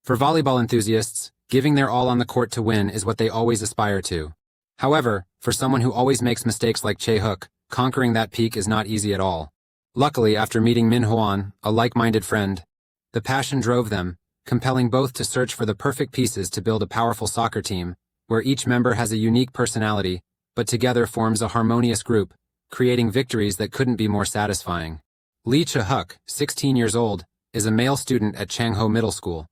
For volleyball enthusiasts, giving their all on the court to win is what they always aspire to. However, for someone who always makes mistakes like Chae-hook, conquering that peak is not easy at all. Luckily, after meeting Manhwa, a like-minded friend, the passion drove them, compelling both to search for the perfect pieces to build a powerful soccer team, where each member has a unique personality, but together forms a harmonious group, creating victories that couldn't be more satisfying. Lee Chae-hook, 16 years old, is a male student at Changho Middle School.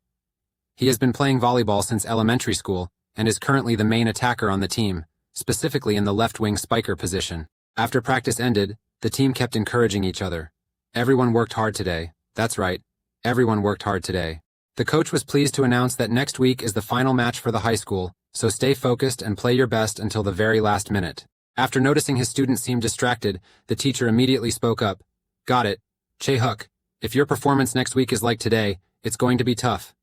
He has been playing volleyball since elementary school, and is currently the main attacker on the team, specifically in the left-wing spiker position. After practice ended, the team kept encouraging each other. Everyone worked hard today. That's right. Everyone worked hard today. The coach was pleased to announce that next week is the final match for the high school, so stay focused and play your best until the very last minute. After noticing his students seemed distracted, the teacher immediately spoke up. Got it. Chae-hook, if your performance next week is like today, it's going to be tough.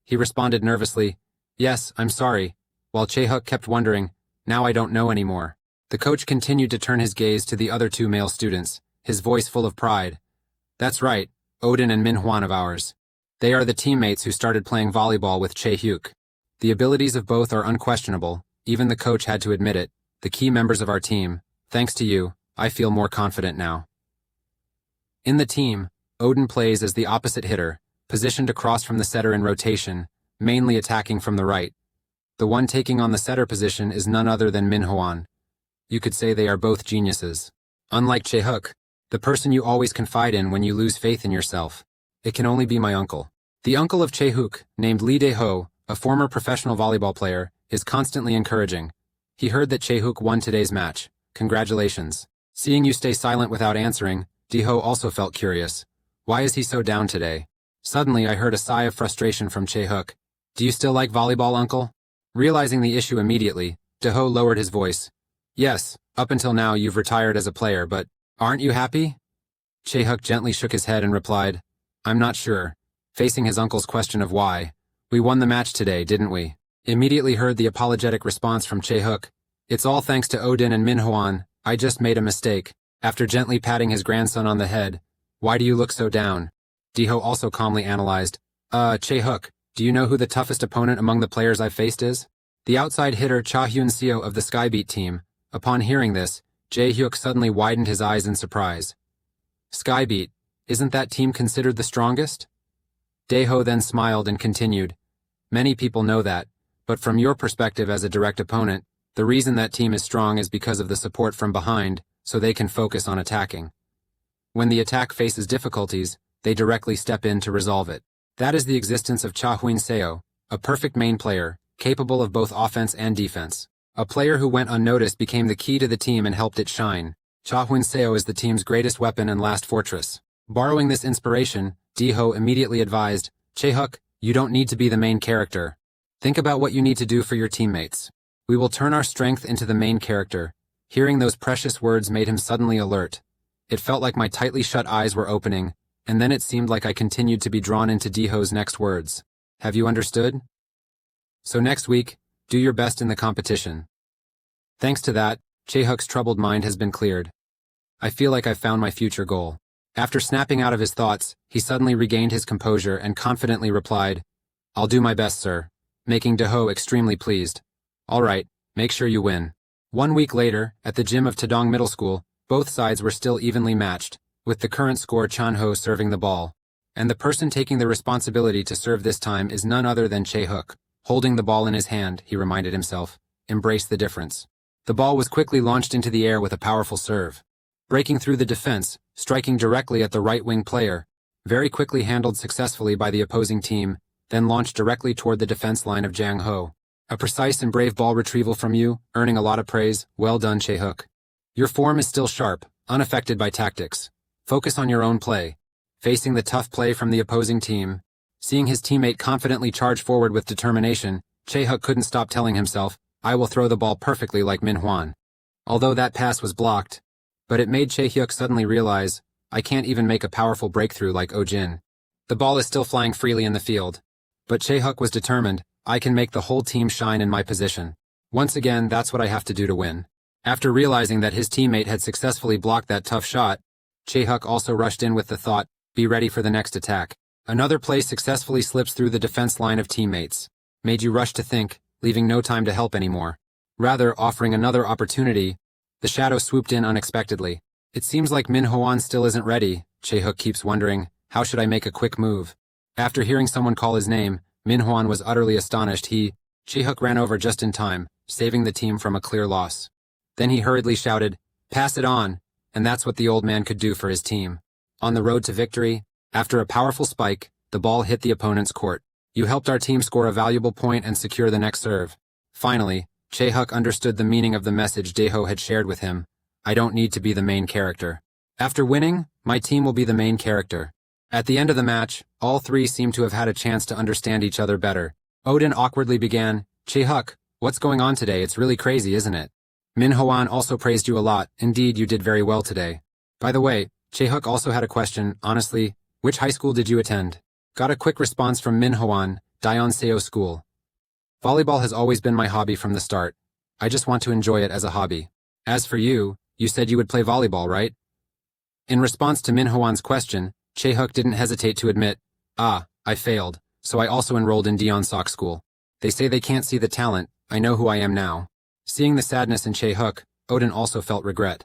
He responded nervously, yes, I'm sorry, while Chae-hook kept wondering, now I don't know anymore. The coach continued to turn his gaze to the other two male students, his voice full of pride. That's right, Odin and Manhwa of ours. They are the teammates who started playing volleyball with Chae-hook. The abilities of both are unquestionable, even the coach had to admit it, the key members of our team. Thanks to you, I feel more confident now. In the team, Odin plays as the opposite hitter, positioned across from the setter in rotation, mainly attacking from the right. The one taking on the setter position is none other than Manhwa. You could say they are both geniuses. Unlike Chae-hook, the person you always confide in when you lose faith in yourself. It can only be my uncle. The uncle of Chae-hook, named Lee Dae-ho, a former professional volleyball player, is constantly encouraging. He heard that Chae-hook won today's match. Congratulations. Seeing you stay silent without answering, Dae-ho also felt curious. Why is he so down today? Suddenly I heard a sigh of frustration from Chae-hook. Do you still like volleyball, uncle? Realizing the issue immediately, Dae-ho lowered his voice. Yes, up until now you've retired as a player, but aren't you happy? Chae-hook gently shook his head and replied, I'm not sure. Facing his uncle's question of why, we won the match today, didn't we? Immediately heard the apologetic response from Chae-hook. It's all thanks to Odin and Manhwa, I just made a mistake. After gently patting his grandson on the head, why do you look so down? Dae-ho also calmly analyzed. Chae-hook, do you know who the toughest opponent among the players I've faced is? The outside hitter Cha Hyun-seo of the Skybeat team. Upon hearing this, Chae-hook suddenly widened his eyes in surprise. Skybeat, isn't that team considered the strongest? Dae-ho then smiled and continued. Many people know that, but from your perspective as a direct opponent, the reason that team is strong is because of the support from behind, so they can focus on attacking. When the attack faces difficulties, they directly step in to resolve it. That is the existence of Cha Hyun-seo, a perfect main player, capable of both offense and defense. A player who went unnoticed became the key to the team and helped it shine. Cha Hyun-seo is the team's greatest weapon and last fortress. Borrowing this inspiration, Dae-ho immediately advised, Chae-hook, you don't need to be the main character. Think about what you need to do for your teammates. We will turn our strength into the main character. Hearing those precious words made him suddenly alert. It felt like my tightly shut eyes were opening, and then it seemed like I continued to be drawn into Dae-ho's next words. Have you understood? So next week, do your best in the competition. Thanks to that, Chae-hook's troubled mind has been cleared. I feel like I've found my future goal. After snapping out of his thoughts, he suddenly regained his composure and confidently replied, I'll do my best, sir, making Dae-ho extremely pleased. All right, make sure you win. 1 week later, at the gym of Tadong Middle School, both sides were still evenly matched, with the current score Chanho serving the ball. And the person taking the responsibility to serve this time is none other than Chae-hook. Holding the ball in his hand, he reminded himself, embrace the difference. The ball was quickly launched into the air with a powerful serve. Breaking through the defense, striking directly at the right-wing player, very quickly handled successfully by the opposing team, then launched directly toward the defense line of Jang-ho. A precise and brave ball retrieval from you, earning a lot of praise. Well done, Chae-hook. Your form is still sharp, unaffected by tactics. Focus on your own play. Facing the tough play from the opposing team, seeing his teammate confidently charge forward with determination, Chae-hook couldn't stop telling himself, I will throw the ball perfectly like Manhwa. Although that pass was blocked, but it made Chae-hook suddenly realize, I can't even make a powerful breakthrough like Oh-jin. The ball is still flying freely in the field. But Chae-hook was determined, I can make the whole team shine in my position. Once again, that's what I have to do to win. After realizing that his teammate had successfully blocked that tough shot, Chae-hook also rushed in with the thought, be ready for the next attack. Another play successfully slips through the defense line of teammates. Made you rush to think, leaving no time to help anymore. Rather, offering another opportunity, the shadow swooped in unexpectedly. It seems like Min Hwan still isn't ready, Chae-hook keeps wondering, how should I make a quick move? After hearing someone call his name, Min Hwan was utterly astonished. Chae-hook ran over just in time, saving the team from a clear loss. Then he hurriedly shouted, "Pass it on," and that's what the old man could do for his team. On the road to victory, after a powerful spike, the ball hit the opponent's court. You helped our team score a valuable point and secure the next serve. Finally, Chae-hook understood the meaning of the message Daeho had shared with him. I don't need to be the main character. After winning, my team will be the main character. At the end of the match, all three seemed to have had a chance to understand each other better. Odin awkwardly began, Chae-hook, what's going on today? It's really crazy, isn't it? Min Hwan also praised you a lot. Indeed, you did very well today. By the way, Chae-hook also had a question. Honestly, which high school did you attend? Got a quick response from Min Hwan, Daeonseo School. Volleyball has always been my hobby from the start. I just want to enjoy it as a hobby. As for you, you said you would play volleyball, right? In response to Min Hwan's question, Chae-hook didn't hesitate to admit, I failed, so I also enrolled in Daeonseo School. They say they can't see the talent. I know who I am now. Seeing the sadness in Chae-hook, Odin also felt regret.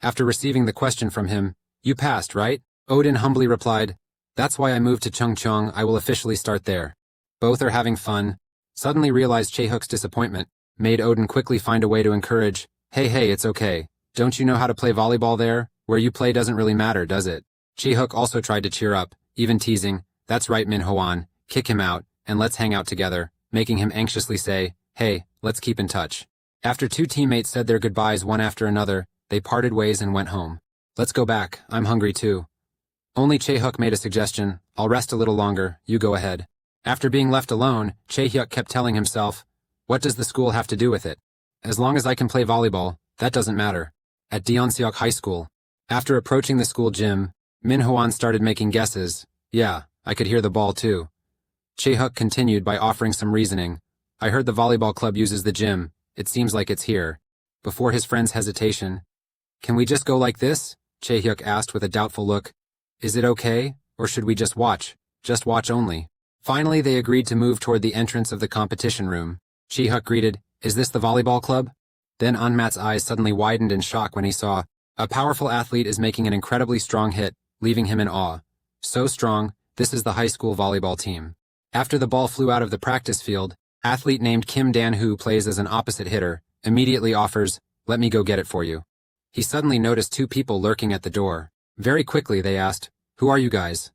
After receiving the question from him, you passed, right? Odin humbly replied, that's why I moved to Chungcheong. I will officially start there. Both are having fun. Suddenly realized Chae-hook's disappointment, made Odin quickly find a way to encourage, hey, it's okay. Don't you know how to play volleyball there? Where you play doesn't really matter, does it? Chae-hook also tried to cheer up, even teasing, that's right Min Hwan, kick him out, and let's hang out together, making him anxiously say, hey, let's keep in touch. After two teammates said their goodbyes one after another, they parted ways and went home. Let's go back, I'm hungry too. Only Chae-hook made a suggestion, I'll rest a little longer, you go ahead. After being left alone, Chae-hook kept telling himself, what does the school have to do with it? As long as I can play volleyball, that doesn't matter. At Daeonseo High School. After approaching the school gym, Min Hwan started making guesses. Yeah, I could hear the ball too. Chae-hook continued by offering some reasoning. I heard the volleyball club uses the gym. It seems like it's here. Before his friend's hesitation, can we just go like this? Chae-hook asked with a doubtful look. Is it okay, or should we just watch? Just watch only. Finally, they agreed to move toward the entrance of the competition room. Chae-hook greeted, is this the volleyball club? Then Anmat's eyes suddenly widened in shock when he saw, a powerful athlete is making an incredibly strong hit, leaving him in awe. So strong, this is the high school volleyball team. After the ball flew out of the practice field, athlete named Kim Dan-hoo plays as an opposite hitter, immediately offers, let me go get it for you. He suddenly noticed two people lurking at the door. Very quickly they asked, who are you guys?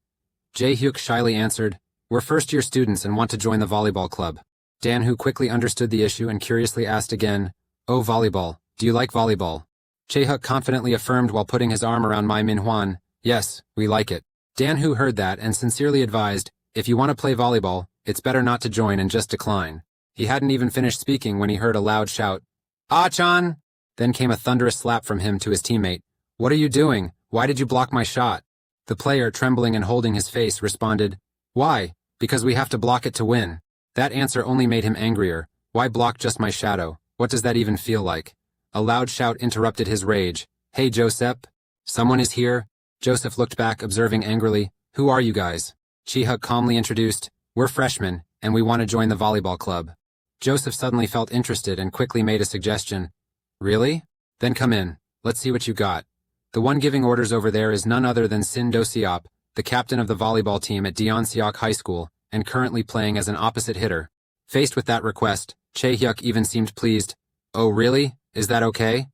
Jae-hyuk shyly answered, we're first-year students and want to join the volleyball club. Dan-hoo quickly understood the issue and curiously asked again, oh volleyball, do you like volleyball? Chae-hook confidently affirmed while putting his arm around Min Hwan, yes, we like it. Dan-hoo heard that and sincerely advised, if you want to play volleyball, it's better not to join and just decline. He hadn't even finished speaking when he heard a loud shout, Ah-chan! Then came a thunderous slap from him to his teammate. What are you doing? Why did you block my shot? The player, trembling and holding his face, responded, why? Because we have to block it to win. That answer only made him angrier. Why block just my shadow? What does that even feel like? A loud shout interrupted his rage. Hey, Joseph! Someone is here? Joseph looked back, observing angrily, who are you guys? Chae-hook calmly introduced, we're freshmen, and we want to join the volleyball club. Joseph suddenly felt interested and quickly made a suggestion. Really? Then come in. Let's see what you got. The one giving orders over there is none other than Sin Do-seop, the captain of the volleyball team at Daeonseo High School, and currently playing as an opposite hitter. Faced with that request, Chae-hyuk even seemed pleased. Oh really? Is that okay?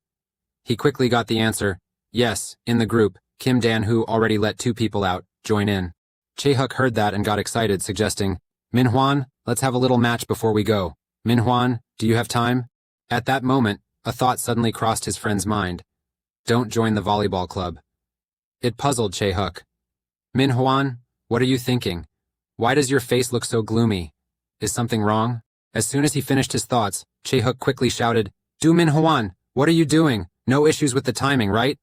He quickly got the answer. Yes, in the group, Kim Dan-hoo already let two people out. Join in. Chae-hyuk heard that and got excited, suggesting, Min Hwan, let's have a little match before we go. Min Hwan, do you have time? At that moment, a thought suddenly crossed his friend's mind. Don't join the volleyball club. It puzzled Chae-hyuk. Min Hwan, what are you thinking? Why does your face look so gloomy? Is something wrong? As soon as he finished his thoughts, Chae-hyuk quickly shouted, Do Min Hwan, what are you doing? No issues with the timing, right?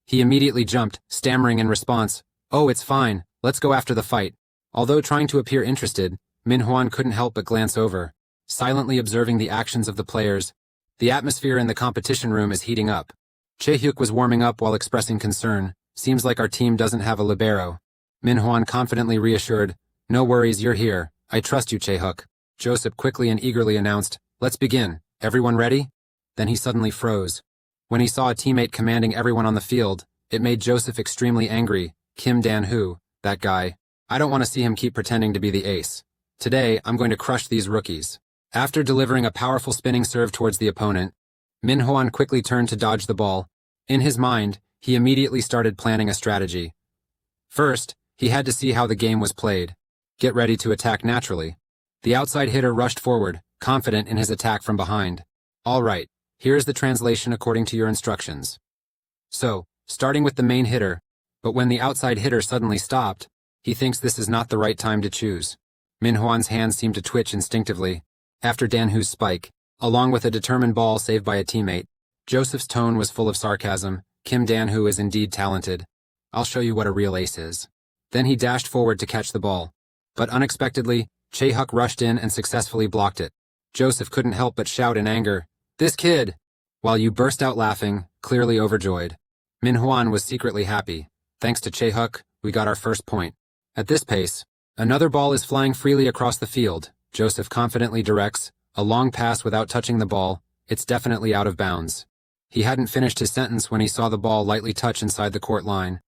He immediately jumped, stammering in response, Oh, it's fine, let's go after the fight. Although trying to appear interested, Min Hwan couldn't help but glance over, silently observing the actions of the players. The atmosphere in the competition room is heating up. Chae-hyuk was warming up while expressing concern. Seems like our team doesn't have a libero. Min Hwan confidently reassured, "No worries, you're here. I trust you, Chae-hook." Joseph quickly and eagerly announced, "Let's begin. Everyone ready?" Then he suddenly froze. When he saw a teammate commanding everyone on the field, it made Joseph extremely angry. Kim Dan-hoo, that guy. I don't want to see him keep pretending to be the ace. Today, I'm going to crush these rookies. After delivering a powerful spinning serve towards the opponent, Min Hwan quickly turned to dodge the ball. In his mind, he immediately started planning a strategy. First, he had to see how the game was played. Get ready to attack naturally. The outside hitter rushed forward, confident in his attack from behind. All right, here is the translation according to your instructions. So, starting with the main hitter, but when the outside hitter suddenly stopped, he thinks this is not the right time to choose. Min Hwan's hands seemed to twitch instinctively. After Dan-hoo's spike, along with a determined ball saved by a teammate, Joseph's tone was full of sarcasm. Kim Dan-hoo is indeed talented. I'll show you what a real ace is. Then he dashed forward to catch the ball. But unexpectedly, Chae-hook rushed in and successfully blocked it. Joseph couldn't help but shout in anger, "This kid!" While you burst out laughing, clearly overjoyed. Min Hwan was secretly happy. Thanks to Chae-hook, we got our first point. At this pace, another ball is flying freely across the field. Joseph confidently directs, a long pass without touching the ball. It's definitely out of bounds. He hadn't finished his sentence when he saw the ball lightly touch inside the court line.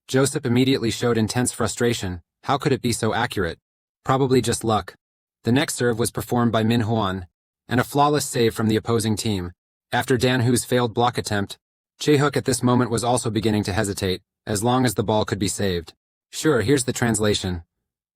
Joseph immediately showed intense frustration. How could it be so accurate? Probably just luck. The next serve was performed by Min Hwan, and a flawless save from the opposing team. After Dan-hoo's failed block attempt, Chae-hook at this moment was also beginning to hesitate, as long as the ball could be saved. Sure, here's the translation.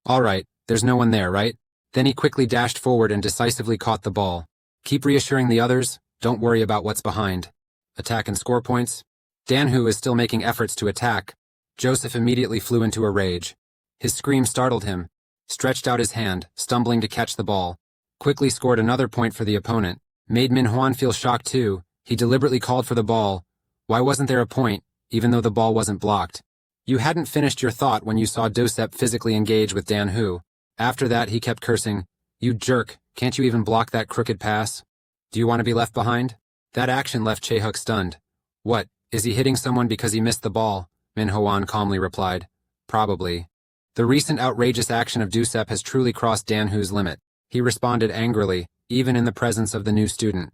All right, there's no one there, right? Then he quickly dashed forward and decisively caught the ball. Keep reassuring the others, don't worry about what's behind. Attack and score points. Dan-hoo is still making efforts to attack. Joseph immediately flew into a rage. His scream startled him, stretched out his hand, stumbling to catch the ball. Quickly scored another point for the opponent. Made Min Hwan feel shocked too. He deliberately called for the ball. Why wasn't there a point, even though the ball wasn't blocked? You hadn't finished your thought when you saw Joseph physically engage with Dan-hoo. After that, he kept cursing. You jerk, can't you even block that crooked pass? Do you want to be left behind? That action left Chae-hook stunned. What, is he hitting someone because he missed the ball? Min Hwan calmly replied. Probably. The recent outrageous action of Joseph has truly crossed Dan-hoo's limit. He responded angrily, even in the presence of the new student.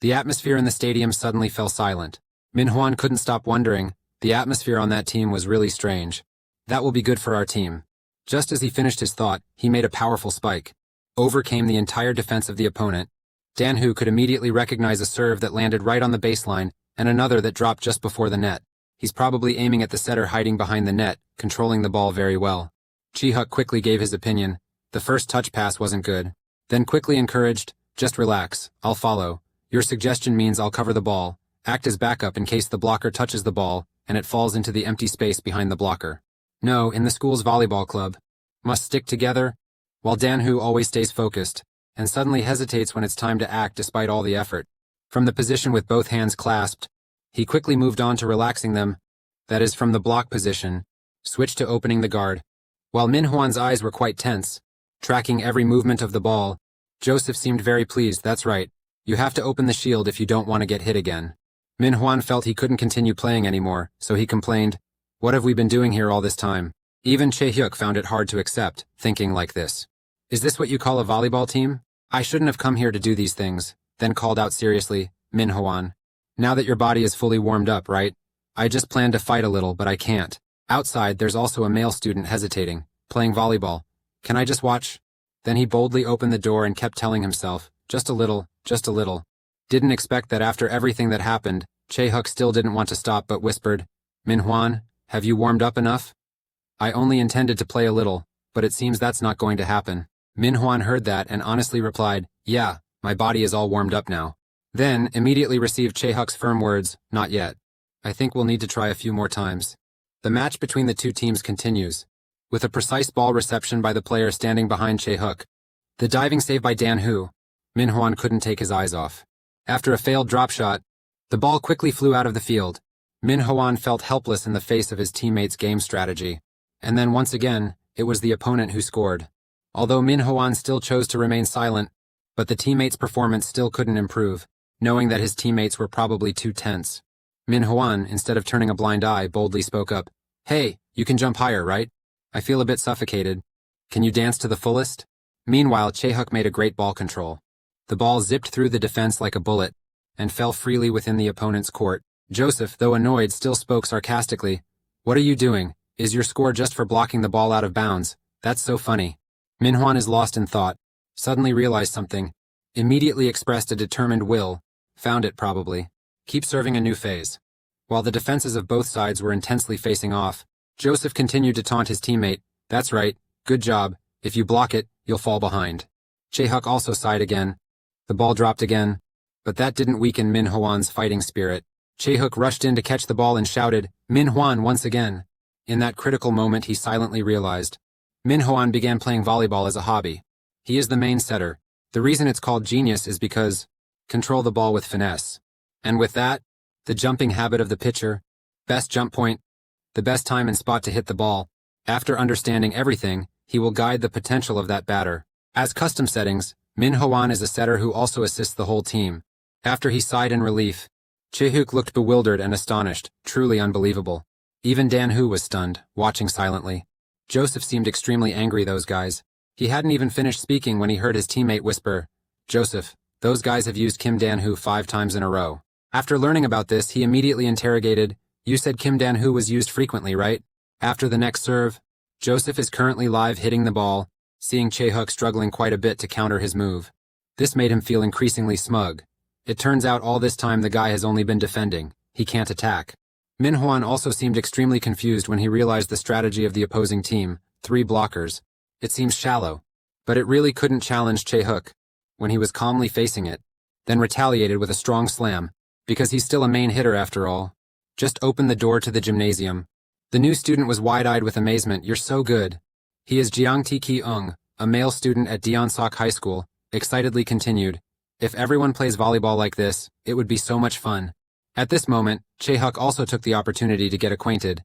The atmosphere in the stadium suddenly fell silent. Min Hwan couldn't stop wondering, the atmosphere on that team was really strange. That will be good for our team. Just as he finished his thought, he made a powerful spike. Over came the entire defense of the opponent. Dan-hoo could immediately recognize a serve that landed right on the baseline and another that dropped just before the net. He's probably aiming at the setter hiding behind the net, controlling the ball very well. Chae-hook quickly gave his opinion. The first touch pass wasn't good. Then quickly encouraged, just relax, I'll follow. Your suggestion means I'll cover the ball, act as backup in case the blocker touches the ball and it falls into the empty space behind the blocker. No, in the school's volleyball club. Must stick together, while Dan-hoo always stays focused, and suddenly hesitates when it's time to act despite all the effort. From the position with both hands clasped, he quickly moved on to relaxing them, that is from the block position, switched to opening the guard. While Min Hwan's eyes were quite tense, tracking every movement of the ball, Joseph seemed very pleased. That's right, you have to open the shield if you don't want to get hit again. Min Hwan felt he couldn't continue playing anymore, so he complained, what have we been doing here all this time? Even Chae-hook found it hard to accept, thinking like this. Is this what you call a volleyball team? I shouldn't have come here to do these things, then called out seriously, Min Hwan. Now that your body is fully warmed up, right? I just planned to fight a little, but I can't. Outside, there's also a male student hesitating, playing volleyball. Can I just watch? Then he boldly opened the door and kept telling himself, just a little, just a little. Didn't expect that after everything that happened, Chae-hook still didn't want to stop but whispered, Min Hwan, have you warmed up enough? I only intended to play a little, but it seems that's not going to happen. Min Hwan heard that and honestly replied, yeah, my body is all warmed up now. Then, immediately received Chae-hook's firm words, not yet. I think we'll need to try a few more times. The match between the two teams continues, with a precise ball reception by the player standing behind Chae-hook. The diving save by Dan-hoo. Min Hwan couldn't take his eyes off. After a failed drop shot, the ball quickly flew out of the field. Min Hwan felt helpless in the face of his teammates' game strategy. And then once again, it was the opponent who scored. Although Min Hwan still chose to remain silent, but the teammates' performance still couldn't improve, knowing that his teammates were probably too tense. Min Hwan, instead of turning a blind eye, boldly spoke up, Hey, you can jump higher, right? I feel a bit suffocated. Can you dance to the fullest? Meanwhile, Chae-hook made a great ball control. The ball zipped through the defense like a bullet and fell freely within the opponent's court. Joseph, though annoyed, still spoke sarcastically. What are you doing? Is your score just for blocking the ball out of bounds? That's so funny. Manhwa is lost in thought, suddenly realized something, immediately expressed a determined will, found it probably. Keep serving a new phase. While the defenses of both sides were intensely facing off, Joseph continued to taunt his teammate. That's right, good job. If you block it, you'll fall behind. Chae-hook also sighed again. The ball dropped again, but that didn't weaken Min Hwan's fighting spirit. Chae-hook rushed in to catch the ball and shouted, Min Hwan once again. In that critical moment, he silently realized. Min Hwan began playing volleyball as a hobby. He is the main setter. The reason it's called genius is because control the ball with finesse. And with that, the jumping habit of the pitcher, best jump point, the best time and spot to hit the ball. After understanding everything, he will guide the potential of that batter. As custom settings, Min Hwan is a setter who also assists the whole team. After he sighed in relief, Chae-hook looked bewildered and astonished, truly unbelievable. Even Dan-hoo was stunned, watching silently. Joseph seemed extremely angry, those guys. He hadn't even finished speaking when he heard his teammate whisper, Joseph, those guys have used Kim Dan-hoo 5 times in a row. After learning about this, he immediately interrogated, you said Kim Dan-hoo was used frequently, right? After the next serve, Joseph is currently live hitting the ball, seeing Chae-hook struggling quite a bit to counter his move. This made him feel increasingly smug. It turns out all this time the guy has only been defending. He can't attack. Min Hwan also seemed extremely confused when he realized the strategy of the opposing team, 3 blockers. It seems shallow, but it really couldn't challenge Chae-hook when he was calmly facing it, then retaliated with a strong slam, because he's still a main hitter after all. Just opened the door to the gymnasium. The new student was wide-eyed with amazement. You're so good. He is Jiang Ki-ung, a male student at Deonsok High School, excitedly continued. If everyone plays volleyball like this, it would be so much fun. At this moment, Chae-hook also took the opportunity to get acquainted.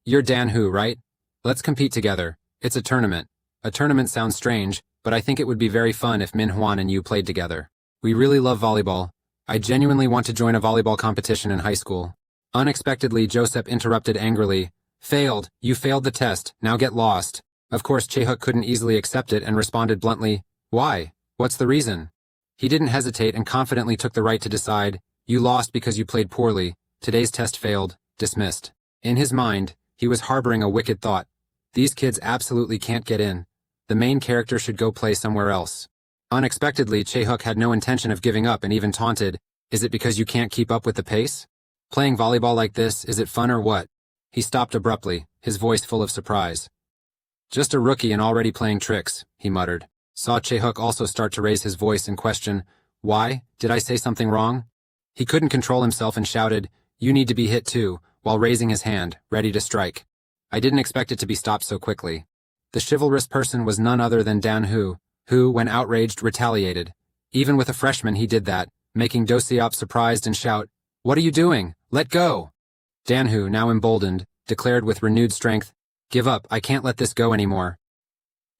You're Dan-hoo, right? Let's compete together. It's a tournament. A tournament sounds strange, but I think it would be very fun if Min Hwan and you played together. We really love volleyball. I genuinely want to join a volleyball competition in high school. Unexpectedly, Joseph interrupted angrily. Failed. You failed the test. Now get lost. Of course, Chae-hook couldn't easily accept it and responded bluntly. Why? What's the reason? He didn't hesitate and confidently took the right to decide. You lost because you played poorly. Today's test failed. Dismissed. In his mind, he was harboring a wicked thought. These kids absolutely can't get in. The main character should go play somewhere else. Unexpectedly, Chae-hook had no intention of giving up and even taunted, is it because you can't keep up with the pace? Playing volleyball like this, is it fun or what? He stopped abruptly, his voice full of surprise. Just a rookie and already playing tricks, he muttered. Saw Chae-hook also start to raise his voice and question, why? Did I say something wrong? He couldn't control himself and shouted, you need to be hit too, while raising his hand, ready to strike. I didn't expect it to be stopped so quickly. The chivalrous person was none other than Dan-hoo, who, when outraged, retaliated. Even with a freshman he did that, making Do-seop surprised and shout, what are you doing? Let go! Dan-hoo, now emboldened, declared with renewed strength, give up, I can't let this go anymore.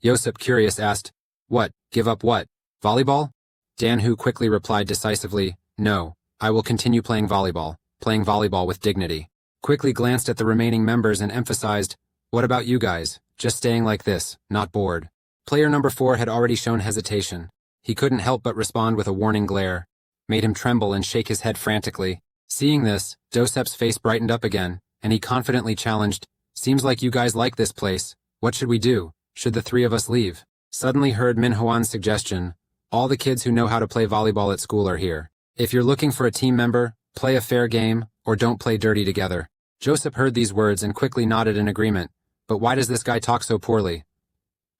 Joseph, curious, asked, what, give up what? Volleyball? Dan-hoo quickly replied decisively, no, I will continue playing volleyball with dignity. Quickly glanced at the remaining members and emphasized, what about you guys? Just staying like this, not bored. Player number 4 had already shown hesitation. He couldn't help but respond with a warning glare. Made him tremble and shake his head frantically. Seeing this, Dosep's face brightened up again, and he confidently challenged, seems like you guys like this place. What should we do? Should the 3 of us leave? Suddenly heard Min Hwan's suggestion. All the kids who know how to play volleyball at school are here. If you're looking for a team member, play a fair game, or don't play dirty together. Joseph heard these words and quickly nodded in agreement. But why does this guy talk so poorly?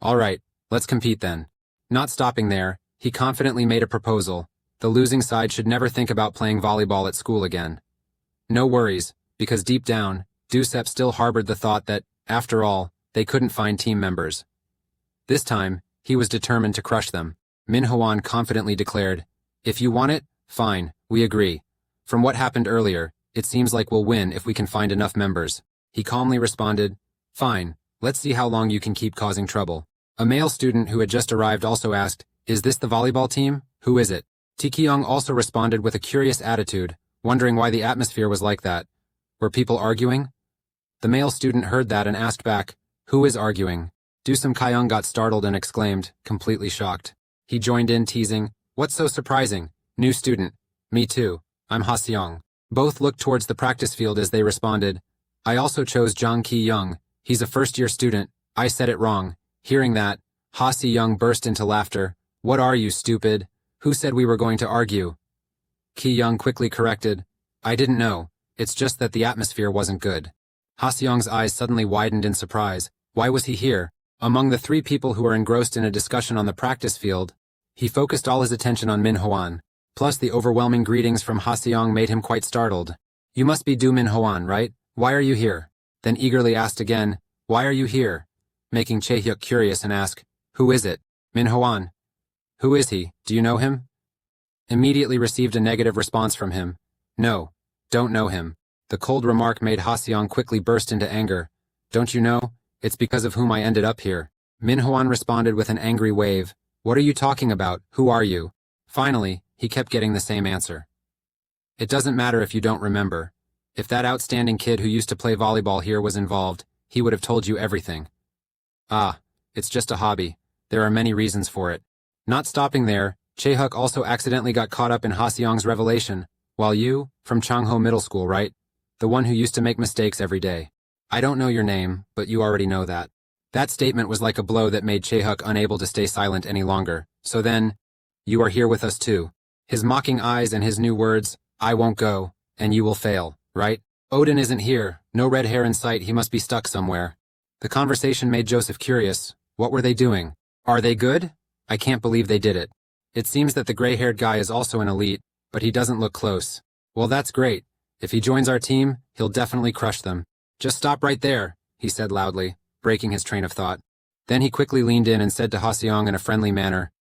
All right, let's compete then. Not stopping there, he confidently made a proposal. The losing side should never think about playing volleyball at school again. No worries, because deep down, Dusep still harbored the thought that, after all, they couldn't find team members. This time, he was determined to crush them. Min Hwan confidently declared, if you want it, fine, we agree. From what happened earlier, it seems like we'll win if we can find enough members. He calmly responded, fine, let's see how long you can keep causing trouble. A male student who had just arrived also asked, is this the volleyball team? Who is it? Ki-young also responded with a curious attitude, wondering why the atmosphere was like that. Were people arguing? The male student heard that and asked back, Who is arguing? Doo-sum Kyung got startled and exclaimed, completely shocked. He joined in, teasing, "What's so surprising? New student." "Me too. I'm Ha-seong." Both looked towards the practice field as they responded. "I also chose Jang Ki-young. He's a first-year student. I said it wrong." Hearing that, Ha-seong burst into laughter. "What are you, stupid? Who said we were going to argue?" Ki-young quickly corrected. "I didn't know. It's just that the atmosphere wasn't good." Ha-seong's eyes suddenly widened in surprise. Why was he here? Among the three people who were engrossed in a discussion on the practice field, he focused all his attention on Min-hwan. Plus the overwhelming greetings from Ha-seong made him quite startled. "You must be Do Min-hwan, right? Why are you here?" Then eagerly asked again, "Why are you here?" Making Chae-hyuk curious and ask, "Who is it?" "Min-hwan." "Who is he? Do you know him?" Immediately received a negative response from him. "No, don't know him." The cold remark made Ha-seong quickly burst into anger. "Don't you know? It's because of whom I ended up here." Min-hwan responded with an angry wave. "What are you talking about? Who are you?" Finally, he kept getting the same answer. "It doesn't matter if you don't remember. If that outstanding kid who used to play volleyball here was involved, he would have told you everything." "Ah, it's just a hobby. There are many reasons for it." Not stopping there, Chae-hyuk also accidentally got caught up in Ha-seong's revelation. "While you, from Changho Middle School, right? The one who used to make mistakes every day. I don't know your name, but you already know that." That statement was like a blow that made Chae-hyuk unable to stay silent any longer. "So then, you are here with us too." His mocking eyes and his new words, "I won't go, and you will fail, right? Odin isn't here, no red hair in sight, he must be stuck somewhere." The conversation made Joseph curious. What were they doing? Are they good? I can't believe they did it. It seems that the gray-haired guy is also an elite, but he doesn't look close. Well, that's great. If he joins our team, he'll definitely crush them. "Just stop right there," he said loudly, breaking his train of thought. Then he quickly leaned in and said to Ha-seong in a friendly manner,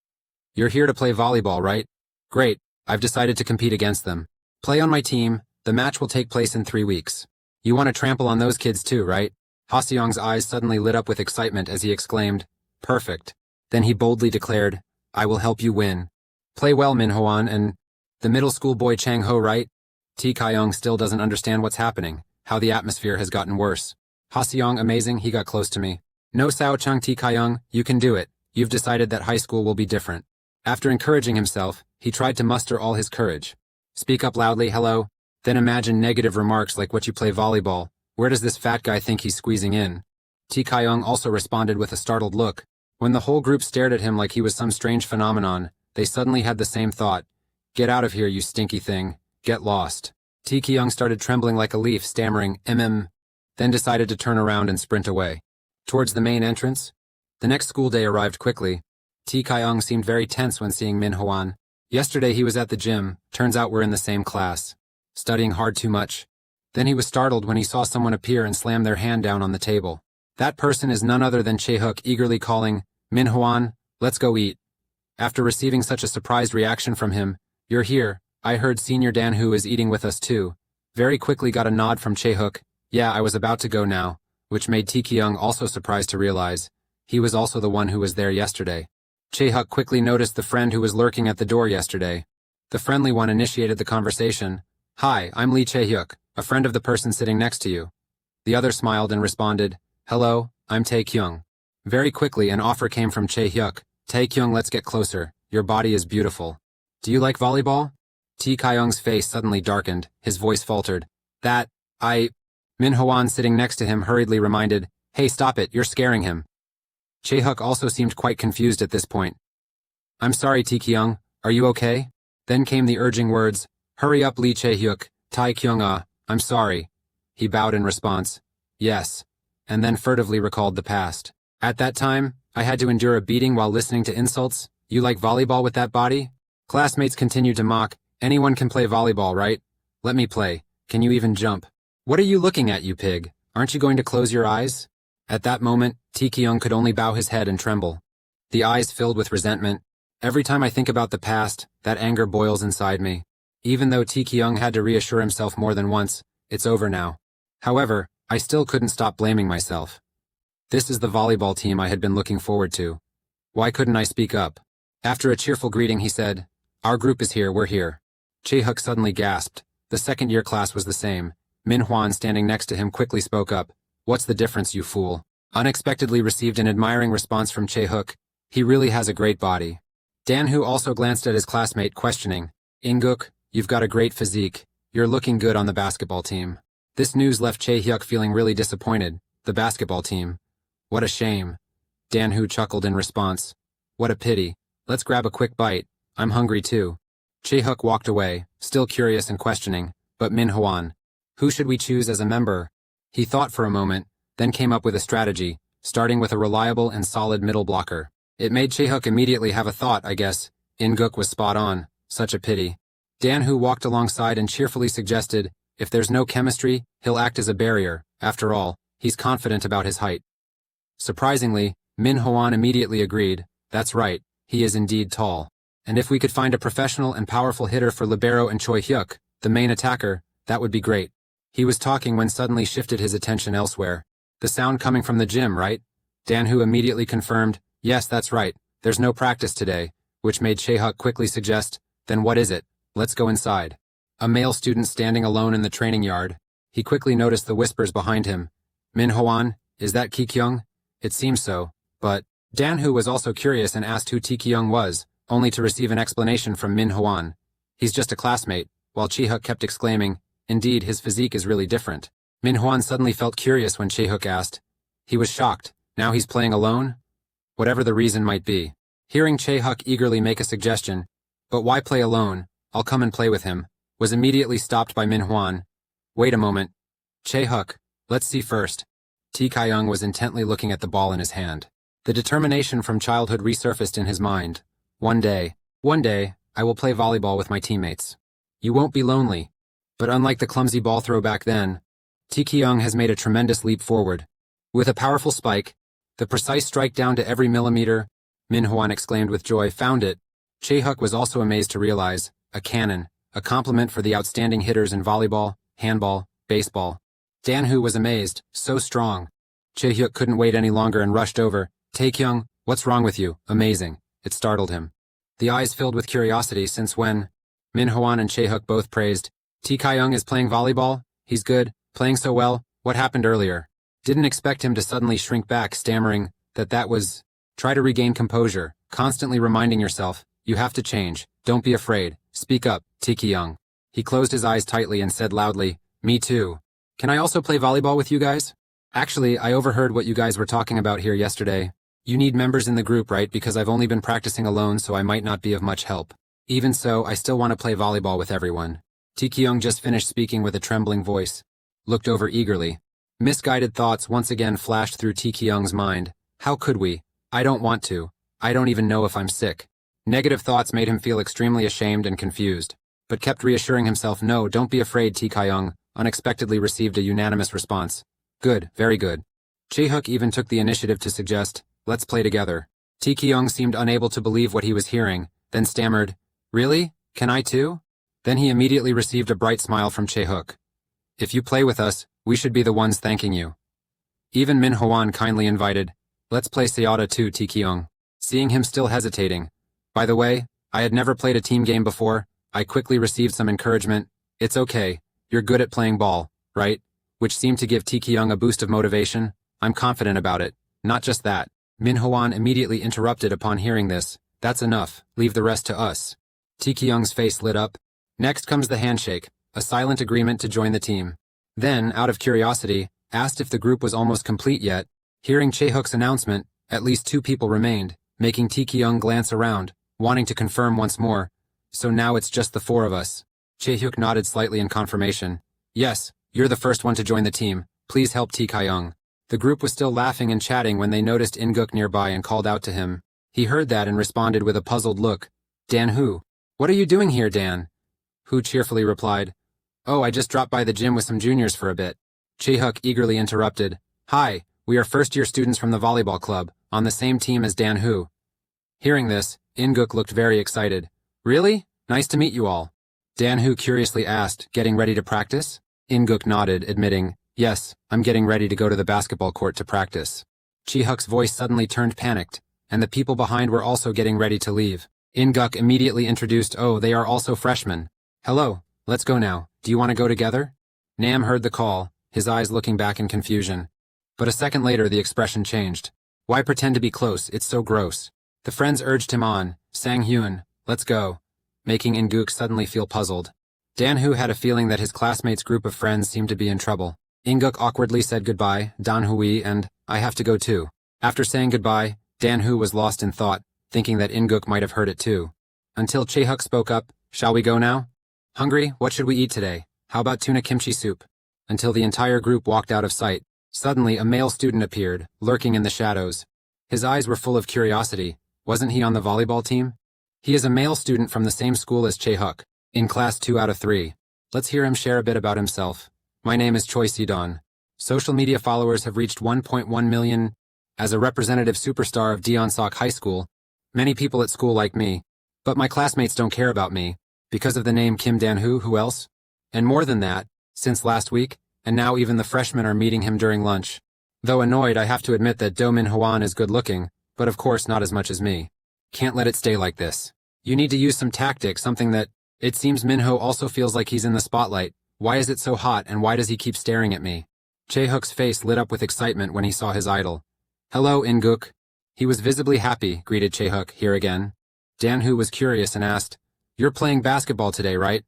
"You're here to play volleyball, right? Great, I've decided to compete against them. Play on my team, the match will take place in 3 weeks. You want to trample on those kids too, right?" Ha-seong's eyes suddenly lit up with excitement as he exclaimed, "Perfect." Then he boldly declared, "I will help you win. Play well, Min-hwan, and the middle school boy Chang-ho, right?" Ki-young still doesn't understand what's happening, how the atmosphere has gotten worse. "Ha-seong, amazing, he got close to me." "No, Sao-chang Ki-young, you can do it. You've decided that high school will be different." After encouraging himself, he tried to muster all his courage. "Speak up loudly, hello. Then imagine negative remarks like what you play volleyball. Where does this fat guy think he's squeezing in?" Ki-young also responded with a startled look. When the whole group stared at him like he was some strange phenomenon, they suddenly had the same thought. "Get out of here, you stinky thing. Get lost." Ki-young started trembling like a leaf, stammering, then decided to turn around and sprint away. Towards the main entrance. The next school day arrived quickly. Ki-young seemed very tense when seeing Min-hwan. Yesterday he was at the gym, turns out we're in the same class. Studying hard too much. Then he was startled when he saw someone appear and slam their hand down on the table. That person is none other than Chae-hyuk, eagerly calling, "Min-hwan, let's go eat." After receiving such a surprised reaction from him, "You're here, I heard Senior Dan-hoo is eating with us too," very quickly got a nod from Chae-hyuk. "Yeah, I was about to go now," which made Ki-young also surprised to realize he was also the one who was there yesterday. Chae-hyuk quickly noticed the friend who was lurking at the door yesterday. The friendly one initiated the conversation. "Hi, I'm Lee Chae-hyuk, a friend of the person sitting next to you." The other smiled and responded, "Hello, I'm Tae-kyung." Very quickly an offer came from Chae-hyuk. "Tae-kyung, let's get closer. Your body is beautiful. Do you like volleyball?" Ki-young's face suddenly darkened, his voice faltered. Min-hwan sitting next to him hurriedly reminded, "Hey, stop it, you're scaring him." Chae-hyuk also seemed quite confused at this point. "I'm sorry, Tae-kyung, are you okay?" Then came the urging words, "Hurry up, Lee Chae-hyuk, Tae-kyung, I'm sorry." He bowed in response, "Yes," and then furtively recalled the past. "At that time, I had to endure a beating while listening to insults. You like volleyball with that body?" Classmates continued to mock, "Anyone can play volleyball, right? Let me play. Can you even jump? What are you looking at, you pig? Aren't you going to close your eyes?" At that moment, Tae-kyung could only bow his head and tremble. The eyes filled with resentment. "Every time I think about the past, that anger boils inside me." Even though Tae-kyung had to reassure himself more than once, "It's over now." However, I still couldn't stop blaming myself. This is the volleyball team I had been looking forward to. Why couldn't I speak up? After a cheerful greeting, he said, "Our group is here, we're here." Chae-hyuk suddenly gasped. The second-year class was the same. Min-hwan standing next to him quickly spoke up. "What's the difference, you fool? unexpectedly received an admiring response from Chae-hook. He really has a great body. Dan-hoo also glanced at his classmate, questioning, In-guk, you've got a great physique. You're looking good on the basketball team. This news left Chae-hyuk feeling really disappointed. The basketball team. What a shame. Dan-hoo chuckled in response. What a pity. Let's grab a quick bite. I'm hungry too. Chae-hook walked away, still curious and questioning. But Min-hwan. Who should we choose as a member? He thought for a moment, then came up with a strategy, starting with a reliable and solid middle blocker. It made Chae-hook immediately have a thought, I guess. In-guk was spot on. Such a pity. Dan-hoo walked alongside and cheerfully suggested, if there's no chemistry, he'll act as a barrier. After all, he's confident about his height. Surprisingly, Min-hwan immediately agreed. That's right, he is indeed tall. And if we could find a professional and powerful hitter for libero and Choi-hyuk, the main attacker, that would be great. He was talking when suddenly shifted his attention elsewhere. The sound coming from the gym, right? Dan-hoo immediately confirmed, yes, that's right, there's no practice today, which made Chae-hyuk kyckly suggest, then what is it? Let's go inside. A male student standing alone in the training yard. He quickly noticed the whispers behind him. Min-hwan, is that Ki-kyung? It seems so, but Dan-hoo was also curious and asked who Ki-kyung was, only to receive an explanation from Min-hwan. He's just a classmate, while Chae-hyuk kept exclaiming, indeed, his physique is really different. Min-hwan suddenly felt curious when Chae-hyuk asked. He was shocked. Now he's playing alone? Whatever the reason might be. Hearing Chae-hyuk eagerly make a suggestion, but why play alone? I'll come and play with him, was immediately stopped by Min-hwan. Wait a moment. Chae-hyuk, let's see first. Ki-kyung was intently looking at the ball in his hand. The determination from childhood resurfaced in his mind. One day, I will play volleyball with my teammates. You won't be lonely. But unlike the clumsy ball throw back then, Ki-kyung has made a tremendous leap forward. With a powerful spike, the precise strike down to every millimeter, Min-hwan exclaimed with joy, found it. Chae-hyuk was also amazed to realize, a cannon, a compliment for the outstanding hitters in volleyball, handball, baseball. Dan-hoo was amazed, so strong. Chae-hyuk couldn't wait any longer and rushed over. Tae-kyung, what's wrong with you? Amazing. It startled him. The eyes filled with curiosity since when Min-hwan and Chae-hyuk both praised. Ki-kyung is playing volleyball? He's good, playing so well, what happened earlier? Didn't expect him to suddenly shrink back, stammering, that was... Try to regain composure, constantly reminding yourself, you have to change, don't be afraid, speak up, Ki-kyung. He closed his eyes tightly and said loudly, me too. Can I also play volleyball with you guys? Actually, I overheard what you guys were talking about here yesterday. You need members in the group, right? Because I've only been practicing alone, so I might not be of much help. Even so, I still want to play volleyball with everyone. Ki-kyung just finished speaking with a trembling voice. Looked over eagerly. Misguided thoughts once again flashed through Ki-kyung's mind. How could we? I don't want to. I don't even know if I'm sick. Negative thoughts made him feel extremely ashamed and confused, but kept reassuring himself, no, don't be afraid, Ki-kyung, unexpectedly received a unanimous response. Good, very good. Chae-hyuk even took the initiative to suggest, let's play together. Ki-kyung seemed unable to believe what he was hearing, then stammered, really? Can I too? Then he immediately received a bright smile from Chae-hyuk. If you play with us, we should be the ones thanking you. Even Min-hwan kindly invited, let's play Seota too, Ki-kyung. Seeing him still hesitating. By the way, I had never played a team game before. I quickly received some encouragement. It's okay, you're good at playing ball, right? Which seemed to give Ki-kyung a boost of motivation. I'm confident about it. Not just that. Min-hwan immediately interrupted upon hearing this. That's enough, leave the rest to us. Ki-kyung's face lit up. Next comes the handshake, a silent agreement to join the team. Then, out of curiosity, asked if the group was almost complete yet. Hearing Chae-hyuk's announcement, at least 2 people remained, making Ki-kyung glance around, wanting to confirm once more. So now it's just the 4 of us. Chae-hyuk nodded slightly in confirmation. Yes, you're the first one to join the team. Please help Ki-kyung. The group was still laughing and chatting when they noticed In-guk nearby and called out to him. He heard that and responded with a puzzled look. Dan-hoo. What are you doing here, Dan? Who cheerfully replied, oh, I just dropped by the gym with some juniors for a bit. Chae-hyuk eagerly interrupted. Hi, we are first-year students from the volleyball club, on the same team as Dan-hoo. Hearing this, In-guk looked very excited. Really? Nice to meet you all. Dan-hoo curiously asked, getting ready to practice? In-guk nodded, admitting, yes, I'm getting ready to go to the basketball court to practice. Chae-hyuk's voice suddenly turned panicked, and the people behind were also getting ready to leave. In-guk immediately introduced, oh, they are also freshmen. Hello, let's go now. Do you want to go together? Nam heard the call, his eyes looking back in confusion. But a second later the expression changed. Why pretend to be close, it's so gross. The friends urged him on, Sang Hyun, let's go, making In-guk suddenly feel puzzled. Dan-hoo had a feeling that his classmates' group of friends seemed to be in trouble. In-guk awkwardly said goodbye, Dan-hui, and I have to go too. After saying goodbye, Dan-hoo was lost in thought, thinking that In-guk might have heard it too. Until Chae-huk spoke up, shall we go now? Hungry, what should we eat today? How about tuna kimchi soup? Until the entire group walked out of sight. Suddenly a male student appeared, lurking in the shadows. His eyes were full of curiosity. Wasn't he on the volleyball team? He is a male student from the same school as Chae-huk, in class 2 out of 3. Let's hear him share a bit about himself. My name is Choi Si-don. Social media followers have reached 1.1 million. As a representative superstar of Deonsok High School, many people at school like me. But my classmates don't care about me. Because of the name Kim Dan-hoo, who else? And more than that, since last week, and now even the freshmen are meeting him during lunch. Though annoyed, I have to admit that Do Min Hwan is good looking, but of course not as much as me. Can't let it stay like this. You need to use some tactic, something that, it seems Minho also feels like he's in the spotlight. Why is it so hot and why does he keep staring at me? Chae-huk's face lit up with excitement when he saw his idol. Hello, In-guk. He was visibly happy, greeted Chae-huk, here again. Dan-hoo was curious and asked, You're playing basketball today, right?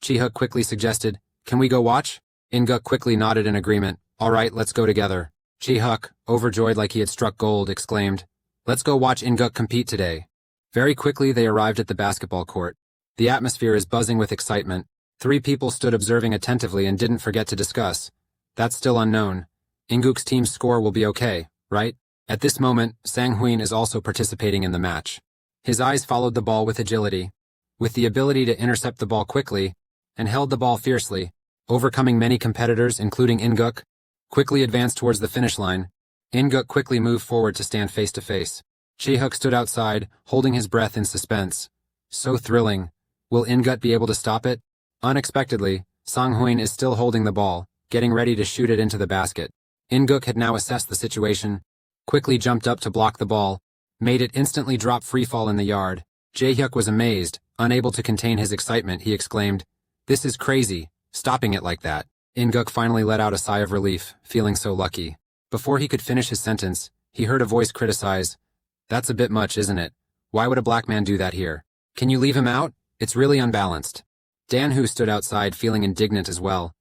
Chae-huk quickly suggested, Can we go watch? In-guk quickly nodded in agreement. All right, let's go together. Chae-huk, overjoyed like he had struck gold, exclaimed, Let's go watch In-guk compete today. Very quickly they arrived at the basketball court. The atmosphere is buzzing with excitement. 3 people stood observing attentively and didn't forget to discuss. That's still unknown. In-guk's team's score will be okay, right? At this moment, Sang Hyun is also participating in the match. His eyes followed the ball with agility, with the ability to intercept the ball quickly, and held the ball fiercely, overcoming many competitors, including In-guk, quickly advanced towards the finish line. In-guk quickly moved forward to stand face to face. Chae-huk stood outside, holding his breath in suspense. So thrilling. Will In-guk be able to stop it? Unexpectedly, Sang Hyun is still holding the ball, getting ready to shoot it into the basket. In-guk had now assessed the situation, quickly jumped up to block the ball, made it instantly drop freefall in the yard. Chae-huk was amazed, unable to contain his excitement. He exclaimed, This is crazy, stopping it like that. In-guk finally let out a sigh of relief, feeling so lucky. Before he could finish his sentence, he heard a voice criticize, That's a bit much, isn't it? Why would a black man do that here? Can you leave him out? It's really unbalanced. Dan-hoo stood outside feeling indignant as well.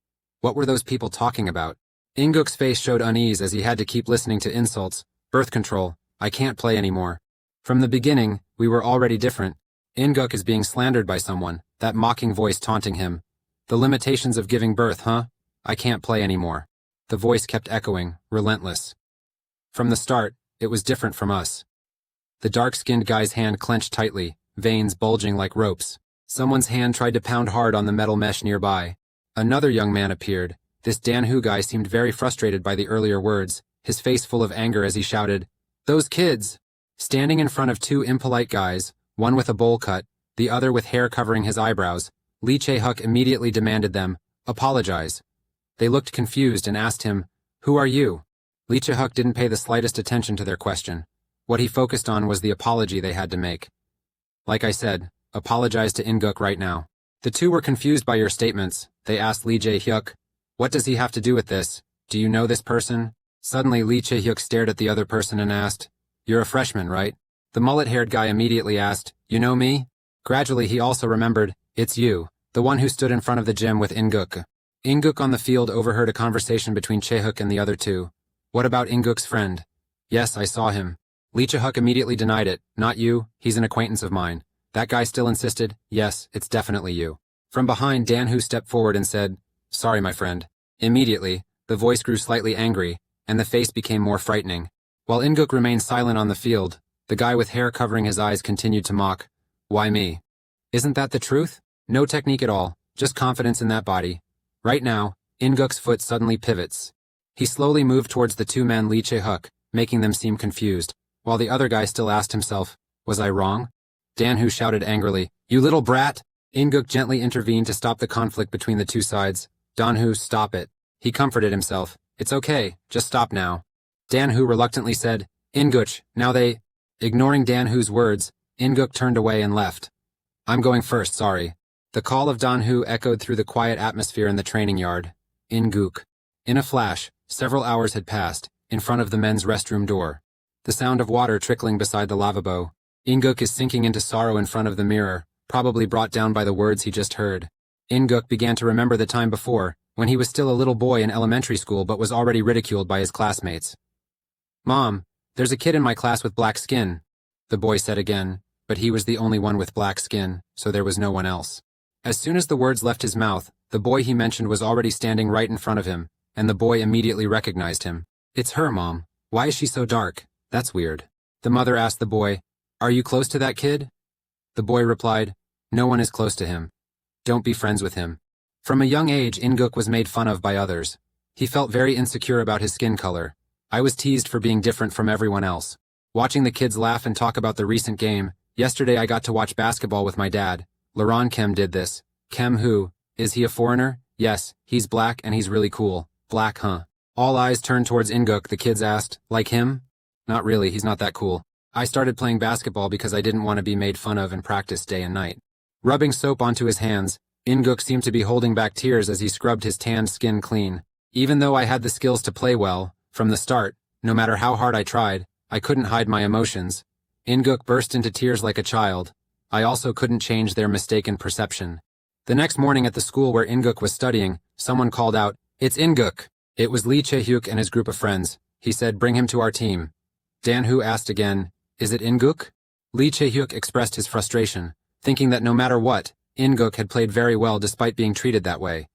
What were those people talking about? In-guk's face showed unease as he had to keep listening to insults. Birth control. I can't play anymore. From the beginning, we were already different. In-guk is being slandered by someone, that mocking voice taunting him. The limitations of giving birth, huh? I can't play anymore. The voice kept echoing, relentless. From the start, it was different from us. The dark-skinned guy's hand clenched tightly, veins bulging like ropes. Someone's hand tried to pound hard on the metal mesh nearby. Another young man appeared. This Dan-hoo guy seemed very frustrated by the earlier words, his face full of anger as he shouted, Those kids! Standing in front of 2 impolite guys, one with a bowl cut, the other with hair covering his eyebrows, Lee Chae-huk immediately demanded them, apologize. They looked confused and asked him, Who are you? Lee Chae-huk didn't pay the slightest attention to their question. What he focused on was the apology they had to make. Like I said, apologize to In-guk right now. The 2 were confused by your statements. They asked Lee Jae-hyuk, What does he have to do with this? Do you know this person? Suddenly Lee Chae-hyuk stared at the other person and asked, You're a freshman, right? The mullet-haired guy immediately asked, You know me? Gradually he also remembered, It's you, the one who stood in front of the gym with In-guk. In-guk on the field overheard a conversation between Chae-huk and the other 2. What about In-guk's friend? Yes, I saw him. Lee Chae-huk immediately denied it. Not you, he's an acquaintance of mine. That guy still insisted, Yes, it's definitely you. From behind, Dan-hoo stepped forward and said, Sorry, my friend. Immediately, the voice grew slightly angry, and the face became more frightening. While In-guk remained silent on the field, the guy with hair covering his eyes continued to mock. Why me? Isn't that the truth? No technique at all, just confidence in that body. Right now, In-guk's foot suddenly pivots. He slowly moved towards the 2 men Lee Chae-huk, making them seem confused, while the other guy still asked himself, Was I wrong? Dan-hoo shouted angrily, You little brat! In-guk gently intervened to stop the conflict between the 2 sides. Dan-hoo, stop it. He comforted himself. It's okay, just stop now. Dan-hoo reluctantly said, In-guk, now they... Ignoring Dan-hoo's words, In-guk turned away and left. I'm going first, sorry. The call of Dan-hoo echoed through the quiet atmosphere in the training yard. In-guk. In a flash, several hours had passed, in front of the men's restroom door. The sound of water trickling beside the lavabo. In-guk is sinking into sorrow in front of the mirror, probably brought down by the words he just heard. In-guk began to remember the time before, when he was still a little boy in elementary school but was already ridiculed by his classmates. "Mom, there's a kid in my class with black skin," the boy said again, but he was the only one with black skin, so there was no one else. As soon as the words left his mouth, the boy he mentioned was already standing right in front of him, and the boy immediately recognized him. "It's her, Mom. Why is she so dark? That's weird." The mother asked the boy, "Are you close to that kid?" The boy replied, "No one is close to him. Don't be friends with him." From a young age, In-guk was made fun of by others. He felt very insecure about his skin color. "I was teased for being different from everyone else." Watching the kids laugh and talk about the recent game, "Yesterday I got to watch basketball with my dad. Laron Kem did this." "Kem who? Is he a foreigner?" "Yes, he's black and he's really cool." "Black, huh?" All eyes turned towards In-guk. The kids asked, "Like him?" "Not really, he's not that cool. I started playing basketball because I didn't want to be made fun of and practice day and night." Rubbing soap onto his hands, In-guk seemed to be holding back tears as he scrubbed his tanned skin clean. "Even though I had the skills to play well, from the start, no matter how hard I tried, I couldn't hide my emotions." In-guk burst into tears like a child. "I also couldn't change their mistaken perception." The next morning at the school where In-guk was studying, someone called out, "It's In-guk!" It was Lee Chae-hyuk and his group of friends. He said, "Bring him to our team." Dan-hoo asked again, "Is it In-guk?" Lee Chae-hyuk expressed his frustration, thinking that no matter what, In-guk had played very well despite being treated that way.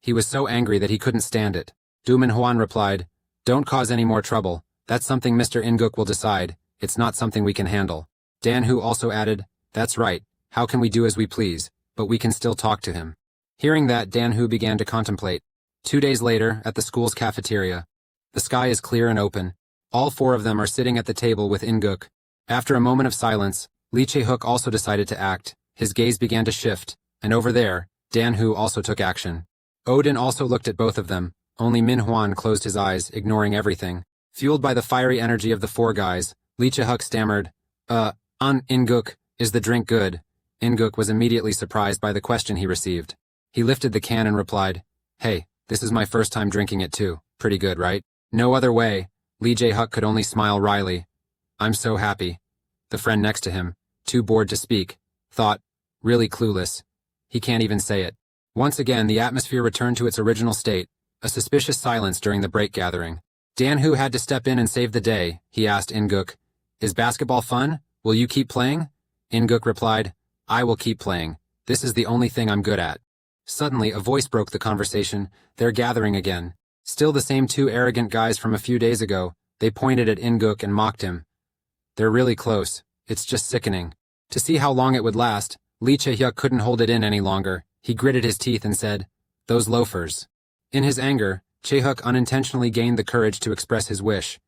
He was so angry that he couldn't stand it. Do Min-hwan replied, "Don't cause any more trouble. That's something Mr. In-guk will decide. It's not something we can handle." Dan-hoo also added, "That's right. How can we do as we please? But we can still talk to him." Hearing that, Dan-hoo began to contemplate. 2 days later, at the school's cafeteria. The sky is clear and open. All four of them are sitting at the table with In-guk. After a moment of silence, Lee Chae-hyuk also decided to act. His gaze began to shift, and over there, Dan-hoo also took action. Odin also looked at both of them. Only Min-hwan closed his eyes, ignoring everything. Fueled by the fiery energy of the four guys, Lee Chae-hyuk stammered, In-guk, is the drink good?" In-guk was immediately surprised by the question he received. He lifted the can and replied, "Hey, this is my first time drinking it too. Pretty good, right?" "No other way." Lee Jae-hyuk could only smile wryly. "I'm so happy." The friend next to him, too bored to speak, thought, "Really clueless. He can't even say it." Once again, the atmosphere returned to its original state, a suspicious silence during the break gathering. Dan-hoo had to step in and save the day. He asked In-guk, "Is basketball fun? Will you keep playing?" In-guk replied, "I will keep playing. This is the only thing I'm good at." Suddenly, a voice broke the conversation. "They're gathering again. Still the same two arrogant guys from a few days ago." They pointed at In-guk and mocked him. "They're really close. It's just sickening." To see how long it would last, Lee Chae-hyuk couldn't hold it in any longer. He gritted his teeth and said, "Those loafers." In his anger, Chae-hyuk unintentionally gained the courage to express his wish.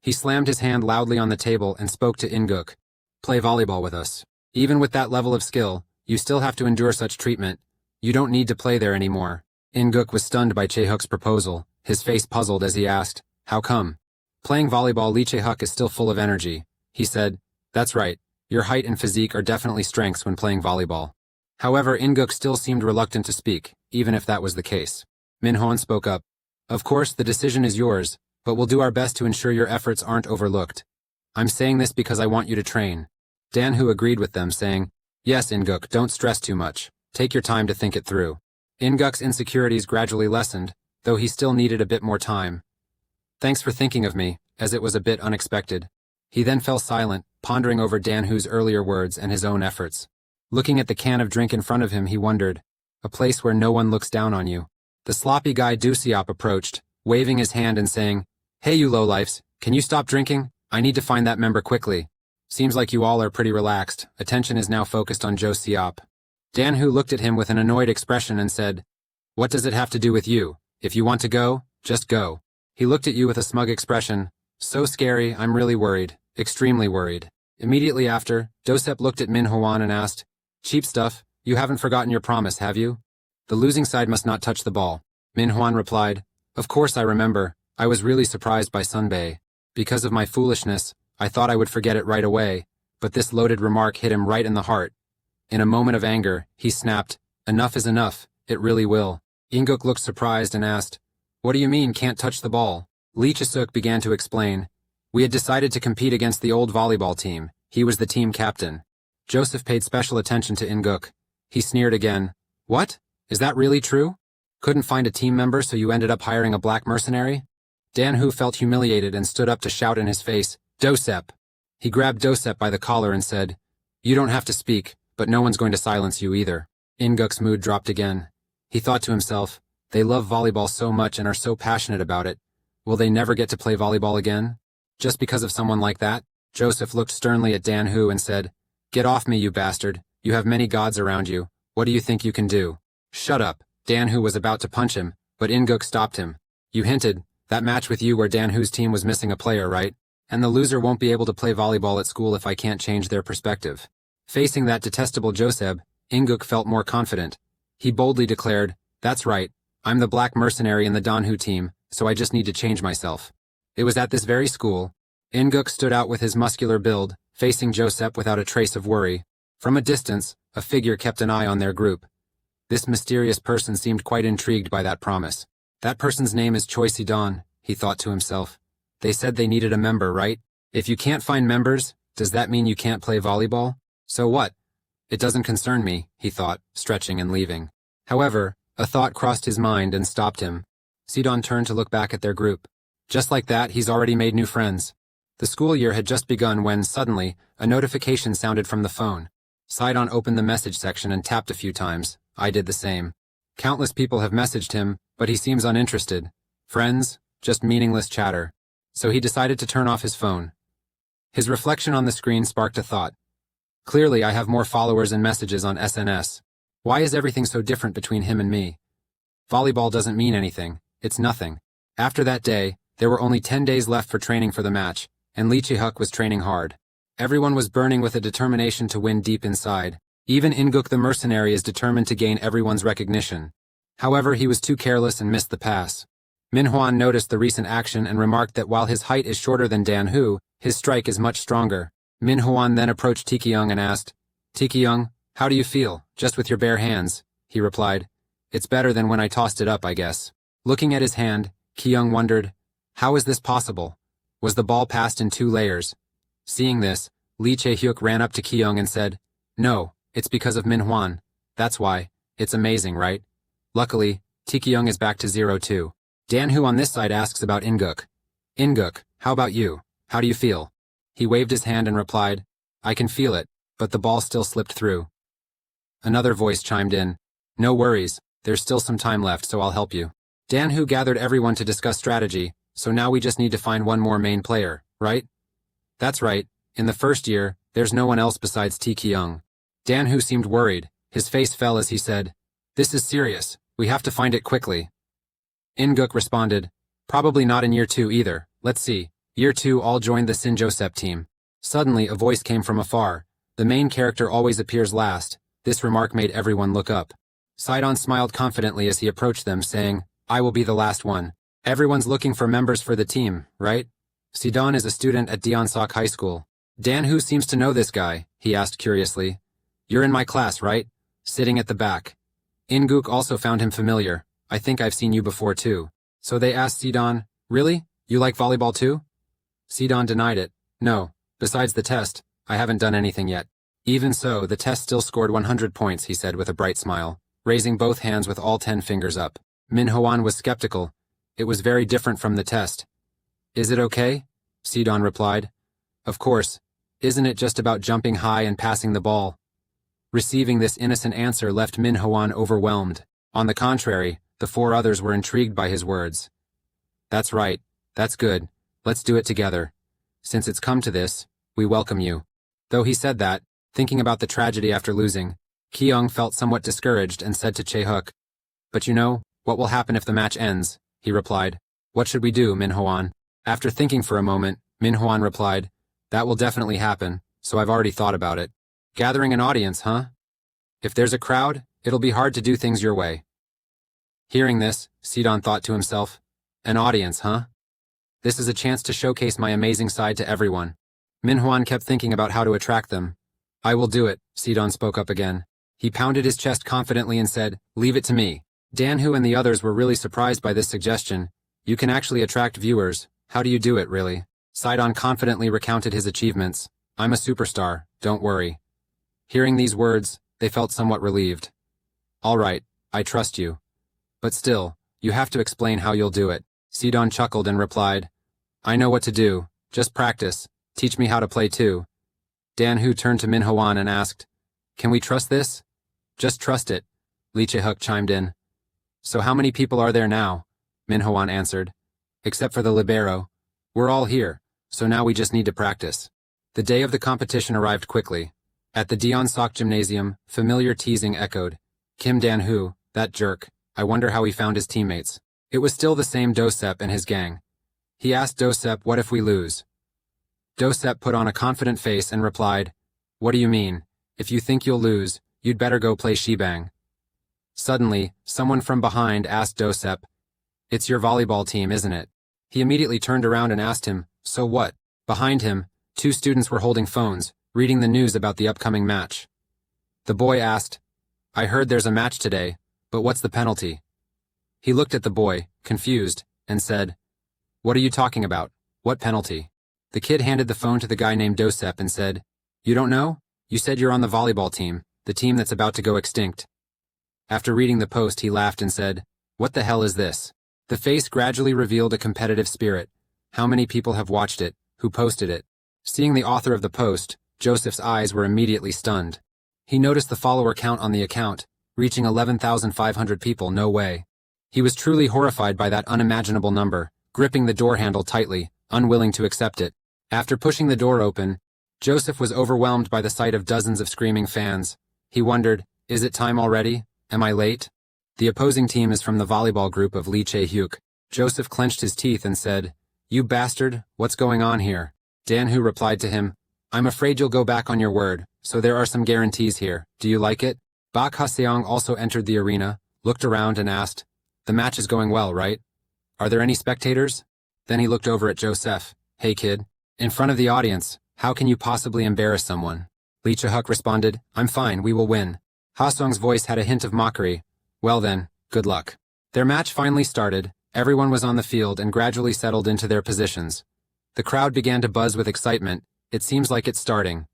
He slammed his hand loudly on the table and spoke to In-guk. "Play volleyball with us. Even with that level of skill, you still have to endure such treatment. You don't need to play there anymore." In-guk was stunned by Chae-hyuk's proposal, his face puzzled as he asked, "How come?" Playing volleyball, Lee Chae-hyuk is still full of energy. He said, "That's right. Your height and physique are definitely strengths when playing volleyball." However, In-guk still seemed reluctant to speak, even if that was the case. Min-hwan spoke up. "Of course, the decision is yours, but we'll do our best to ensure your efforts aren't overlooked. I'm saying this because I want you to train." Dan-hoo agreed with them, saying, "Yes, In-guk, don't stress too much. Take your time to think it through." In-guk's insecurities gradually lessened, though he still needed a bit more time. "Thanks for thinking of me, as it was a bit unexpected." He then fell silent, pondering over Dan-hoo's earlier words and his own efforts. Looking at the can of drink in front of him, he wondered, a place where no one looks down on you. The sloppy guy Do-seop approached, waving his hand and saying, "Hey you lowlifes, can you stop drinking? I need to find that member quickly. Seems like you all are pretty relaxed." Attention is now focused on Jo-seop. Dan-hoo looked at him with an annoyed expression and said, "What does it have to do with you? If you want to go, just go." He looked at you with a smug expression. "So scary, I'm really worried. Extremely worried." Immediately after, Do-seop looked at Min-hwan and asked, "Cheap stuff, you haven't forgotten your promise, have you? The losing side must not touch the ball." Min-hwan replied, "Of course I remember. I was really surprised by Sunbae. Because of my foolishness, I thought I would forget it right away, but this loaded remark hit him right in the heart. In a moment of anger, he snapped, "Enough is enough, it really will." In-guk looked surprised and asked, "What do you mean, can't touch the ball?" Lee Chisuk began to explain. We had decided to compete against the old volleyball team. He was the team captain. Joseph paid special attention to In-guk. He sneered again. What? Is that really true? Couldn't find a team member, so you ended up hiring a black mercenary? Dan-hoo felt humiliated and stood up to shout in his face, Dosep! He grabbed Dosep by the collar and said, You don't have to speak, but no one's going to silence you either. In-guk's mood dropped again. He thought to himself, they love volleyball so much and are so passionate about it. Will they never get to play volleyball again? Just because of someone like that? Joseph looked sternly at Dan-hoo and said, Get off me, you bastard. You have many gods around you. What do you think you can do? Shut up. Dan-hoo was about to punch him, but In-guk stopped him. You hinted, that match with you where Dan-hoo's team was missing a player, right? And the loser won't be able to play volleyball at school if I can't change their perspective. Facing that detestable Joseph, In-guk felt more confident. He boldly declared, That's right. I'm the black mercenary in the Dan-hoo team, so I just need to change myself. It was at this very school. In-guk stood out with his muscular build, facing Joseph without a trace of worry. From a distance, a figure kept an eye on their group. This mysterious person seemed quite intrigued by that promise. That person's name is Choi Si-don, he thought to himself. They said they needed a member, right? If you can't find members, does that mean you can't play volleyball? So what? It doesn't concern me, he thought, stretching and leaving. However, a thought crossed his mind and stopped him. Si-don turned to look back at their group. Just like that, he's already made new friends. The school year had just begun when, suddenly, a notification sounded from the phone. Si-don opened the message section and tapped a few times. I did the same. Countless people have messaged him, but he seems uninterested. Friends, just meaningless chatter. So he decided to turn off his phone. His reflection on the screen sparked a thought. Clearly, I have more followers and messages on SNS. Why is everything so different between him and me? Volleyball doesn't mean anything. It's nothing. After that day, there were only 10 days left for training for the match, and Lee Chae-huk was training hard. Everyone was burning with a determination to win deep inside. Even In-guk the mercenary is determined to gain everyone's recognition. However, he was too careless and missed the pass. Manhwa noticed the recent action and remarked that while his height is shorter than Dan-hoo, his strike is much stronger. Manhwa then approached Tae-kyung and asked, Tae-kyung, how do you feel, just with your bare hands? He replied, It's better than when I tossed it up, I guess. Looking at his hand, Kyung wondered, How is this possible? Was the ball passed in 2 layers? Seeing this, Lee Chae-hyuk ran up to Kyung and said, No, it's because of Manhwa. That's why. It's amazing, right? Luckily, Tae-kyung is back to 0-2. Dan-hoo on this side asks about In-guk. In-guk, how about you? How do you feel? He waved his hand and replied, I can feel it, but the ball still slipped through. Another voice chimed in, No worries, there's still some time left, so I'll help you. Dan-hoo gathered everyone to discuss strategy, so now we just need to find one more main player, right? That's right, in the first year, there's no one else besides Tae-kyung. Dan-hoo seemed worried. His face fell as he said, This is serious. We have to find it quickly. In-guk responded, Probably not in year 2 either. Let's see. Year 2 all joined the Sin-josep team. Suddenly, a voice came from afar. The main character always appears last. This remark made everyone look up. Si-don smiled confidently as he approached them, saying, I will be the last one. Everyone's looking for members for the team, right? Si-don is a student at Deonsak High School. Dan-hoo seems to know this guy, he asked curiously. You're in my class, right? Sitting at the back. In-guk also found him familiar. I think I've seen you before too. So they asked Si-don, Really? You like volleyball too? Si-don denied it. No, besides the test, I haven't done anything yet. Even so, the test still scored 100 points, he said with a bright smile, raising both hands with all 10 fingers up. Manhwa was skeptical. It was very different from the test. Is it okay? Si-don replied. Of course. Isn't it just about jumping high and passing the ball? Receiving this innocent answer left Manhwa overwhelmed. On the contrary, the 4 others were intrigued by his words. That's right. That's good. Let's do it together. Since it's come to this, we welcome you. Though he said that, thinking about the tragedy after losing, Kyung felt somewhat discouraged and said to Chae-huk, But you know, what will happen if the match ends? He replied. What should we do, Manhwa? After thinking for a moment, Manhwa replied, That will definitely happen, so I've already thought about it. Gathering an audience, huh? If there's a crowd, it'll be hard to do things your way. Hearing this, Si-don thought to himself, An audience, huh? This is a chance to showcase my amazing side to everyone. Manhwa kept thinking about how to attract them. I will do it, Si-don spoke up again. He pounded his chest confidently and said, Leave it to me. Dan-hoo and the others were really surprised by this suggestion. You can actually attract viewers. How do you do it, really? Sidon confidently recounted his achievements. I'm a superstar, don't worry. Hearing these words, they felt somewhat relieved. All right, I trust you. But still, you have to explain how you'll do it. Sidon chuckled and replied, I know what to do, just practice, teach me how to play too. Dan-hoo turned to Min-hwan and asked, Can we trust this? Just trust it, Lee Chae-hyuk chimed in. So how many people are there now? Min-hwan answered. Except for the libero. We're all here, so now we just need to practice. The day of the competition arrived quickly. At the Deon-sok Gymnasium, familiar teasing echoed. Kim Dan-hoo, that jerk, I wonder how he found his teammates. It was still the same Do-sep and his gang. He asked Do-sep, what if we lose? Do-sep put on a confident face and replied, What do you mean? If you think you'll lose, you'd better go play shebang. Suddenly, someone from behind asked Do-sep, It's your volleyball team, isn't it? He immediately turned around and asked him, So what? Behind him, 2 students were holding phones, reading the news about the upcoming match. The boy asked, I heard there's a match today, but what's the penalty? He looked at the boy, confused, and said, What are you talking about? What penalty? The kid handed the phone to the guy named Do-sep and said, You don't know? You said you're on the volleyball team, the team that's about to go extinct. After reading the post, he laughed and said, What the hell is this? The face gradually revealed a competitive spirit. How many people have watched it? Who posted it? Seeing the author of the post, Joseph's eyes were immediately stunned. He noticed the follower count on the account, reaching 11,500 people. No way. He was truly horrified by that unimaginable number, gripping the door handle tightly, unwilling to accept it. After pushing the door open, Joseph was overwhelmed by the sight of dozens of screaming fans. He wondered, Is it time already? Am I late? The opposing team is from the volleyball group of Lee Chae-hyuk. Joseph clenched his teeth and said, You bastard, what's going on here? Dan-hoo replied to him, I'm afraid you'll go back on your word, so there are some guarantees here. Do you like it? Bak Ha-seong also entered the arena, looked around and asked, The match is going well, right? Are there any spectators? Then he looked over at Joseph. Hey kid, in front of the audience, how can you possibly embarrass someone? Lee Chae-hyuk responded, I'm fine, we will win. Ha-seong's voice had a hint of mockery. Well then, good luck. Their match finally started, everyone was on the field and gradually settled into their positions. The crowd began to buzz with excitement. It seems like it's starting.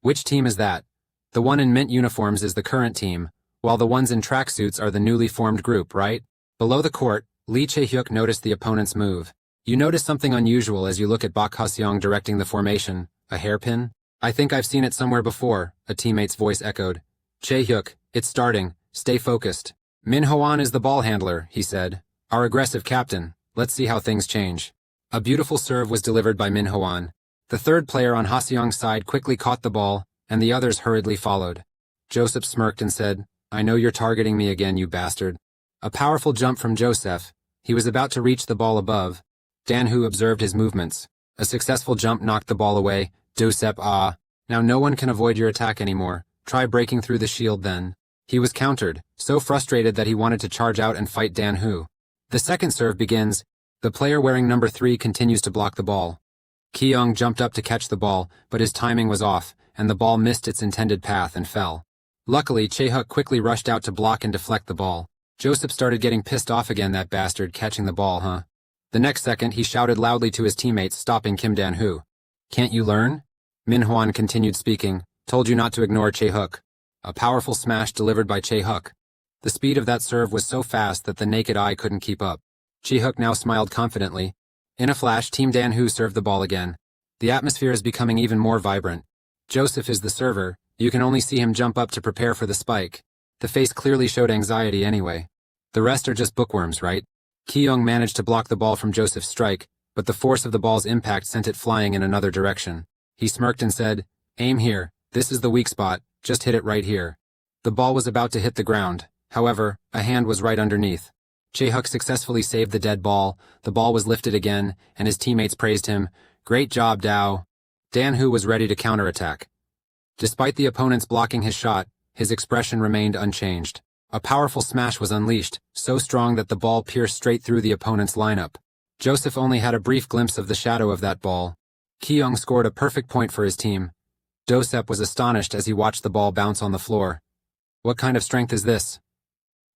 Which team is that? The one in mint uniforms is the current team, while the ones in tracksuits are the newly formed group, right? Below the court, Lee Chae-hyuk noticed the opponent's move. You notice something unusual as you look at Bak Ha-seong directing the formation. A hairpin? I think I've seen it somewhere before, a teammate's voice echoed. Chae-hyuk, it's starting. Stay focused. Min-hwan is the ball handler, he said. Our aggressive captain. Let's see how things change. A beautiful serve was delivered by Min-hwan. The third player on Ha-seong's side quickly caught the ball, and the others hurriedly followed. Joseph smirked and said, I know you're targeting me again, you bastard. A powerful jump from Joseph. He was about to reach the ball above. Dan-hoo observed his movements. A successful jump knocked the ball away. Joseph, Now no one can avoid your attack anymore. Try breaking through the shield then. He was countered, so frustrated that he wanted to charge out and fight Dan-hoo. The second serve begins. The player wearing number 3 continues to block the ball. Ki-young jumped up to catch the ball, but his timing was off, and the ball missed its intended path and fell. Luckily, Chae-hyuk quickly rushed out to block and deflect the ball. Joseph started getting pissed off again, that bastard catching the ball, huh? The next second, he shouted loudly to his teammates, stopping Kim Dan-hoo. Can't you learn? Min-hwan continued speaking. Told you not to ignore Chae-hyuk. A powerful smash delivered by Chae-hyuk. The speed of that serve was so fast that the naked eye couldn't keep up. Chae-hyuk now smiled confidently. In a flash, Team Dan-hoo served the ball again. The atmosphere is becoming even more vibrant. Joseph is the server. You can only see him jump up to prepare for the spike. The face clearly showed anxiety anyway. The rest are just bookworms, right? Ki-young managed to block the ball from Joseph's strike, but the force of the ball's impact sent it flying in another direction. He smirked and said, Aim here. This is the weak spot. Just hit it right here. The ball was about to hit the ground. However, a hand was right underneath. Chae-hyuk successfully saved the dead ball. The ball was lifted again, and his teammates praised him. Great job, Dao. Dan-hoo was ready to counterattack. Despite the opponents blocking his shot, his expression remained unchanged. A powerful smash was unleashed, so strong that the ball pierced straight through the opponent's lineup. Joseph only had a brief glimpse of the shadow of that ball. Ki-young scored a perfect point for his team. Joseph was astonished as he watched the ball bounce on the floor. What kind of strength is this?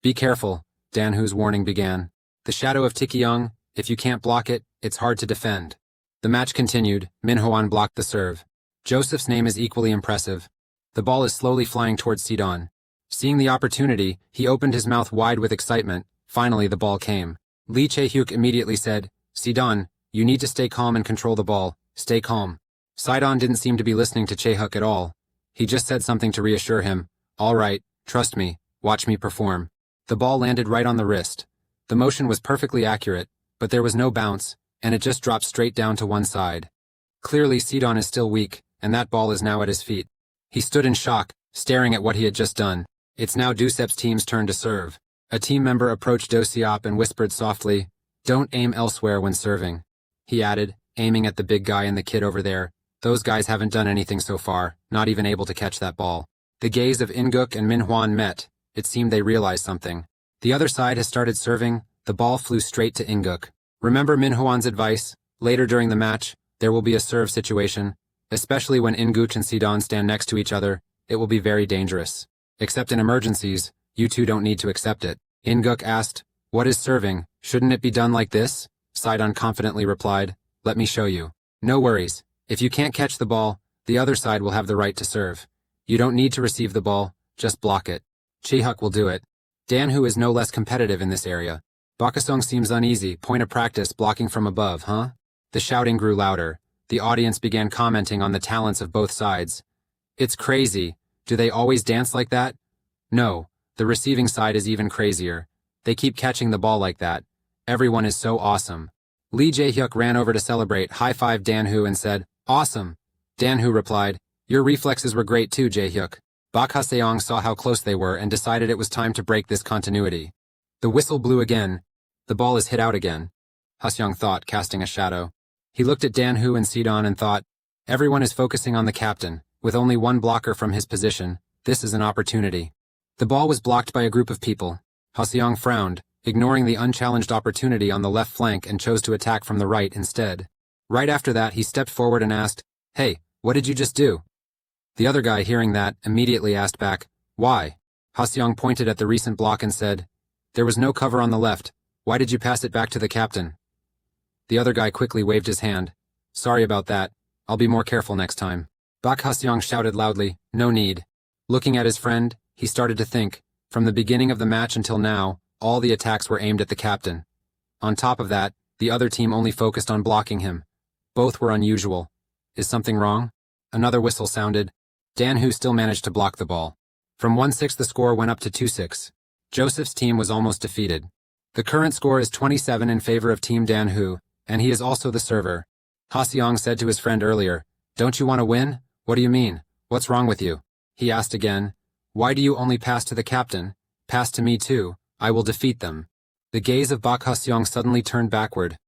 Be careful, Dan-hoo's warning began. The shadow of Ki-young, If you can't block it, it's hard to defend. The match continued. Manhwa blocked the serve. Joseph's name is equally impressive. The ball is slowly flying towards Sidon. Seeing the opportunity, he opened his mouth wide with excitement. Finally, the ball came. Lee Chae-hyuk immediately said, "Sidon, you need to stay calm and control the ball. Stay calm." Sidon didn't seem to be listening to Chae-hyuk at all. He just said something to reassure him. "All right, trust me, watch me perform." The ball landed right on the wrist. The motion was perfectly accurate, but there was no bounce, and it just dropped straight down to one side. Clearly, Sidon is still weak, and that ball is now at his feet. He stood in shock, staring at what he had just done. It's now Dusep's team's turn to serve. A team member approached Do Seop and whispered softly, "Don't aim elsewhere when serving." He added, aiming at the big guy and the kid over there, "Those guys haven't done anything so far, not even able to catch that ball." The gaze of In-guk and Manhwa met. It seemed they realized something. The other side has started serving. The ball flew straight to In-guk. Remember Manhwa's advice? Later during the match, there will be a serve situation. Especially when In-guk and Sidon stand next to each other, it will be very dangerous. Except in emergencies, you two don't need to accept it. In-guk asked, "What is serving? Shouldn't it be done like this?" Sidon confidently replied, "Let me show you." "No worries. If you can't catch the ball, the other side will have the right to serve. You don't need to receive the ball, just block it. Chae-hyuk will do it." Dan-hoo is no less competitive in this area. Bakasong seems uneasy, point of practice blocking from above, huh? The shouting grew louder. The audience began commenting on the talents of both sides. "It's crazy. Do they always dance like that?" "No, the receiving side is even crazier. They keep catching the ball like that. Everyone is so awesome." Lee Jae-hyuk ran over to celebrate, high-fived Dan-hoo and said, "Awesome." Dan-hoo replied, "Your reflexes were great too, Jae-hyuk." Bak Ha-seong saw how close they were and decided it was time to break this continuity. The whistle blew again. The ball is hit out again. Ha-seong thought, casting a shadow. He looked at Dan-hoo and Sidon and thought, everyone is focusing on the captain. With only one blocker from his position, this is an opportunity. The ball was blocked by a group of people. Ha-seong frowned, ignoring the unchallenged opportunity on the left flank and chose to attack from the right instead. Right after that, he stepped forward and asked, "Hey, what did you just do?" The other guy, hearing that, immediately asked back, "Why?" Ha-seong pointed at the recent block and said, "There was no cover on the left. Why did you pass it back to the captain?" The other guy quickly waved his hand. "Sorry about that. I'll be more careful next time." Bak Ha-seong shouted loudly, "No need." Looking at his friend, he started to think, from the beginning of the match until now, all the attacks were aimed at the captain. On top of that, the other team only focused on blocking him. Both were unusual. Is something wrong? Another whistle sounded. Dan-hoo still managed to block the ball. From 1-6 the score went up to 2-6. Joseph's team was almost defeated. The current score is 27 in favor of Team Dan-hoo, and he is also the server. Ha-seong said to his friend earlier, "Don't you want to win? What do you mean? What's wrong with you?" He asked again, "Why do you only pass to the captain? Pass to me too. I will defeat them." The gaze of Bak Ha-seong suddenly turned backward.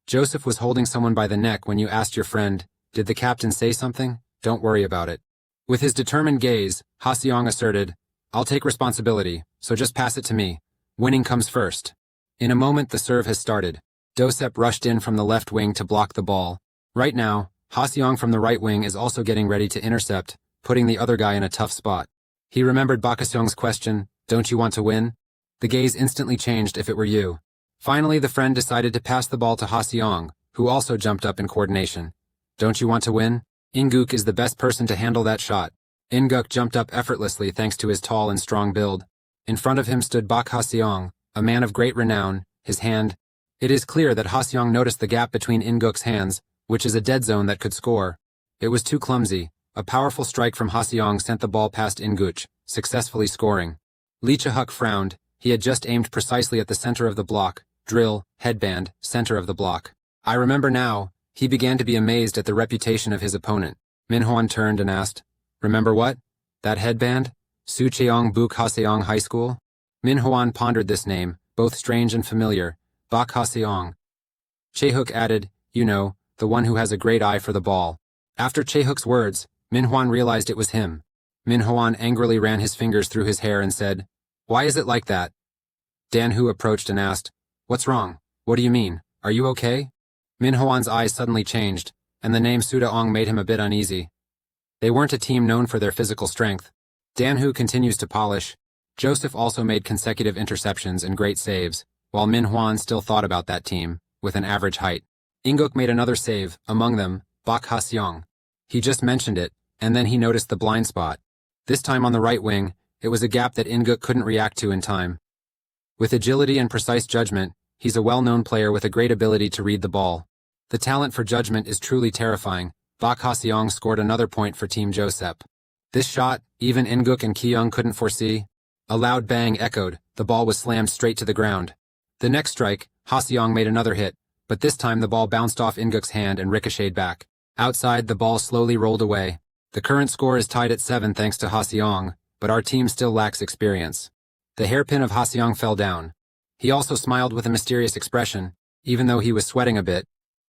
Joseph was holding someone by the neck when you asked your friend, "Did the captain say something? Don't worry about it." With his determined gaze, Ha-seong asserted, "I'll take responsibility, so just pass it to me. Winning comes first." In a moment the serve has started. Dosep rushed in from the left wing to block the ball. Right now, Ha-seong from the right wing is also getting ready to intercept, putting the other guy in a tough spot. He remembered Bakasong's question, "Don't you want to win?" The gaze instantly changed if it were you. Finally, the friend decided to pass the ball to Ha-seong, who also jumped up in coordination. "Don't you want to win?" In-guk is the best person to handle that shot. In-guk jumped up effortlessly thanks to his tall and strong build. In front of him stood Bak Ha-seong, a man of great renown, his hand. It is clear that Ha-seong noticed the gap between In-guk's hands, which is a dead zone that could score. It was too clumsy. A powerful strike from Ha-seong sent the ball past In-guk, successfully scoring. Lee Chae-hyuk frowned. He had just aimed precisely at the center of the block. Drill, headband, center of the block. I remember now. He began to be amazed at the reputation of his opponent. Manhwa turned and asked, "Remember what? That headband? Sucheong Buk Haseong High School?" Manhwa pondered this name, both strange and familiar. Bak Haseong. Chae-hyuk added, "You know, the one who has a great eye for the ball." After Chae-hyuk's words, Manhwa realized it was him. Manhwa angrily ran his fingers through his hair and said, "Why is it like that?" Dan-hoo approached and asked, "What's wrong? What do you mean? Are you okay?" Manhwa's eyes suddenly changed, and the name Sudaong made him a bit uneasy. They weren't a team known for their physical strength. Dan-hoo continues to polish. Joseph also made consecutive interceptions and great saves, while Manhwa still thought about that team, with an average height. Inguk made another save, among them, Bak Ha-seong. He just mentioned it, and then he noticed the blind spot. This time on the right wing, it was a gap that Inguk couldn't react to in time. With agility and precise judgment, he's a well-known player with a great ability to read the ball. The talent for judgment is truly terrifying. Bak Ha-seong scored another point for Team Josep. This shot, even Inguk and Ki-young couldn't foresee. A loud bang echoed, the ball was slammed straight to the ground. The next strike, Ha-seong made another hit, but this time the ball bounced off Inguk's hand and ricocheted back. Outside, the ball slowly rolled away. The current score is tied at 7 thanks to Ha-seong, but our team still lacks experience. The hairpin of Ha-seong fell down. He also smiled with a mysterious expression, even though he was sweating a bit.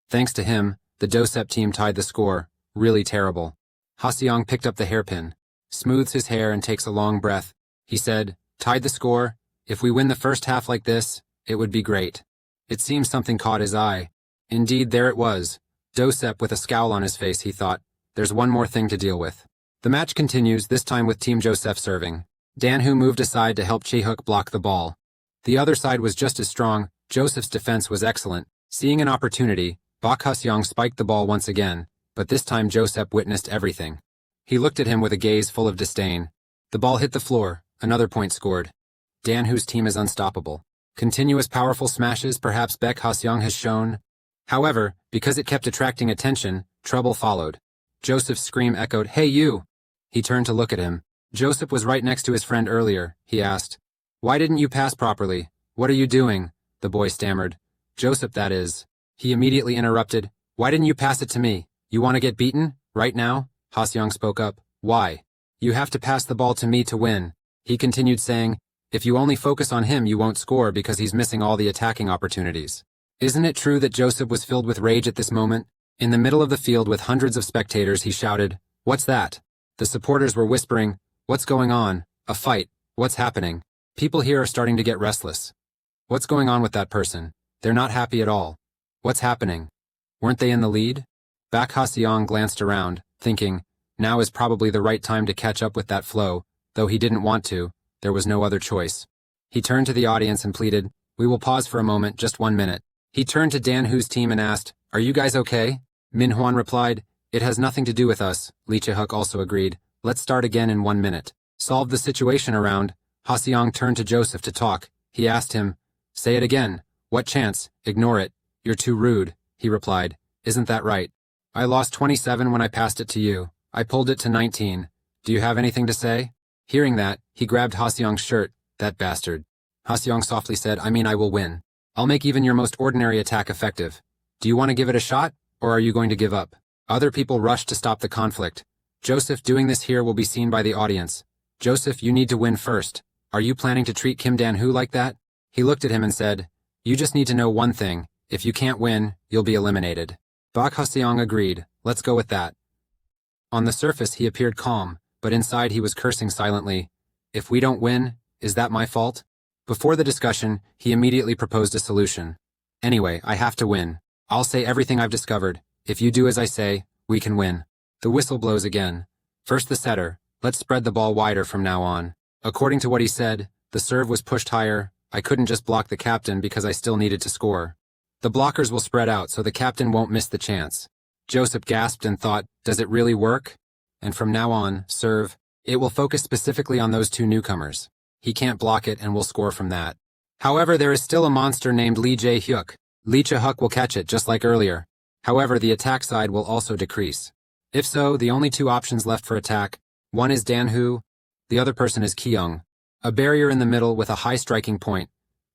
Thanks to him, the Josep team tied the score. Really terrible. Ha-seong picked up the hairpin, smooths his hair and takes a long breath. He said, "Tied the score. If we win the first half like this, it would be great." It seems something caught his eye. Indeed, there it was. Josep with a scowl on his face, he thought. There's one more thing to deal with. The match continues, this time with Team Joseph serving. Dan-hoo moved aside to help Chae-hook block the ball. The other side was just as strong. Joseph's defense was excellent. Seeing an opportunity, Bak Ha-seong spiked the ball once again, but this time Joseph witnessed everything. He looked at him with a gaze full of disdain. The ball hit the floor, another point scored. Dan-hoo's team is unstoppable. Continuous powerful smashes perhaps Bak Ha-seong has shown. However, because it kept attracting attention, trouble followed. Joseph's scream echoed, "Hey you!" He turned to look at him. Joseph was right next to his friend earlier, he asked. "Why didn't you pass properly? What are you doing?" The boy stammered. "Joseph, that is." He immediately interrupted. "Why didn't you pass it to me? You want to get beaten? Right now?" Ha-seong spoke up. "Why? You have to pass the ball to me to win." He continued saying, "If you only focus on him you won't score because he's missing all the attacking opportunities." Isn't it true that Joseph was filled with rage at this moment? In the middle of the field with hundreds of spectators he shouted, "What's that?" The supporters were whispering, "What's going on? A fight? What's happening?" People here are starting to get restless. What's going on with that person? They're not happy at all. What's happening? Weren't they in the lead? Bak Ha-seong glanced around, thinking, now is probably the right time to catch up with that flow, though he didn't want to, there was no other choice. He turned to the audience and pleaded, "We will pause for a moment, just 1 minute." He turned to Dan-hoo's team and asked, "Are you guys okay?" Manhwa replied, "It has nothing to do with us." Lee Chae-hook also agreed, "Let's start again in 1 minute." Solve the situation around. Ha-seong turned to Joseph to talk. He asked him, "Say it again. What chance? Ignore it. You're too rude," he replied. "Isn't that right? I lost 27 when I passed it to you. I pulled it to 19. Do you have anything to say?" Hearing that, he grabbed Ha-seong's shirt. "That bastard." Ha-seong softly said, I will win. I'll make even your most ordinary attack effective. Do you want to give it a shot, or are you going to give up? Other people rushed to stop the conflict. Joseph, doing this here will be seen by the audience. Joseph, you need to win first. Are you planning to treat Kim Dan-hoo like that? He looked at him and said, "You just need to know one thing. If you can't win, you'll be eliminated." Bak Ha-seong agreed. "Let's go with that." On the surface, he appeared calm, but inside he was cursing silently. "If we don't win, is that my fault?" Before the discussion, he immediately proposed a solution. "Anyway, I have to win. I'll say everything I've discovered. If you do as I say, we can win." The whistle blows again. First the setter. Let's spread the ball wider from now on. According to what he said, the serve was pushed higher. I couldn't just block the captain because I still needed to score. The blockers will spread out so the captain won't miss the chance. Joseph gasped and thought, does it really work? And from now on, serve. It will focus specifically on those two newcomers. He can't block it and will score from that. However, there is still a monster named Lee Jae-hyuk. Lee Chae-hook will catch it just like earlier. However, the attack side will also decrease. If so, the only two options left for attack, one is Dan-hoo, the other person is Ki-young. A barrier in the middle with a high striking point.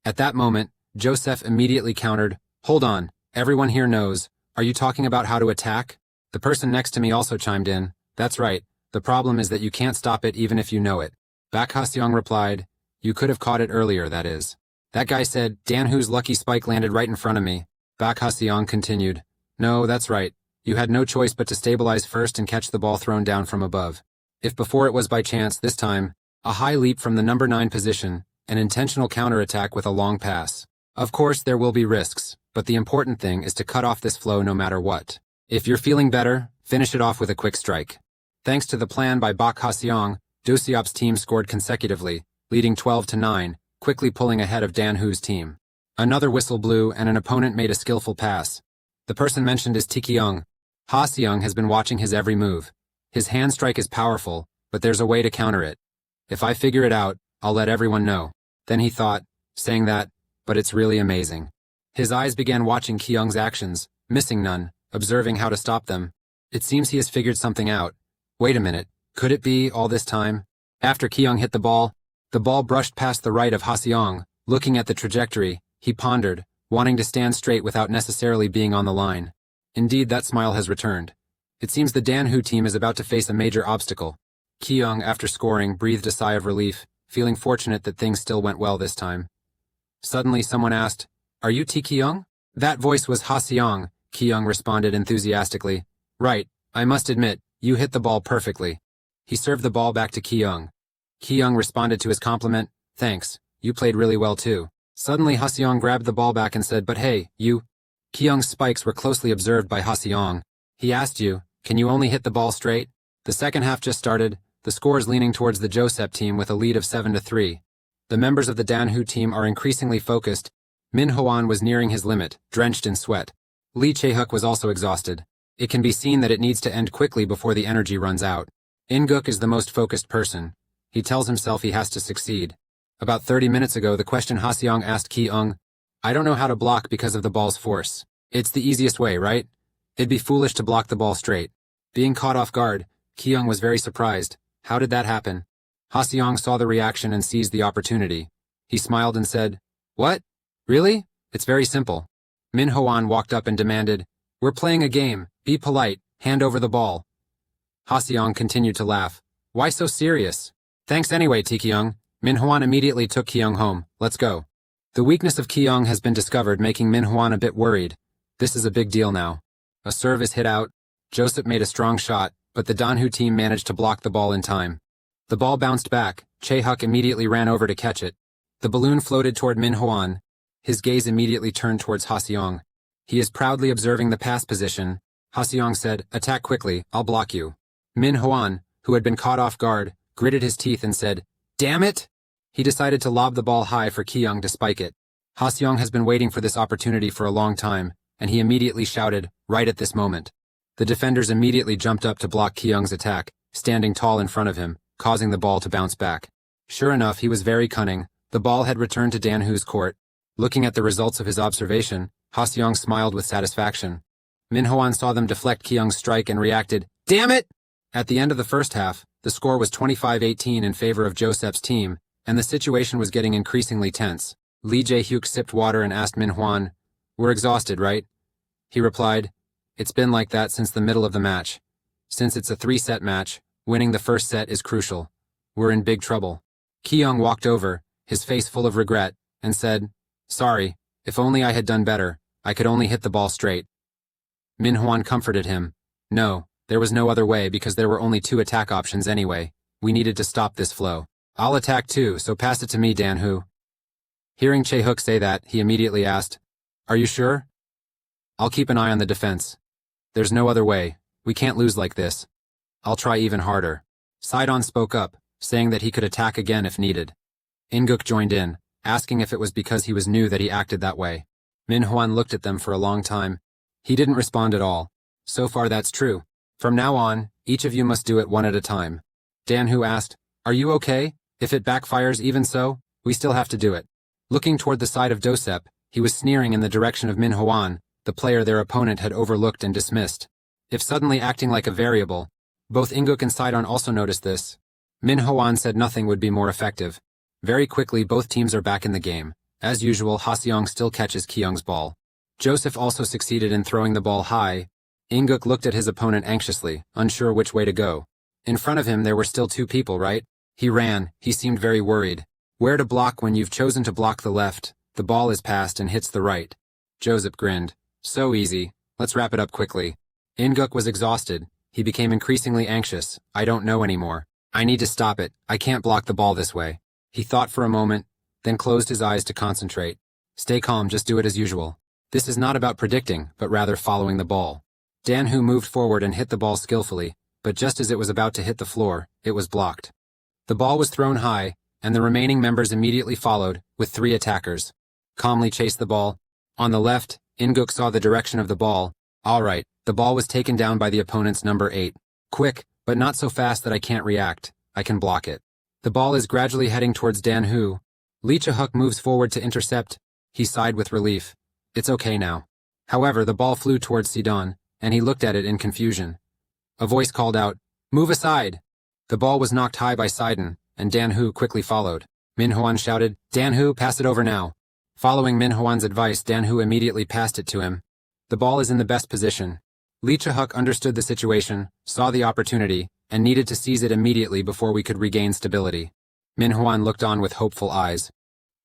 At that moment, Joseph immediately countered, "Hold on, everyone here knows. Are you talking about how to attack?" The person next to me also chimed in, "That's right, the problem is that you can't stop it even if you know it." Bak Ha-seong replied, "You could have caught it earlier, that is." That guy said, "Dan-hoo's lucky spike landed right in front of me." Bak Ha-seong continued, "No, that's right. You had no choice but to stabilize first and catch the ball thrown down from above. If before it was by chance, this time, a high leap from the number 9 position, an intentional counterattack with a long pass. Of course, there will be risks, but the important thing is to cut off this flow no matter what. If you're feeling better, finish it off with a quick strike." Thanks to the plan by Bak Ha-seong, Dosiop's team scored consecutively, leading 12-9, quickly pulling ahead of Dan-hoo's team. Another whistle blew and an opponent made a skillful pass. The person mentioned is Taekyung. Ha Seong has been watching his every move. His hand strike is powerful, but there's a way to counter it. If I figure it out, I'll let everyone know. Then he thought, saying that, but it's really amazing. His eyes began watching Kyung's actions, missing none, observing how to stop them. It seems he has figured something out. Wait a minute, could it be all this time? After Kyung hit the ball brushed past the right of Ha Seong. Looking at the trajectory, he pondered, wanting to stand straight without necessarily being on the line. Indeed, that smile has returned. It seems the Danhu team is about to face a major obstacle. Kyung, after scoring, breathed a sigh of relief, feeling fortunate that things still went well this time. Suddenly someone asked, "Are you Taekyung?" That voice was Ha Seong. Kyung responded enthusiastically. "Right, I must admit, you hit the ball perfectly." He served the ball back to Kyung. Kyung responded to his compliment, "Thanks, you played really well too." Suddenly Ha Seong grabbed the ball back and said, "But hey, you." Kyung's spikes were closely observed by Ha Seong. He asked you, "Can you only hit the ball straight?" The second half just started, the scores leaning towards the Josep team with a lead of 7-3. The members of the Danhu team are increasingly focused. Min Hwan was nearing his limit, drenched in sweat. Lee Chae-hook was also exhausted. It can be seen that it needs to end quickly before the energy runs out. In-guk is the most focused person. He tells himself he has to succeed. About 30 minutes ago, the question Ha Seong asked Kyung, "I don't know how to block because of the ball's force. It's the easiest way, right? It'd be foolish to block the ball straight." Being caught off guard, Kyung was very surprised. How did that happen? Ha Seong saw the reaction and seized the opportunity. He smiled and said, "What? Really? It's very simple." Min Hwan walked up and demanded, "We're playing a game. Be polite. Hand over the ball." Ha Seong continued to laugh. "Why so serious?" "Thanks anyway, Taekyung." Min Hwan immediately took Kyung home. "Let's go." The weakness of Kyung has been discovered, making Min Hwan a bit worried. This is a big deal now. A serve is hit out. Joseph made a strong shot, but the Danhu team managed to block the ball in time. The ball bounced back. Chae-hook immediately ran over to catch it. The balloon floated toward Min Hwan. His gaze immediately turned towards Ha Seong. He is proudly observing the pass position. Ha Seong said, "Attack quickly, I'll block you." Min Hwan, who had been caught off guard, gritted his teeth and said, "Damn it!" He decided to lob the ball high for Kyung to spike it. Ha Seong has been waiting for this opportunity for a long time, and he immediately shouted, "Right at this moment." The defenders immediately jumped up to block Kyung's attack, standing tall in front of him, causing the ball to bounce back. Sure enough, he was very cunning. The ball had returned to Danhu's court. Looking at the results of his observation, Ha Seong smiled with satisfaction. Min Hwan saw them deflect Kyung's strike and reacted, "Damn it!" At the end of the first half, the score was 25-18 in favor of Joseph's team, and the situation was getting increasingly tense. Lee Jae-hyuk sipped water and asked Min Hwan, "We're exhausted, right?" He replied, "It's been like that since the middle of the match. Since it's a 3-set match, winning the first set is crucial. We're in big trouble." Kyung walked over, his face full of regret, and said, "Sorry, if only I had done better. I could only hit the ball straight." Min Hwan comforted him. "No, there was no other way because there were only 2 attack options anyway. We needed to stop this flow. I'll attack too, so pass it to me, Danhu." Hearing Chae-hook say that, he immediately asked, "Are you sure?" "I'll keep an eye on the defense. There's no other way. We can't lose like this. I'll try even harder." Sidon spoke up, saying that he could attack again if needed. In-guk joined in, asking if it was because he was new that he acted that way. Min Hwan looked at them for a long time. He didn't respond at all. "So far that's true. From now on, each of you must do it one at a time." Danhu asked, "Are you okay? If it backfires even so, we still have to do it." Looking toward the side of Josep, he was sneering in the direction of Min Hwan, the player their opponent had overlooked and dismissed. If suddenly acting like a variable, both In-guk and Sidon also noticed this. Min Hwan said nothing would be more effective. Very quickly, both teams are back in the game. As usual, Ha Seong still catches Kyung's ball. Joseph also succeeded in throwing the ball high. In-guk looked at his opponent anxiously, unsure which way to go. In front of him there were still 2 people, right? He ran. He seemed very worried. Where to block when you've chosen to block the left? The ball is passed and hits the right. Joseph grinned. "So easy. Let's wrap it up quickly." In-guk was exhausted. He became increasingly anxious. "I don't know anymore. I need to stop it. I can't block the ball this way." He thought for a moment, then closed his eyes to concentrate. "Stay calm, just do it as usual. This is not about predicting, but rather following the ball." Danhu moved forward and hit the ball skillfully, but just as it was about to hit the floor, it was blocked. The ball was thrown high, and the remaining members immediately followed, with 3 attackers. calmly chased the ball. On the left, In-guk saw the direction of the ball. Alright, the ball was taken down by the opponent's number 8. Quick, but not so fast that I can't react. I can block it. The ball is gradually heading towards Dan-hoo. Lee Chae-huk moves forward to intercept. He sighed with relief. It's okay now. However, the ball flew towards Sidon, and he looked at it in confusion. A voice called out, "Move aside!" The ball was knocked high by Sidon, and Dan-hoo quickly followed. Min Hwan shouted, "Dan-hoo, pass it over now." Following Min Hwan's advice, Dan-hoo immediately passed it to him. The ball is in the best position. Lee Chae-huk understood the situation, saw the opportunity, and needed to seize it immediately before we could regain stability. Min Hwan looked on with hopeful eyes.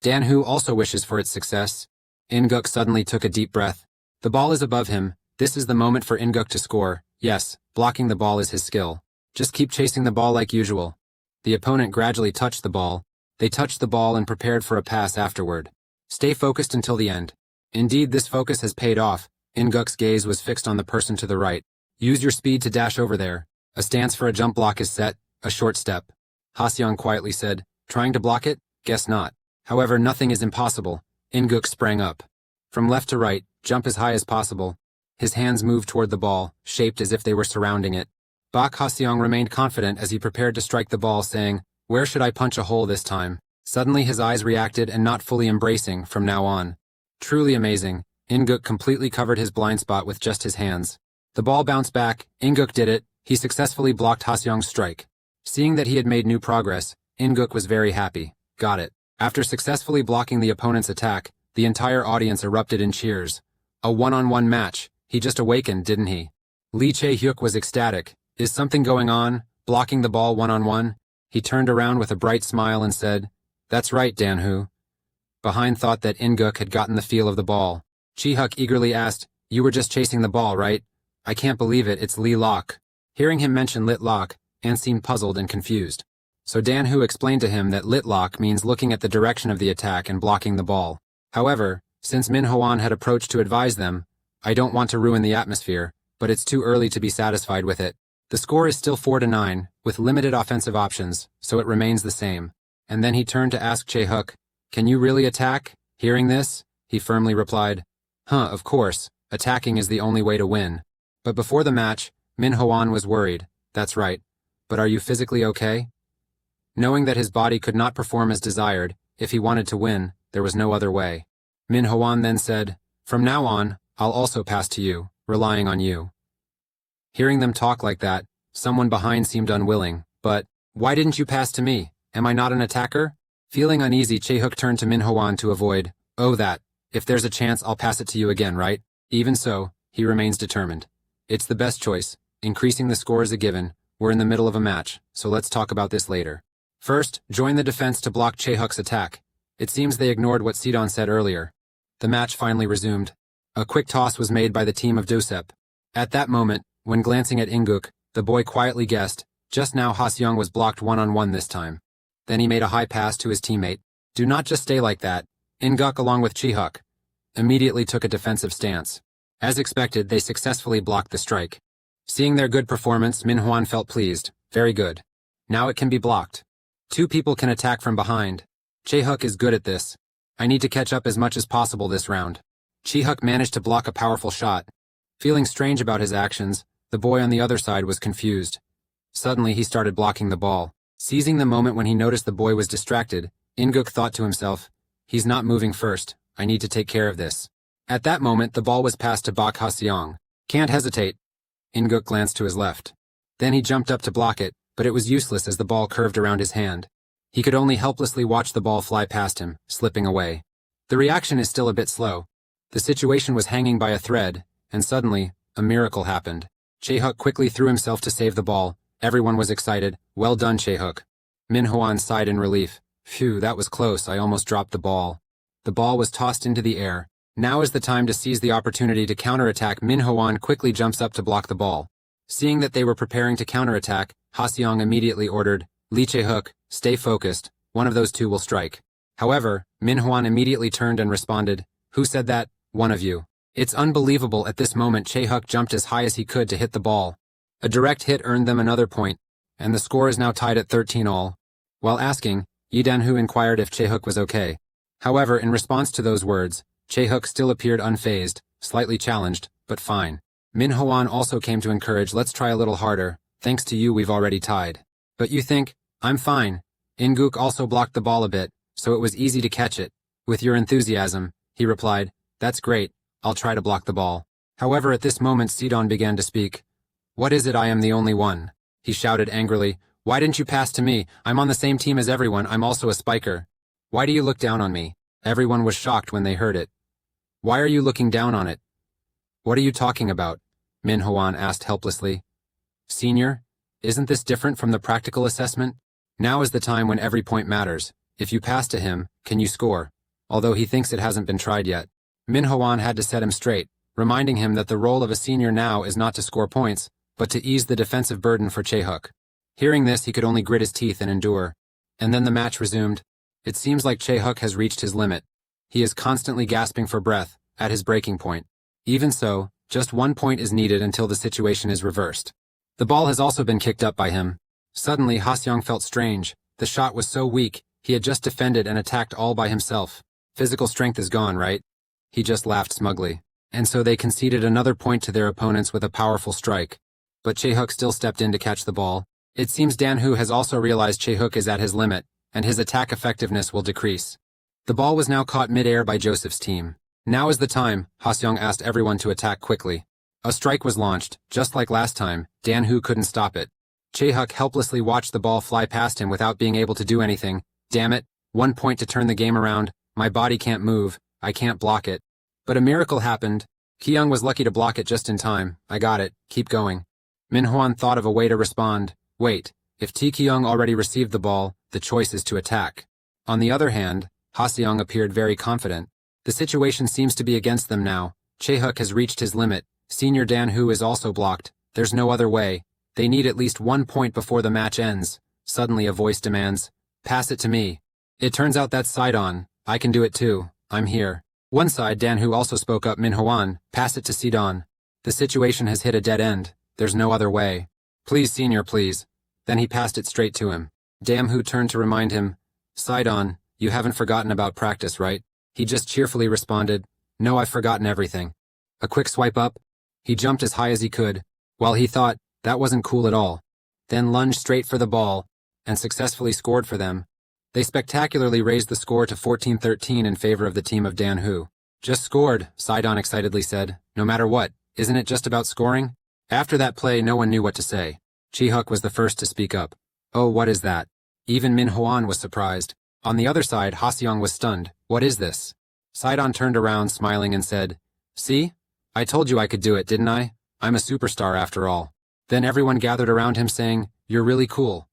Dan-hoo also wishes for its success. In-guk suddenly took a deep breath. The ball is above him. This is the moment for In-guk to score. Yes, blocking the ball is his skill. Just keep chasing the ball like usual. The opponent gradually touched the ball. They touched the ball and prepared for a pass afterward. Stay focused until the end. Indeed, this focus has paid off. In-guk's gaze was fixed on the person to the right. Use your speed to dash over there. A stance for a jump block is set, a short step. Ha-seong quietly said, "Trying to block it? Guess not." However, nothing is impossible. In-guk sprang up. From left to right, jump as high as possible. His hands moved toward the ball, shaped as if they were surrounding it. Bak Ha-seong remained confident as he prepared to strike the ball, saying, "Where should I punch a hole this time?" Suddenly his eyes reacted and not fully embracing from now on. Truly amazing. In-guk completely covered his blind spot with just his hands. The ball bounced back. In-guk did it. He successfully blocked Ha-seong's strike. Seeing that he had made new progress, In-guk was very happy. Got it. After successfully blocking the opponent's attack, the entire audience erupted in cheers. A one-on-one match. He just awakened, didn't he? Lee Chae-hyuk was ecstatic. Is something going on? Blocking the ball one-on-one? He turned around with a bright smile and said, "That's right, Dan-hoo." Behind thought that In-guk had gotten the feel of the ball. Chae-hyuk eagerly asked, "You were just chasing the ball, right?" "I can't believe it, it's Lee Lok." Hearing him mention Lit Lok, An seemed puzzled and confused. So Dan-hoo explained to him that Lit Lok means looking at the direction of the attack and blocking the ball. However, since Min Hwan had approached to advise them, "I don't want to ruin the atmosphere, but it's too early to be satisfied with it." The score is still 4-9, with limited offensive options, so it remains the same. And then he turned to ask Chae-hyuk, "Can you really attack?" Hearing this, he firmly replied, Of course, attacking is the only way to win." But before the match, Min Hwan was worried. "That's right. But are you physically okay?" Knowing that his body could not perform as desired, if he wanted to win, there was no other way. Min Hwan then said, "From now on, I'll also pass to you, relying on you." Hearing them talk like that, someone behind seemed unwilling. "But, why didn't you pass to me? Am I not an attacker?" Feeling uneasy, Chae-hyuk turned to Min Hwan to avoid, "Oh that. If there's a chance, I'll pass it to you again, right?" Even so, he remains determined. "It's the best choice. Increasing the score is a given. We're in the middle of a match, so let's talk about this later. First, join the defense to block Chae-hyuk's attack." It seems they ignored what Sidon said earlier. The match finally resumed. A quick toss was made by the team of Dosep. At that moment, when glancing at In-guk, the boy quietly guessed, just now Ha-seong was blocked one-on-one this time. Then he made a high pass to his teammate. "Do not just stay like that." In-guk along with Chae-hyuk immediately took a defensive stance. As expected, they successfully blocked the strike. Seeing their good performance, Min Hwan felt pleased. Very good. Now it can be blocked. Two people can attack from behind. Chae-hyuk is good at this. I need to catch up as much as possible this round. Chae-hyuk managed to block a powerful shot. Feeling strange about his actions, the boy on the other side was confused. Suddenly he started blocking the ball. Seizing the moment when he noticed the boy was distracted, In-guk thought to himself, "He's not moving first. I need to take care of this." At that moment, the ball was passed to Bak Ha-seong. "Can't hesitate." In-guk glanced to his left. Then he jumped up to block it, but it was useless as the ball curved around his hand. He could only helplessly watch the ball fly past him, slipping away. The reaction is still a bit slow. The situation was hanging by a thread, and suddenly, a miracle happened. Chae-hyuk quickly threw himself to save the ball. Everyone was excited. "Well done, Chae-hyuk." Min Hwan sighed in relief. "Phew, that was close. I almost dropped the ball." The ball was tossed into the air. Now is the time to seize the opportunity to counterattack. Min Hwan quickly jumps up to block the ball. Seeing that they were preparing to counterattack, Ha-seong immediately ordered, "Lee Chae-hyuk, stay focused. One of those two will strike." However, Min Hwan immediately turned and responded, "Who said that? One of you." It's unbelievable. At this moment, Chae-hyuk jumped as high as he could to hit the ball. A direct hit earned them another point, and the score is now tied at 13 all. While asking, Dan-hoo inquired if Chae-hyuk was okay. However, in response to those words, Chae-hook still appeared unfazed, slightly challenged, but fine. Min Hwan also came to encourage, let's try a little harder, thanks to you we've already tied. But you think, I'm fine. In-guk also blocked the ball a bit, so it was easy to catch it. With your enthusiasm, he replied, that's great, I'll try to block the ball. However, at this moment Sidon began to speak. What is it I am the only one? He shouted angrily, why didn't you pass to me? I'm on the same team as everyone, I'm also a spiker. Why do you look down on me? Everyone was shocked when they heard it. Why are you looking down on it? What are you talking about? Min Hwan asked helplessly. Senior, isn't this different from the practical assessment? Now is the time when every point matters. If you pass to him, can you score? Although he thinks it hasn't been tried yet. Min Hwan had to set him straight, reminding him that the role of a senior now is not to score points, but to ease the defensive burden for Chae-hook. Hearing this, he could only grit his teeth and endure. And then the match resumed. It seems like Chae-hook has reached his limit. He is constantly gasping for breath, at his breaking point. Even so, just 1 point is needed until the situation is reversed. The ball has also been kicked up by him. Suddenly, Ha-seong felt strange. The shot was so weak, he had just defended and attacked all by himself. Physical strength is gone, right? He just laughed smugly. And so they conceded another point to their opponents with a powerful strike. But Chae-hook still stepped in to catch the ball. It seems Dan-hoo has also realized Chae-hook is at his limit, and his attack effectiveness will decrease. The ball was now caught mid-air by Joseph's team. Now is the time, Ha-seong asked everyone to attack quickly. A strike was launched. Just like last time, Dan-hoo couldn't stop it. Chae-hook helplessly watched the ball fly past him without being able to do anything. Damn it, 1 point to turn the game around. My body can't move, I can't block it. But a miracle happened. Ki-young was lucky to block it just in time. I got it, keep going. Min Hwan thought of a way to respond. Wait, if Ki-young already received the ball, the choice is to attack. On the other hand, Ha-seong appeared very confident. The situation seems to be against them now. Chae-hook has reached his limit. Senior Dan-hoo is also blocked. There's no other way. They need at least 1 point before the match ends. Suddenly a voice demands, pass it to me. It turns out that's Sidon. I can do it too. I'm here. One side, Dan-hoo also spoke up, Min Hwan, pass it to Sidon. The situation has hit a dead end. There's no other way. Please, senior, please. Then he passed it straight to him. Dan-hoo turned to remind him, Sidon, you haven't forgotten about practice, right? He just cheerfully responded, no, I've forgotten everything. A quick swipe up. He jumped as high as he could, while he thought, that wasn't cool at all. Then lunged straight for the ball, and successfully scored for them. They spectacularly raised the score to 14-13 in favor of the team of Dan-hoo. Just scored, Sidon excitedly said. No matter what, isn't it just about scoring? After that play, no one knew what to say. Chae-hook was the first to speak up. Oh, what is that? Even Min Hwan was surprised. On the other side, Ha-seong was stunned. What is this? Sidon turned around, smiling, and said, see? I told you I could do it, didn't I? I'm a superstar after all. Then everyone gathered around him saying, you're really cool.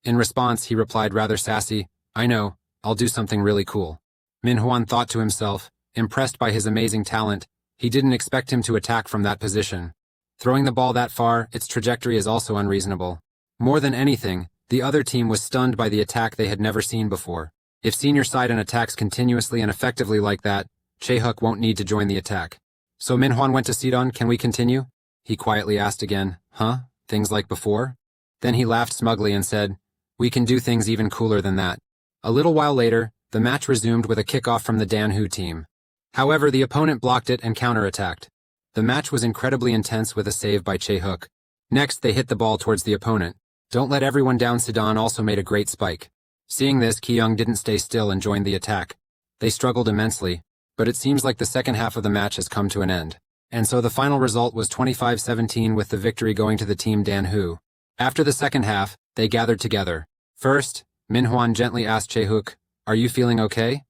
In response, he replied rather sassy, I know, I'll do something really cool. Min Hwan thought to himself, impressed by his amazing talent, he didn't expect him to attack from that position. Throwing the ball that far, its trajectory is also unreasonable. More than anything, the other team was stunned by the attack they had never seen before. If senior Sidon attacks continuously and effectively like that, Chae-hook won't need to join the attack. So Min Hwan went to Sidon, can we continue? He quietly asked again, huh? Things like before? Then he laughed smugly and said, we can do things even cooler than that. A little while later, the match resumed with a kickoff from the Dan-hoo team. However, the opponent blocked it and counterattacked. The match was incredibly intense with a save by Chae-hook. Next, they hit the ball towards the opponent. Don't let everyone down. Sidon also made a great spike. Seeing this, Ki-young didn't stay still and joined the attack. They struggled immensely, but it seems like the second half of the match has come to an end. And so the final result was 25-17 with the victory going to the team Dan-hoo. After the second half, they gathered together. First, Min Hwan gently asked Chae-hook, are you feeling okay?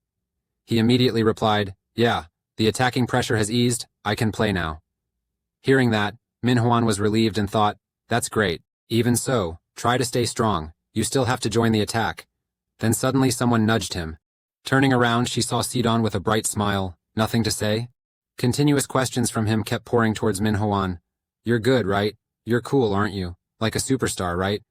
He immediately replied, yeah, the attacking pressure has eased, I can play now. Hearing that, Min Hwan was relieved and thought, that's great. Even so, try to stay strong, you still have to join the attack. Then suddenly someone nudged him. Turning around, she saw Sidon with a bright smile. Nothing to say? Continuous questions from him kept pouring towards Min Hwan. You're good, right? You're cool, aren't you? Like a superstar, right?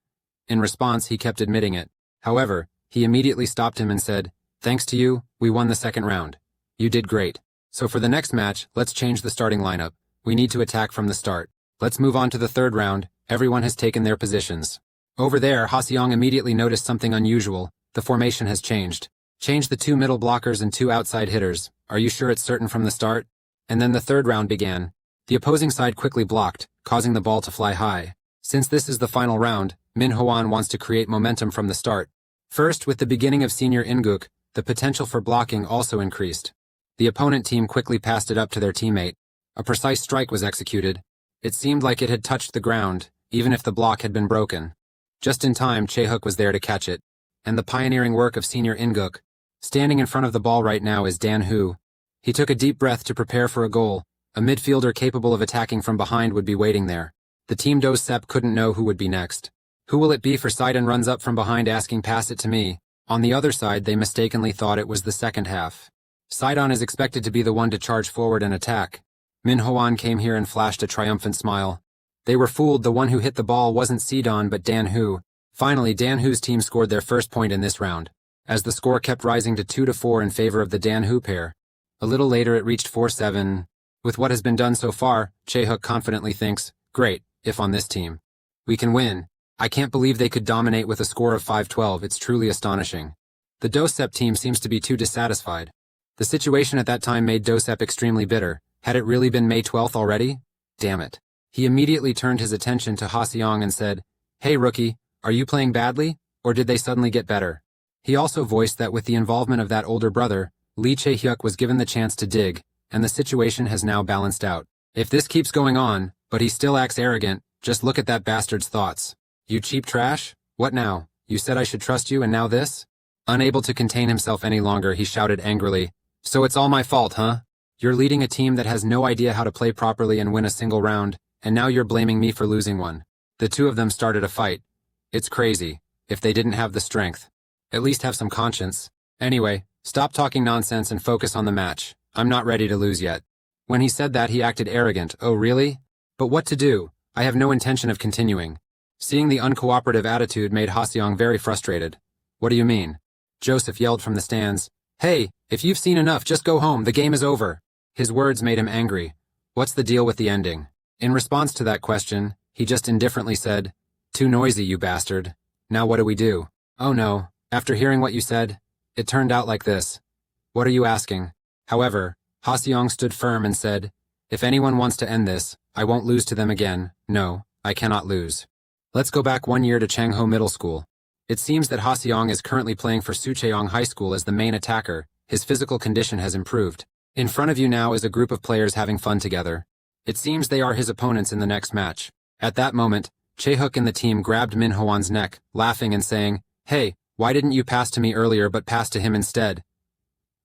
In response, he kept admitting it. However, he immediately stopped him and said, thanks to you, we won the second round. You did great. So for the next match, let's change the starting lineup. We need to attack from the start. Let's move on to the third round. Everyone has taken their positions. Over there, Ha-seong immediately noticed something unusual. The formation has changed. Change the 2 middle blockers and 2 outside hitters. Are you sure it's certain from the start? And then the third round began. The opposing side quickly blocked, causing the ball to fly high. Since this is the final round, Manhwa wants to create momentum from the start. First, with the beginning of senior Inguk, the potential for blocking also increased. The opponent team quickly passed it up to their teammate. A precise strike was executed. It seemed like it had touched the ground, even if the block had been broken. Just in time, Chae-hook was there to catch it. And the pioneering work of senior Inguk. Standing in front of the ball right now is Dan Hu. He took a deep breath to prepare for a goal. A midfielder capable of attacking from behind would be waiting there. The team Do-sep couldn't know who would be next. Who will it be for Sidon runs up from behind asking pass it to me. On the other side, they mistakenly thought it was the second half. Sidon is expected to be the one to charge forward and attack. Manhwa came here and flashed a triumphant smile. They were fooled. The one who hit the ball wasn't Sidon but Dan Hu. Finally, Dan Hu's team scored their first point in this round, as the score kept rising to 2-4 in favor of the Dan Hu pair. A little later it reached 4-7. With what has been done so far, Chae-hook confidently thinks, great, if on this team. We can win. I can't believe they could dominate with a score of 5-12, it's truly astonishing. The Do-sep team seems to be too dissatisfied. The situation at that time made Do-sep extremely bitter. Had it really been May 12th already? Damn it. He immediately turned his attention to Ha-seong and said, hey rookie, are you playing badly, or did they suddenly get better? He also voiced that with the involvement of that older brother, Lee Chae-hyuk was given the chance to dig, and the situation has now balanced out. If this keeps going on, but he still acts arrogant, just look at that bastard's thoughts. You cheap trash? What now? You said I should trust you and now this? Unable to contain himself any longer, he shouted angrily. So it's all my fault, huh? You're leading a team that has no idea how to play properly and win a single round, and now you're blaming me for losing one. The two of them started a fight. It's crazy. If they didn't have the strength. At least have some conscience. Anyway, stop talking nonsense and focus on the match. I'm not ready to lose yet. When he said that, he acted arrogant. Oh, really? But what to do? I have no intention of continuing. Seeing the uncooperative attitude made Ha-seong very frustrated. What do you mean? Joseph yelled from the stands. Hey, if you've seen enough, just go home. The game is over. His words made him angry. What's the deal with the ending? In response to that question, he just indifferently said, too noisy, you bastard. Now what do we do? Oh no, after hearing what you said, it turned out like this. What are you asking? However, Ha-seong stood firm and said, if anyone wants to end this, I won't lose to them again. No, I cannot lose. Let's go back 1 year to Changho Middle School. It seems that Ha-seong is currently playing for Sucheong High School as the main attacker. His physical condition has improved. In front of you now is a group of players having fun together. It seems they are his opponents in the next match. At that moment, Chae-hook and the team grabbed Manhwa's neck, laughing and saying, hey, why didn't you pass to me earlier but pass to him instead?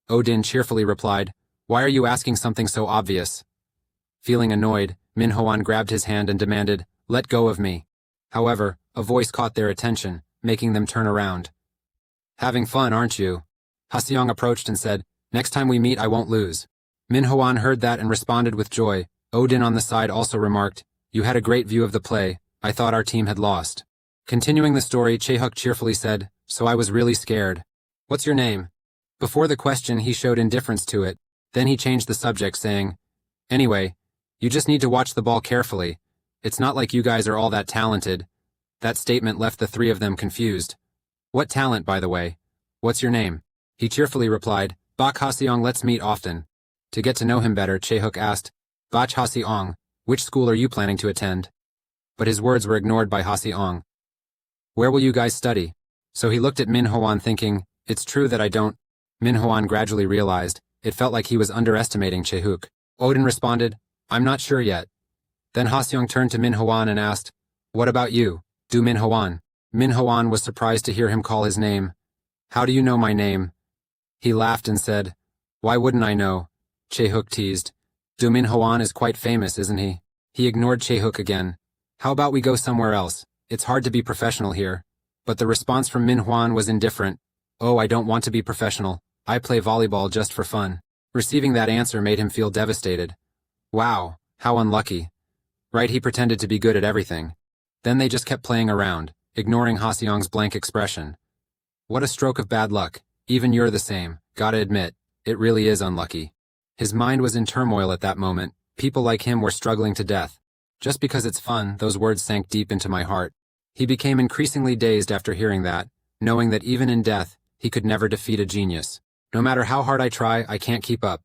Odin cheerfully replied, why are you asking something so obvious? Feeling annoyed, Manhwa grabbed his hand and demanded, let go of me. However, a voice caught their attention, making them turn around. Having fun, aren't you? Ha-seong approached and said, next time we meet I won't lose. Manhwa heard that and responded with joy. Odin on the side also remarked, you had a great view of the play. I thought our team had lost. Continuing the story, Chae-hook cheerfully said, so I was really scared. What's your name? Before the question, he showed indifference to it. Then he changed the subject, saying, anyway, you just need to watch the ball carefully. It's not like you guys are all that talented. That statement left the three of them confused. What talent, by the way? What's your name? He cheerfully replied, Bak Ha-seong, let's meet often. To get to know him better, Chae-hook asked, Bach Ha-seong, which school are you planning to attend? But his words were ignored by Ha-seong. Where will you guys study? So he looked at Manhwa thinking, it's true that I don't. Manhwa gradually realized, it felt like he was underestimating Chae-hook. Odin responded, I'm not sure yet. Then Ha-seong turned to Manhwa and asked, what about you? Do Manhwa? Manhwa was surprised to hear him call his name. How do you know my name? He laughed and said, why wouldn't I know? Chae-hook teased. Do Manhwa is quite famous, isn't he? He ignored Chae-hook again. How about we go somewhere else? It's hard to be professional here. But the response from Manhwa was indifferent. Oh, I don't want to be professional. I play volleyball just for fun. Receiving that answer made him feel devastated. Wow, how unlucky. Right, he pretended to be good at everything. Then they just kept playing around, ignoring Ha-seong's blank expression. What a stroke of bad luck. Even you're the same. Gotta admit, it really is unlucky. His mind was in turmoil at that moment. People like him were struggling to death. Just because it's fun, those words sank deep into my heart. He became increasingly dazed after hearing that, knowing that even in death, he could never defeat a genius. No matter how hard I try, I can't keep up.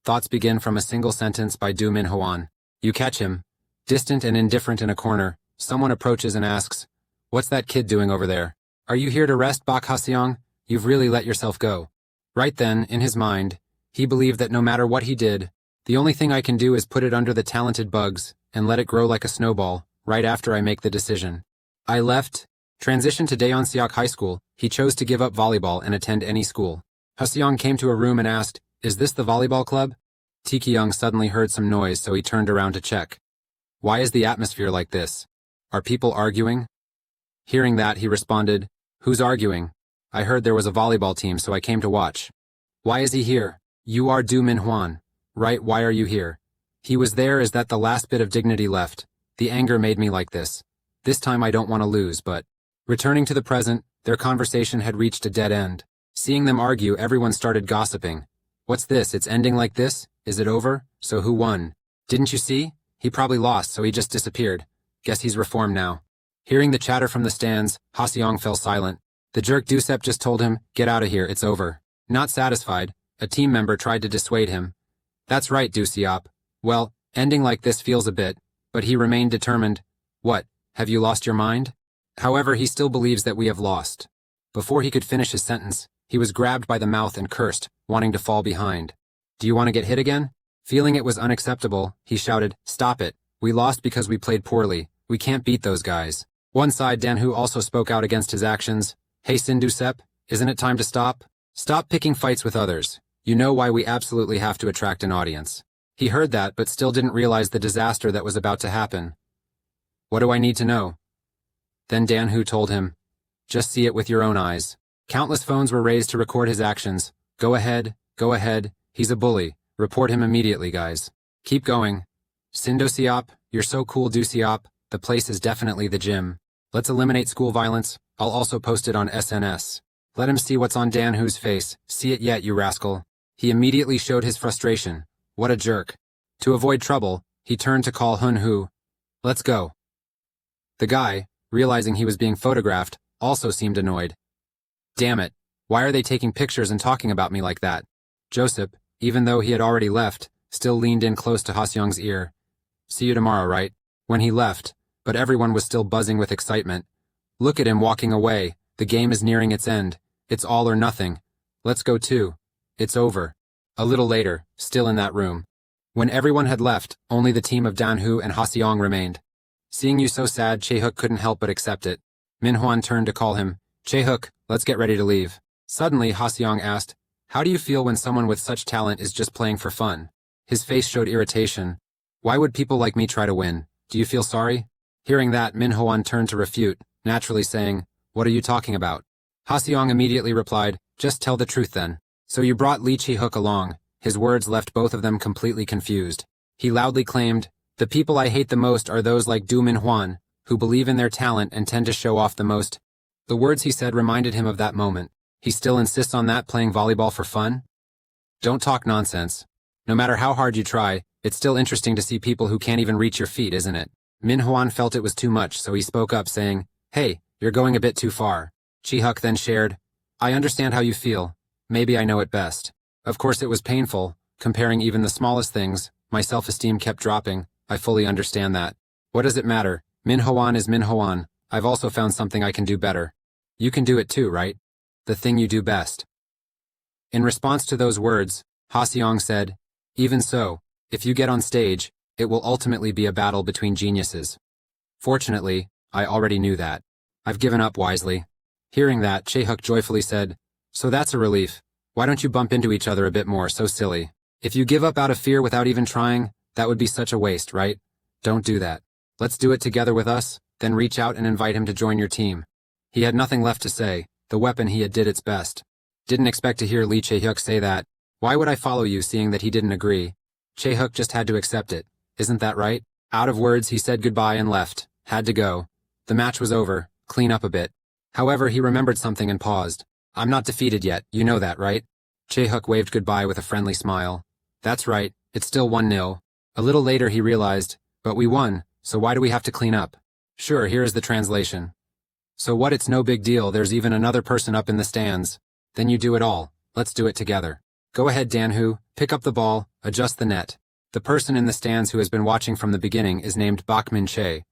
Thoughts begin from a single sentence by Du Minhwan. You catch him, distant and indifferent in a corner. Someone approaches and asks, "What's that kid doing over there? Are you here to rest, Bak Haseong? You've really let yourself go." Right then, in his mind, he believed that no matter what he did, the only thing I can do is put it under the talented bugs and let it grow like a snowball, right after I make the decision. I left, transitioned to Daeonseok High School. He chose to give up volleyball and attend any school. Haseong came to a room and asked, "Is this the volleyball club?" Taekyung suddenly heard some noise, so he turned around to check. Why is the atmosphere like this? Are people arguing? Hearing that, he responded, "Who's arguing? I heard there was a volleyball team, so I came to watch." Why is he here? You are Du Minhwan, right? Why are you here? He was there. Is that the last bit of dignity left? The anger made me like this. This time I don't want to lose, but... Returning to the present, their conversation had reached a dead end. Seeing them argue, everyone started gossiping. What's this? It's ending like this? Is it over? So who won? Didn't you see? He probably lost, so he just disappeared. Guess he's reformed now. Hearing the chatter from the stands, Haseong fell silent. The jerk Dusep just told him, "Get out of here, it's over." Not satisfied, a team member tried to dissuade him. That's right, Duseop. Well, ending like this feels a bit, but he remained determined. What, have you lost your mind? However, he still believes that we have lost. Before he could finish his sentence, he was grabbed by the mouth and cursed, wanting to fall behind. Do you want to get hit again? Feeling it was unacceptable, he shouted, "Stop it. We lost because we played poorly. We can't beat those guys." One side, Danhu also spoke out against his actions. Hey Sindusep, isn't it time to stop? Stop picking fights with others. You know why we absolutely have to attract an audience. He heard that but still didn't realize the disaster that was about to happen. What do I need to know? Then Danhu told him, just see it with your own eyes. Countless phones were raised to record his actions. Go ahead, he's a bully. Report him immediately, guys. Keep going. Sindosiop, you're so cool, Dusiop. The place is definitely the gym. Let's eliminate school violence. I'll also post it on SNS. Let him see what's on Danhu's face. See it yet, you rascal. He immediately showed his frustration. What a jerk. To avoid trouble, he turned to call Hunhu. Let's go. The guy, realizing he was being photographed, also seemed annoyed. Damn it. Why are they taking pictures and talking about me like that? Joseph, even though he had already left, still leaned in close to Haseong's ear. See you tomorrow, right? When he left, but everyone was still buzzing with excitement. Look at him walking away. The game is nearing its end. It's all or nothing. Let's go too. It's over. A little later, still in that room. When everyone had left, only the team of Danhu and Haseong remained. Seeing you so sad, Chaehook couldn't help but accept it. Minhwan turned to call him. Chaehook, let's get ready to leave. Suddenly, Haseong asked, how do you feel when someone with such talent is just playing for fun? His face showed irritation. Why would people like me try to win? Do you feel sorry? Hearing that, Minhwan turned to refute, naturally saying, what are you talking about? Haseong immediately replied, just tell the truth then. So you brought Lee Chaehook along. His words left both of them completely confused. He loudly claimed, the people I hate the most are those like Du Minhwan, who believe in their talent and tend to show off the most. The words he said reminded him of that moment. He still insists on that, playing volleyball for fun? Don't talk nonsense. No matter how hard you try, it's still interesting to see people who can't even reach your feet, isn't it? Minhwan felt it was too much, so he spoke up saying, hey, you're going a bit too far. Chaehook then shared, I understand how you feel. Maybe I know it best. Of course it was painful, comparing even the smallest things. My self-esteem kept dropping. I fully understand that. What does it matter? Minhwan is Minhwan. I've also found something I can do better. You can do it too, right? The thing you do best. In response to those words, Haseong said, even so, if you get on stage, it will ultimately be a battle between geniuses. Fortunately, I already knew that. I've given up wisely. Hearing that, Chaehook joyfully said, so that's a relief. Why don't you bump into each other a bit more? So silly. If you give up out of fear without even trying, that would be such a waste, right? Don't do that. Let's do it together with us, then reach out and invite him to join your team. He had nothing left to say. The weapon he had did its best. Didn't expect to hear Lee Chaehook say that. Why would I follow you, seeing that he didn't agree? Chaehook just had to accept it. Isn't that right? Out of words, he said goodbye and left. Had to go. The match was over. Clean up a bit. However, he remembered something and paused. I'm not defeated yet, you know that, right? Chaehook waved goodbye with a friendly smile. That's right, it's still 1-0. A little later he realized, but we won, so why do we have to clean up? Sure, here is the translation. So what, it's no big deal, there's even another person up in the stands. Then you do it all. Let's do it together. Go ahead, Dan-hoo, pick up the ball, adjust the net. The person in the stands who has been watching from the beginning is named Bak Min-chae.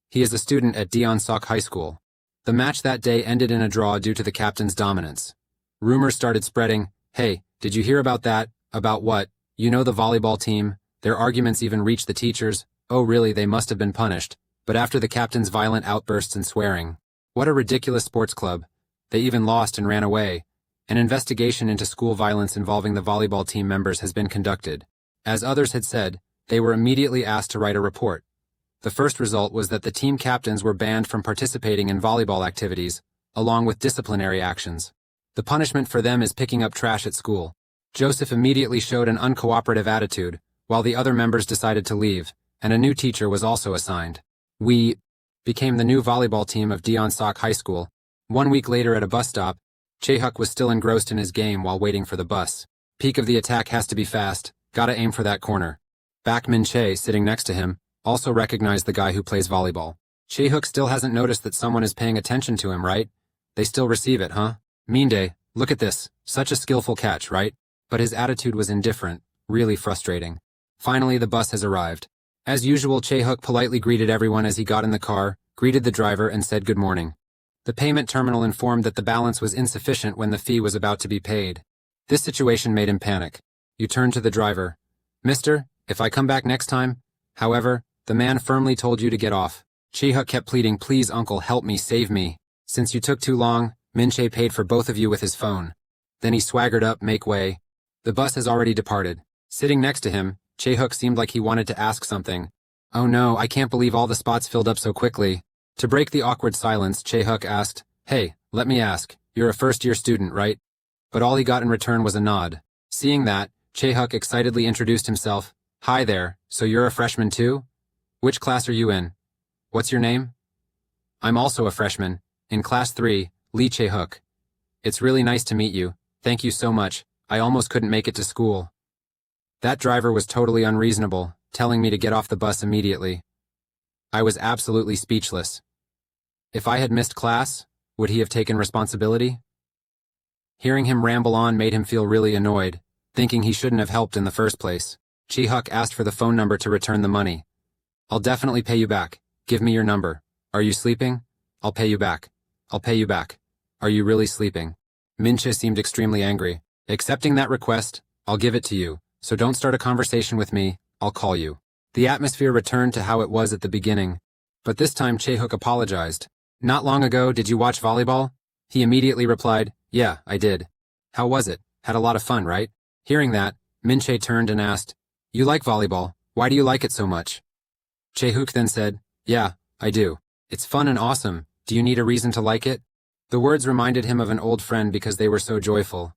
He is a student at Deonsok High School. The match that day ended in a draw due to the captain's dominance. Rumors started spreading. Hey, did you hear about that? About what? You know, the volleyball team. Their arguments even reached the teachers. Oh really, they must have been punished. But after the captain's violent outbursts and swearing. What a ridiculous sports club. They even lost and ran away. An investigation into school violence involving the volleyball team members has been conducted. As others had said, they were immediately asked to write a report. The first result was that the team captains were banned from participating in volleyball activities, along with disciplinary actions. The punishment for them is picking up trash at school. Joseph immediately showed an uncooperative attitude, while the other members decided to leave, and a new teacher was also assigned. We became the new volleyball team of Deonsok High School. 1 week later at a bus stop, Chae-huk was still engrossed in his game while waiting for the bus. Peak of the attack has to be fast, gotta aim for that corner. Bak Min-chae, sitting next to him, also recognized the guy who plays volleyball. Chae-huk still hasn't noticed that someone is paying attention to him, right? They still receive it, huh? Min-dae, look at this, such a skillful catch, right? But his attitude was indifferent, really frustrating. Finally, the bus has arrived. As usual, Chae-huk politely greeted everyone as he got in the car, greeted the driver, and said good morning. The payment terminal informed that the balance was insufficient when the fee was about to be paid. This situation made him panic. You turned to the driver. Mister, if I come back next time? However, the man firmly told you to get off. Chae-huk kept pleading, please uncle, help me, save me. Since you took too long, Min-chae paid for both of you with his phone. Then he swaggered up, make way. The bus has already departed. Sitting next to him, Chae-huk seemed like he wanted to ask something. Oh no, I can't believe all the spots filled up so quickly. To break the awkward silence, Chae-huk asked, hey, let me ask, you're a first-year student, right? But all he got in return was a nod. Seeing that, Chae-huk excitedly introduced himself. Hi there, so you're a freshman too? Which class are you in? What's your name? I'm also a freshman, in class 3, Lee Chae-huk. It's really nice to meet you, thank you so much, I almost couldn't make it to school. That driver was totally unreasonable, telling me to get off the bus immediately. I was absolutely speechless. If I had missed class, would he have taken responsibility? Hearing him ramble on made him feel really annoyed, thinking he shouldn't have helped in the first place. Chae-huk asked for the phone number to return the money. I'll definitely pay you back. Give me your number. Are you sleeping? I'll pay you back. I'll pay you back. Are you really sleeping? Min-chae seemed extremely angry. Accepting that request, I'll give it to you, so don't start a conversation with me, I'll call you. The atmosphere returned to how it was at the beginning, but this time Chae-huk apologized. Not long ago, did you watch volleyball? He immediately replied, yeah, I did. How was it? Had a lot of fun, right? Hearing that, Min-chae turned and asked, you like volleyball, why do you like it so much? Chae-huk then said, yeah, I do. It's fun and awesome, do you need a reason to like it? The words reminded him of an old friend because they were so joyful.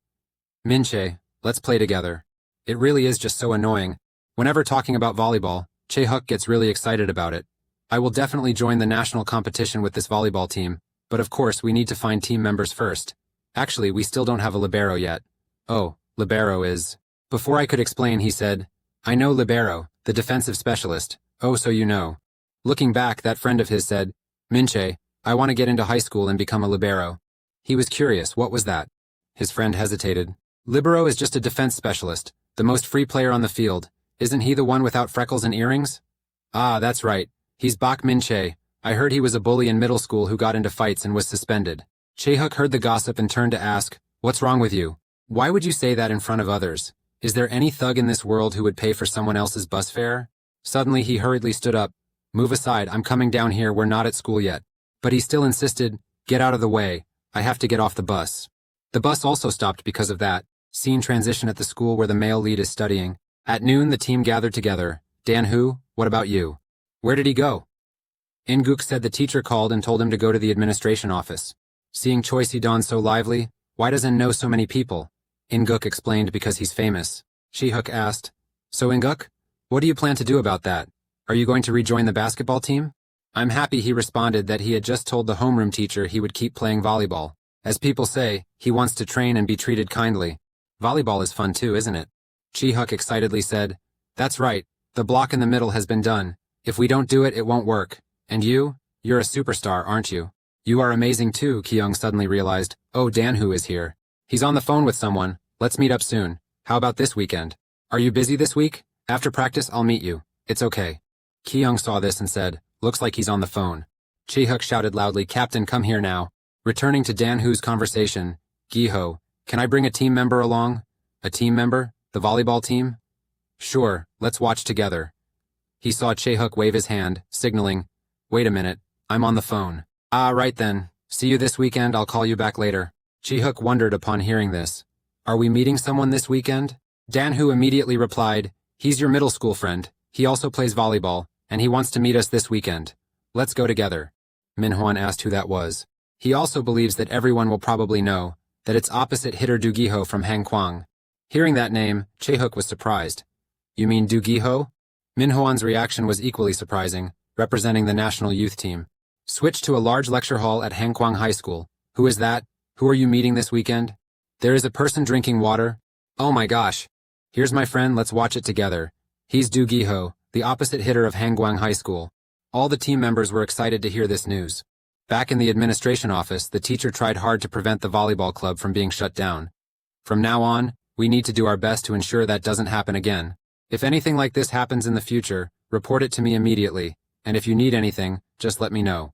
Min-chae, let's play together. It really is just so annoying. Whenever talking about volleyball, Chae-huk gets really excited about it. I will definitely join the national competition with this volleyball team, but of course we need to find team members first. Actually, we still don't have a libero yet. Oh, libero is... Before I could explain, he said, I know libero, the defensive specialist. Oh, so you know. Looking back, that friend of his said, Min-chae, I want to get into high school and become a libero. He was curious, what was that? His friend hesitated. Libero is just a defense specialist, the most free player on the field. Isn't he the one without freckles and earrings? Ah, that's right. He's Bak Min-chae. I heard he was a bully in middle school who got into fights and was suspended. Chae-huk heard the gossip and turned to ask, what's wrong with you? Why would you say that in front of others? Is there any thug in this world who would pay for someone else's bus fare? Suddenly he hurriedly stood up. Move aside, I'm coming down here, we're not at school yet. But he still insisted, get out of the way, I have to get off the bus. The bus also stopped because of that. Scene transition at the school where the male lead is studying. At noon, the team gathered together. Dan-hoo, what about you? Where did he go? In-guk said the teacher called and told him to go to the administration office. Seeing Choi Si-don so lively, why doesn't know so many people? In-guk explained because he's famous. Chae-huk asked, so In-guk, what do you plan to do about that? Are you going to rejoin the basketball team? I'm happy he responded that he had just told the homeroom teacher he would keep playing volleyball. As people say, he wants to train and be treated kindly. Volleyball is fun too, isn't it? Chae-huk excitedly said, that's right, the block in the middle has been done. If we don't do it, it won't work. And you're a superstar, aren't you? You are amazing too, Kyung suddenly realized. Oh, Dan-hoo is here. He's on the phone with someone. Let's meet up soon. How about this weekend? Are you busy this week? After practice, I'll meet you. It's okay. Ki-young saw this and said, looks like he's on the phone. Chae-hook shouted loudly, Captain, come here now. Returning to Dan-hoo's conversation, Gi-ho, can I bring a team member along? A team member? The volleyball team? Sure, let's watch together. He saw Chae-hook wave his hand, signaling, wait a minute, I'm on the phone. Ah, right then. See you this weekend, I'll call you back later. Chae-hook wondered upon hearing this. Are we meeting someone this weekend? Dan-hoo immediately replied, he's your middle school friend. He also plays volleyball, and he wants to meet us this weekend. Let's go together. Manhwa asked who that was. He also believes that everyone will probably know that it's opposite hitter Do Gi-ho from Hangkwang. Hearing that name, Chae-hook was surprised. You mean Do Gi-ho? Minhwan's reaction was equally surprising, representing the national youth team. Switch to a large lecture hall at Hangkwang High School. Who is that? Who are you meeting this weekend? There is a person drinking water. Oh my gosh. Here's my friend, let's watch it together. He's Do Gi-ho, the opposite hitter of Hangkwang High School. All the team members were excited to hear this news. Back in the administration office, the teacher tried hard to prevent the volleyball club from being shut down. From now on, we need to do our best to ensure that doesn't happen again. If anything like this happens in the future, report it to me immediately, and if you need anything, just let me know.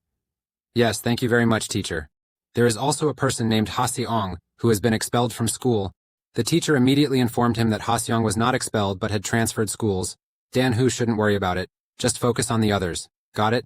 Yes, thank you very much, teacher. There is also a person named Ha-seong, who has been expelled from school. The teacher immediately informed him that Ha-seong was not expelled but had transferred schools. Dan-hoo shouldn't worry about it. Just focus on the others. Got it?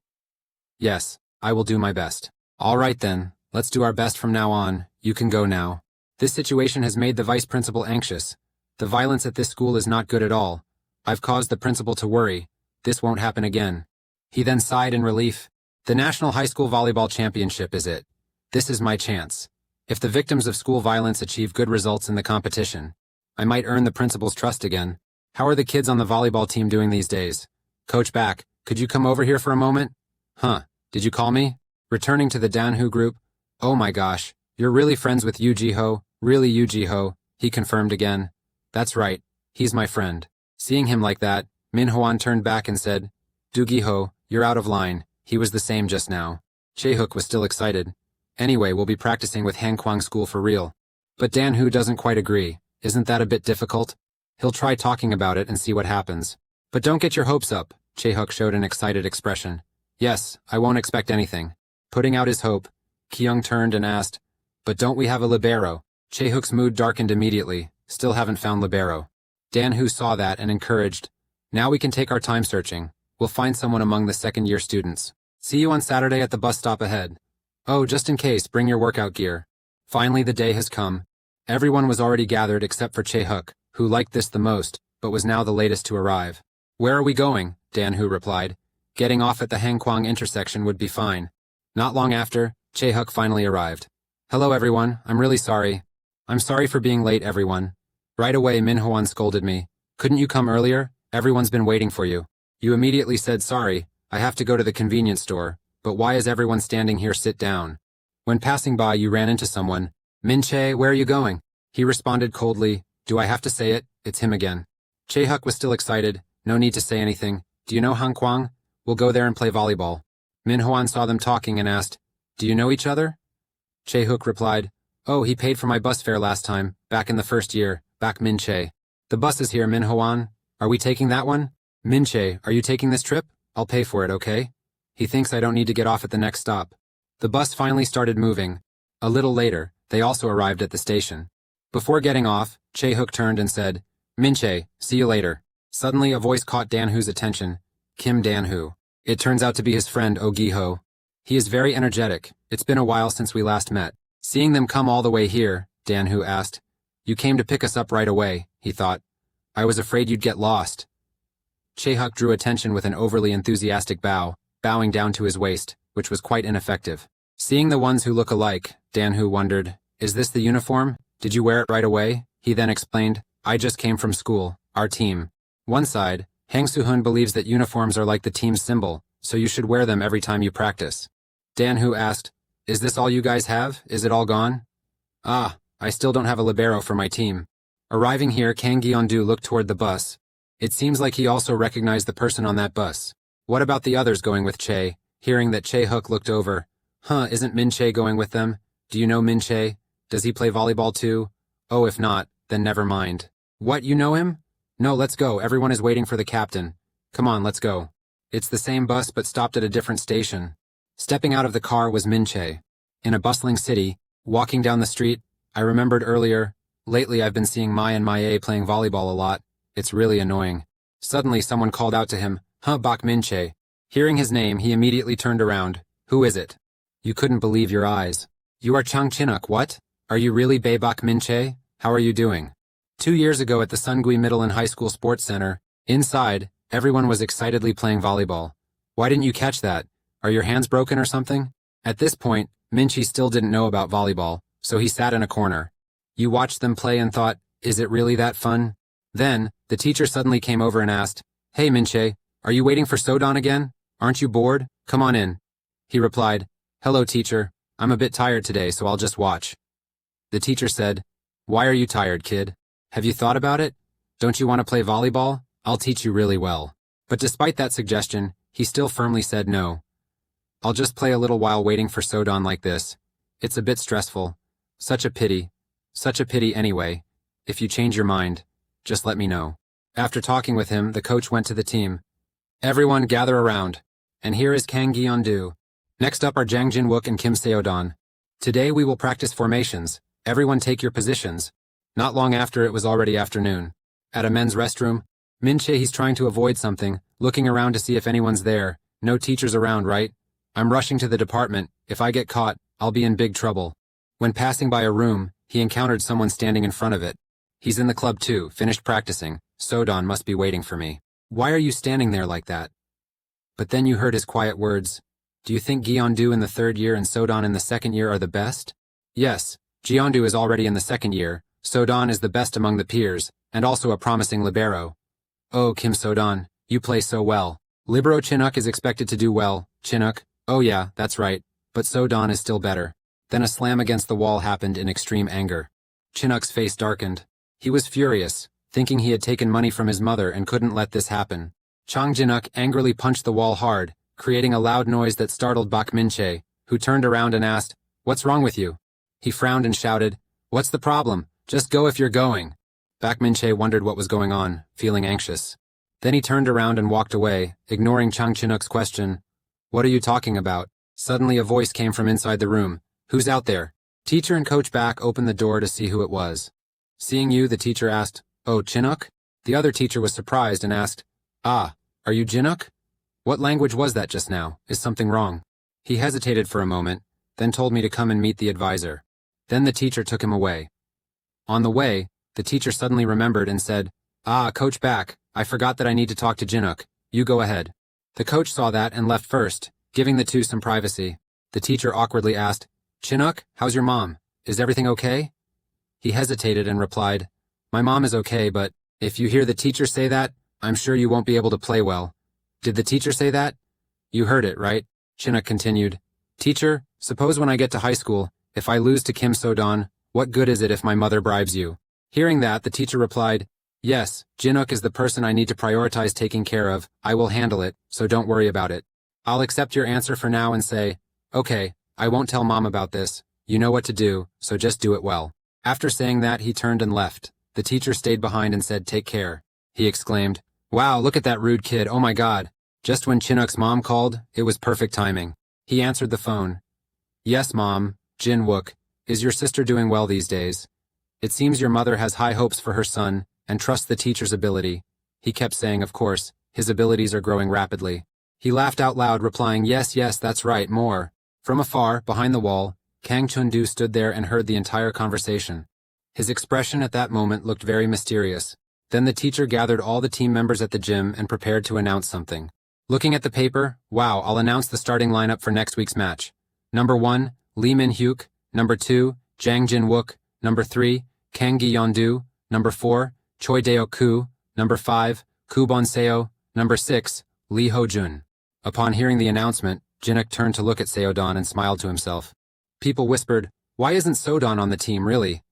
Yes, I will do my best. All right then, let's do our best from now on. You can go now. This situation has made the vice principal anxious. The violence at this school is not good at all. I've caused the principal to worry. This won't happen again. He then sighed in relief. The National High School Volleyball Championship is it. This is my chance. If the victims of school violence achieve good results in the competition, I might earn the principal's trust again. How are the kids on the volleyball team doing these days? Coach Back, could you come over here for a moment? Huh, did you call me? Returning to the Dan-hoo group. Oh my gosh, you're really friends with Yu Ji-ho, really Yu Ji-ho, he confirmed again. That's right, he's my friend. Seeing him like that, Minhwan turned back and said, Do Gi-ho, you're out of line. He was the same just now. Chae-hook was still excited. Anyway, we'll be practicing with Hangkwang School for real. But Dan-hoo doesn't quite agree. Isn't that a bit difficult? He'll try talking about it and see what happens. But don't get your hopes up, Chae-hook showed an excited expression. Yes, I won't expect anything. Putting out his hope, Ki-young turned and asked, But don't we have a libero? Chae-hook's mood darkened immediately. Still haven't found libero. Dan-hoo saw that and encouraged, Now we can take our time searching. We'll find someone among the second-year students. See you on Saturday at the bus stop ahead. Oh, just in case, bring your workout gear. Finally, the day has come. Everyone was already gathered except for Chae-hook, who liked this the most, but was now the latest to arrive. Where are we going? Dan-hoo replied. Getting off at the Hangkwang intersection would be fine. Not long after, Chae-hook finally arrived. Hello everyone, I'm really sorry. I'm sorry for being late, everyone. Right away, Minhwan scolded me. Couldn't you come earlier? Everyone's been waiting for you. You immediately said sorry, I have to go to the convenience store, but why is everyone standing here? Sit down. When passing by, you ran into someone. Min-chae, where are you going? He responded coldly, Do I have to say it? It's him again. Chae-hook was still excited. No need to say anything. Do you know Hangkwang? We'll go there and play volleyball. Minhwan saw them talking and asked, Do you know each other? Chae-hook replied, Oh, he paid for my bus fare last time, back in the first year, back Min-chae. The bus is here, Minhwan. Are we taking that one? Min-chae, are you taking this trip? I'll pay for it, okay? He thinks I don't need to get off at the next stop. The bus finally started moving. A little later, they also arrived at the station. Before getting off, Chae-hook turned and said, Min-chae, see you later. Suddenly a voice caught Dan-hoo's attention. Kim Dan-hoo. It turns out to be his friend Oh Gi-ho. He is very energetic. It's been a while since we last met. Seeing them come all the way here, Dan-hoo asked. You came to pick us up right away, he thought. I was afraid you'd get lost. Chae-hook drew attention with an overly enthusiastic bow, bowing down to his waist, which was quite ineffective. Seeing the ones who look alike, Dan-hoo wondered, Is this the uniform? Did you wear it right away? He then explained, I just came from school, our team. One side, Hang Soo-hoon believes that uniforms are like the team's symbol, so you should wear them every time you practice. Dan-hoo asked, Is this all you guys have? Is it all gone? Ah, I still don't have a libero for my team. Arriving here, Kang Gi-on-do looked toward the bus. It seems like he also recognized the person on that bus. What about the others going with Chae? Hearing that Chae-hook looked over. Isn't Min-chae going with them? Do you know Min-chae? Does he play volleyball too? Oh, if not, then never mind. What, you know him? No, let's go, everyone is waiting for the captain. Come on, let's go. It's the same bus but stopped at a different station. Stepping out of the car was Min-chae. In a bustling city, walking down the street, I remembered earlier, lately I've been seeing Mai and Mai playing volleyball a lot. It's really annoying. Suddenly someone called out to him, Bak Min-chae. Hearing his name, he immediately turned around. Who is it? You couldn't believe your eyes. You are Chung Chinuk, what? Are you really Bak Min-chae? How are you doing? 2 years ago at the Sungui Middle and High School Sports Center, inside, everyone was excitedly playing volleyball. Why didn't you catch that? Are your hands broken or something? At this point, Min-chae still didn't know about volleyball, so he sat in a corner. You watched them play and thought, is it really that fun? Then, the teacher suddenly came over and asked, Hey Min-chae, are you waiting for Sodon again? Aren't you bored? Come on in. He replied, Hello teacher, I'm a bit tired today so I'll just watch. The teacher said, Why are you tired, kid? Have you thought about it? Don't you want to play volleyball? I'll teach you really well. But despite that suggestion, he still firmly said no. I'll just play a little while waiting for Sodon like this. It's a bit stressful. Such a pity. Such a pity anyway. If you change your mind, just let me know. After talking with him, the coach went to the team. Everyone gather around. And here is Kang Gi-yeon-do. Next up are Jang Jin-wook and Kim Seo-don. Today we will practice formations. Everyone take your positions. Not long after it was already afternoon. At a men's restroom, Min-chae he's trying to avoid something, looking around to see if anyone's there. No teachers around, right? I'm rushing to the department. If I get caught, I'll be in big trouble. When passing by a room, he encountered someone standing in front of it. He's in the club too, finished practicing. Sodon must be waiting for me. Why are you standing there like that? But then you heard his quiet words. Do you think Gi-yeon-do in the 3rd year and Sodon in the 2nd year are the best? Yes, Gi-yeon-do is already in the 2nd year. Sodon is the best among the peers, and also a promising libero. Oh, Kim Sodon, you play so well. Libero Chinuk is expected to do well. Chinuk, oh yeah, that's right, but Sodon is still better. Then a slam against the wall happened in extreme anger. Chinuk's face darkened. He was furious, thinking he had taken money from his mother and couldn't let this happen. Chang Jinuk angrily punched the wall hard, creating a loud noise that startled Bak Min-chae, who turned around and asked, What's wrong with you? He frowned and shouted, What's the problem? Just go if you're going. Bak Min-chae wondered what was going on, feeling anxious. Then he turned around and walked away, ignoring Chang Chinuk's question. What are you talking about? Suddenly a voice came from inside the room. Who's out there? Teacher and Coach Bak opened the door to see who it was. Seeing you, the teacher asked, Oh, Chinuk? The other teacher was surprised and asked, Ah, are you Jinuk? What language was that just now? Is something wrong? He hesitated for a moment, then told me to come and meet the advisor. Then the teacher took him away. On the way, the teacher suddenly remembered and said, Ah, Coach Bak, I forgot that I need to talk to Jinuk. You go ahead. The coach saw that and left first, giving the two some privacy. The teacher awkwardly asked, Chinuk, how's your mom? Is everything okay? He hesitated and replied, My mom is okay, but if you hear the teacher say that, I'm sure you won't be able to play well. Did the teacher say that? You heard it, right? Chinuk continued. Teacher, suppose when I get to high school, if I lose to Kim Sodon, what good is it if my mother bribes you? Hearing that, the teacher replied, Yes, Jinuk is the person I need to prioritize taking care of. I will handle it, so don't worry about it. I'll accept your answer for now and say, Okay, I won't tell mom about this. You know what to do, so just do it well. After saying that, he turned and left. The teacher stayed behind and said, Take care. He exclaimed, Wow, look at that rude kid, oh my god. Just when Chinuk's mom called, it was perfect timing. He answered the phone. Yes, Mom, Jin-wook. Is your sister doing well these days? It seems your mother has high hopes for her son, and trusts the teacher's ability. He kept saying, of course, his abilities are growing rapidly. He laughed out loud, replying, Yes, that's right, more. From afar, behind the wall, Kang Chun-do stood there and heard the entire conversation. His expression at that moment looked very mysterious. Then the teacher gathered all the team members at the gym and prepared to announce something. Looking at the paper, wow, I'll announce the starting lineup for next week's match. Number 1, Lee Min-hyuk. Number 2, Jang Jin-wook. Number 3, Kang Gi-yeon-do. Number 4, Choi Dae-ok. Number 5, Koo Bon-seo. Number 6, Lee Ho-jun. Upon hearing the announcement, Jinuk turned to look at Seo-don and smiled to himself. People whispered, Why isn't Seo-don on the team, really?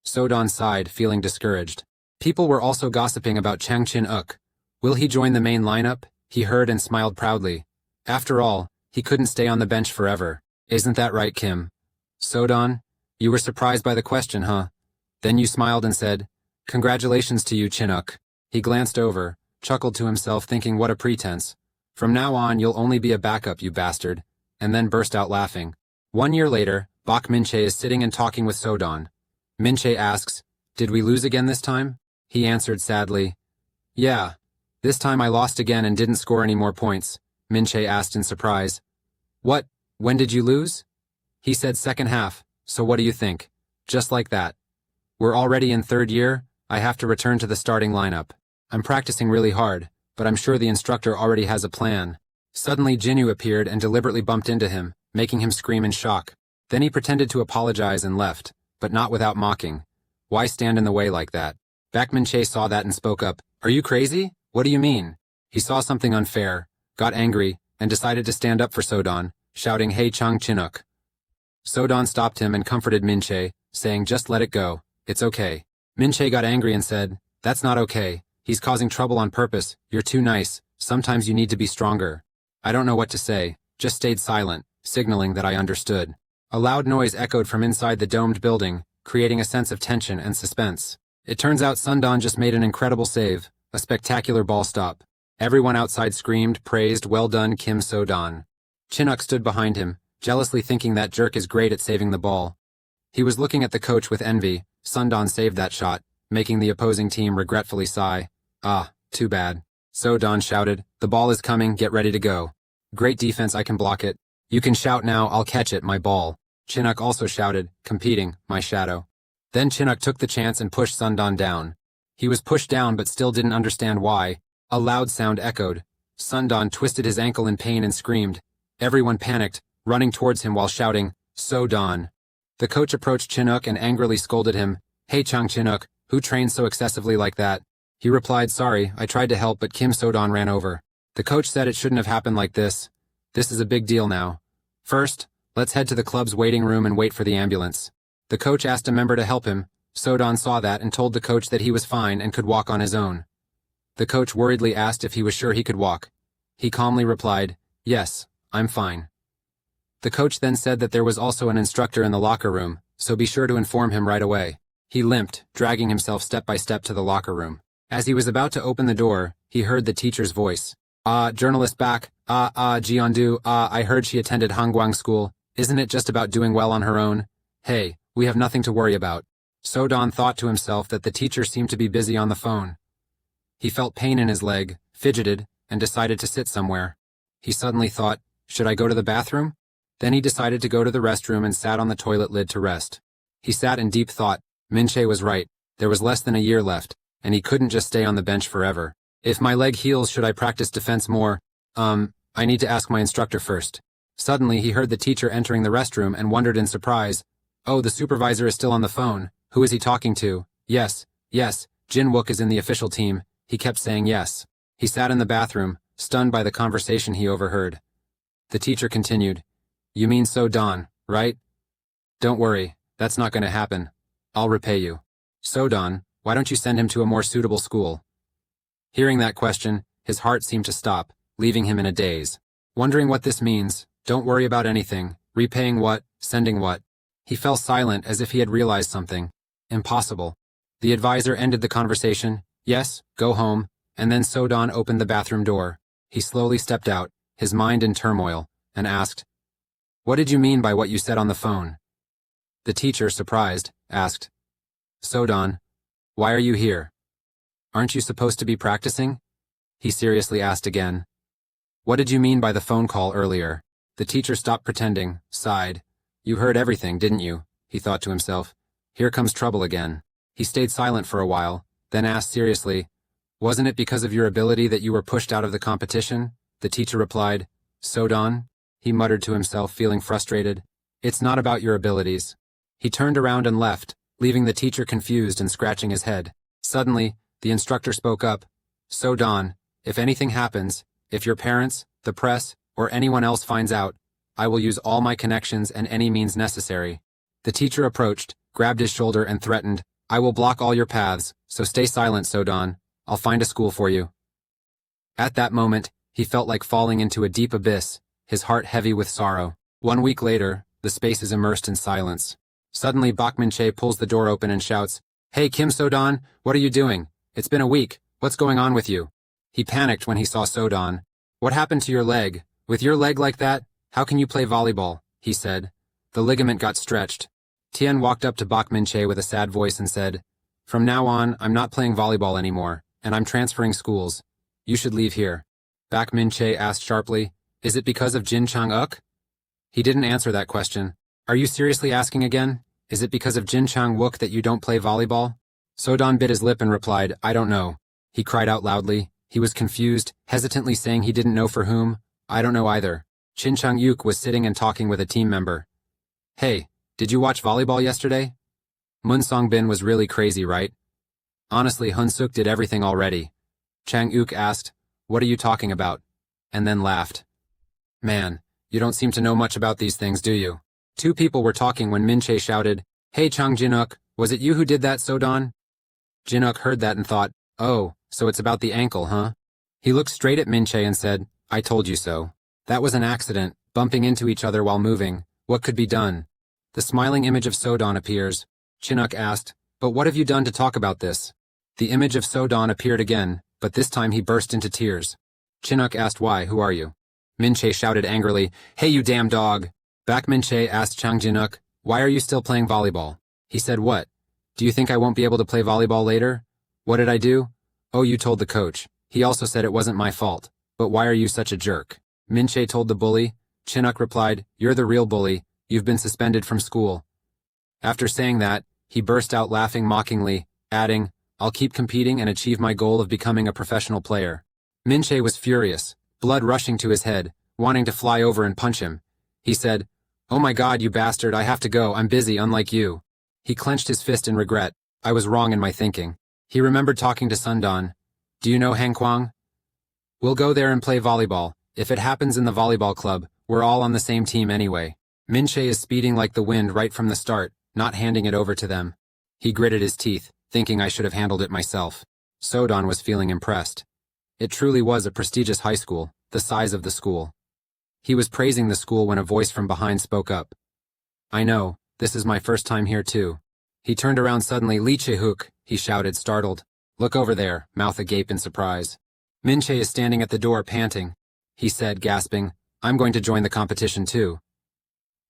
Seo-don sighed, feeling discouraged. People were also gossiping about Chang Chin-uk. Will he join the main lineup? He heard and smiled proudly. After all, he couldn't stay on the bench forever. Isn't that right, Kim? Seo-don, you were surprised by the question, huh? Then you smiled and said, "Congratulations to you, Chinook." He glanced over, chuckled to himself thinking what a pretense. "From now on you'll only be a backup, you bastard," and then burst out laughing. 1 year later, Bak Minche is sitting and talking with Sodon. Minche asks, "Did we lose again this time?" He answered sadly, "Yeah. This time I lost again and didn't score any more points." Minche asked in surprise. "What? When did you lose?" He said second half, "So what do you think?" Just like that. "We're already in 3rd year, I have to return to the starting lineup. I'm practicing really hard, but I'm sure the instructor already has a plan." Suddenly Jinyu appeared and deliberately bumped into him, making him scream in shock. Then he pretended to apologize and left, but not without mocking. "Why stand in the way like that?" Bak Minche saw that and spoke up. "Are you crazy? What do you mean?" He saw something unfair, got angry, and decided to stand up for Sodon, shouting, "Hey Chang Chinook." Sodon stopped him and comforted Minche, saying, "Just let it go. It's okay." Minche got angry and said, "That's not okay. He's causing trouble on purpose. You're too nice. Sometimes you need to be stronger." I don't know what to say, just stayed silent, signaling that I understood. A loud noise echoed from inside the domed building, creating a sense of tension and suspense. It turns out Sundon just made an incredible save, a spectacular ball stop. Everyone outside screamed, praised, "Well done, Kim So-don." Chinook stood behind him, jealously thinking that jerk is great at saving the ball. He was looking at the coach with envy. Sundon saved that shot, making the opposing team regretfully sigh. "Ah, too bad." So-don shouted, "The ball is coming, get ready to go." "Great defense, I can block it." "You can shout now, I'll catch it, my ball." Chinook also shouted, competing, "My shadow." Then Chinook took the chance and pushed Sundon down. He was pushed down but still didn't understand why. A loud sound echoed. Sundon twisted his ankle in pain and screamed. Everyone panicked, running towards him while shouting, "So-don." The coach approached Chinook and angrily scolded him. "Hey Chang Chinook, who trains so excessively like that?" He replied, "Sorry, I tried to help but Kim So-don ran over." The coach said it shouldn't have happened like this. "This is a big deal now. First, let's head to the club's waiting room and wait for the ambulance." The coach asked a member to help him. So-don saw that and told the coach that he was fine and could walk on his own. The coach worriedly asked if he was sure he could walk. He calmly replied, "Yes, I'm fine." The coach then said that there was also an instructor in the locker room, so be sure to inform him right away. He limped, dragging himself step by step to the locker room. As he was about to open the door, he heard the teacher's voice. Journalist back. Jeondu, I heard she attended Hangguang School. Isn't it just about doing well on her own? Hey, we have nothing to worry about." So-don thought to himself that the teacher seemed to be busy on the phone. He felt pain in his leg, fidgeted, and decided to sit somewhere. He suddenly thought, should I go to the bathroom? Then he decided to go to the restroom and sat on the toilet lid to rest. He sat in deep thought. Minche was right. There was less than a year left, and he couldn't just stay on the bench forever. If my leg heals, should I practice defense more? I need to ask my instructor first. Suddenly, he heard the teacher entering the restroom and wondered in surprise. Oh, the supervisor is still on the phone. Who is he talking to? Yes, Jin Wook is in the official team. He kept saying yes. He sat in the bathroom, stunned by the conversation he overheard. The teacher continued. You mean So-don, right? Don't worry, that's not going to happen. I'll repay you. So-don, why don't you send him to a more suitable school? Hearing that question, his heart seemed to stop, leaving him in a daze. Wondering what this means, don't worry about anything, repaying what, sending what. He fell silent as if he had realized something. Impossible. The advisor ended the conversation. Yes, go home, and then So-don opened the bathroom door. He slowly stepped out, his mind in turmoil, and asked, What did you mean by what you said on the phone? The teacher, surprised, asked, So-don, why are you here? Aren't you supposed to be practicing? He seriously asked again. What did you mean by the phone call earlier? The teacher stopped pretending, sighed. You heard everything, didn't you? He thought to himself. Here comes trouble again. He stayed silent for a while, then asked seriously, Wasn't it because of your ability that you were pushed out of the competition? The teacher replied, So-don? He muttered to himself, feeling frustrated. It's not about your abilities. He turned around and left, leaving the teacher confused and scratching his head. Suddenly, the instructor spoke up. So-don, if anything happens, if your parents, the press, or anyone else finds out, I will use all my connections and any means necessary. The teacher approached, grabbed his shoulder and threatened, I will block all your paths, so stay silent, So-don. I'll find a school for you. At that moment, he felt like falling into a deep abyss, his heart heavy with sorrow. 1 week later, the space is immersed in silence. Suddenly Bak Min-che pulls the door open and shouts, Hey Kim So-don, what are you doing? It's been a week, what's going on with you? He panicked when he saw So-don. What happened to your leg? With your leg like that, how can you play volleyball? He said. The ligament got stretched. Tien walked up to Bak Min-chae with a sad voice and said, From now on, I'm not playing volleyball anymore, and I'm transferring schools. You should leave here. Bak Min-chae asked sharply, Is it because of Jin Chang-uk? He didn't answer that question. Are you seriously asking again? Is it because of Jin Chang-wook that you don't play volleyball? So-don bit his lip and replied, I don't know. He cried out loudly. He was confused, hesitantly saying he didn't know for whom. I don't know either. Jin Chang-yuk was sitting and talking with a team member. Hey, did you watch volleyball yesterday? Moon Song-bin was really crazy, right? Honestly, Hun-suk did everything already. Chang-uk asked, What are you talking about? And then laughed. Man, you don't seem to know much about these things, do you? Two people were talking when Min-chae shouted, Hey Chang Jin-uk, was it you who did that, So-don? Jin-uk heard that and thought, Oh, so it's about the ankle, huh? He looked straight at Min-chae and said, I told you so. That was an accident, bumping into each other while moving. What could be done? The smiling image of So-don appears. Jin-uk asked, But what have you done to talk about this? The image of So-don appeared again, but this time he burst into tears. Jin-uk asked why, who are you? Min-chae shouted angrily, Hey you damn dog! Bak Min-chae asked Chang Jin-uk, Why are you still playing volleyball? He said what? Do you think I won't be able to play volleyball later? What did I do? Oh, you told the coach. He also said it wasn't my fault. But why are you such a jerk? Min-chae told the bully. Jin-uk replied, You're the real bully. You've been suspended from school. After saying that, he burst out laughing mockingly, adding, I'll keep competing and achieve my goal of becoming a professional player. Min-chae was furious, blood rushing to his head, wanting to fly over and punch him. He said, Oh my god, you bastard, I have to go, I'm busy, unlike you. He clenched his fist in regret. I was wrong in my thinking. He remembered talking to Sundon. Do you know Hangkwang? We'll go there and play volleyball. If it happens in the volleyball club, we're all on the same team anyway. Min-chae is speeding like the wind right from the start, not handing it over to them. He gritted his teeth, thinking I should have handled it myself. So-don was feeling impressed. It truly was a prestigious high school, the size of the school. He was praising the school when a voice from behind spoke up. I know, this is my first time here too. He turned around suddenly. Lee Chae-hook, he shouted, startled. Look over there, mouth agape in surprise. Min-chae is standing at the door panting. He said, gasping, I'm going to join the competition too.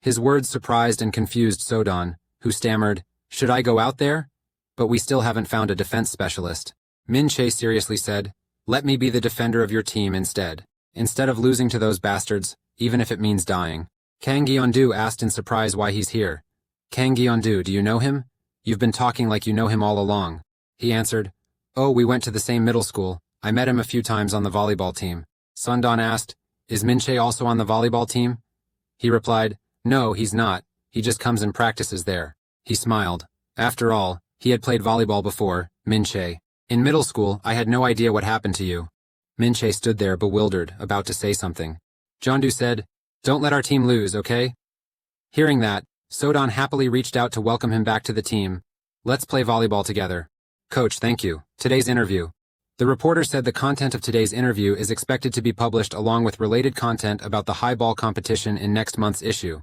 His words surprised and confused So-don, who stammered, Should I go out there? But we still haven't found a defense specialist. Min-chae seriously said, Let me be the defender of your team instead. Instead of losing to those bastards, even if it means dying. Kang Gyeon-do asked in surprise why he's here. Kang Gyeon-do, do you know him? You've been talking like you know him all along. He answered, Oh, we went to the same middle school. I met him a few times on the volleyball team. Sundon asked, Is Min-chae also on the volleyball team? He replied, No, he's not. He just comes and practices there. He smiled. After all, he had played volleyball before, Min-chae. In middle school, I had no idea what happened to you. Min-chae stood there bewildered, about to say something. Jeondu said, Don't let our team lose, okay? Hearing that, So-don happily reached out to welcome him back to the team. Let's play volleyball together. Coach, thank you. Today's interview. The reporter said the content of today's interview is expected to be published along with related content about the high ball competition in next month's issue.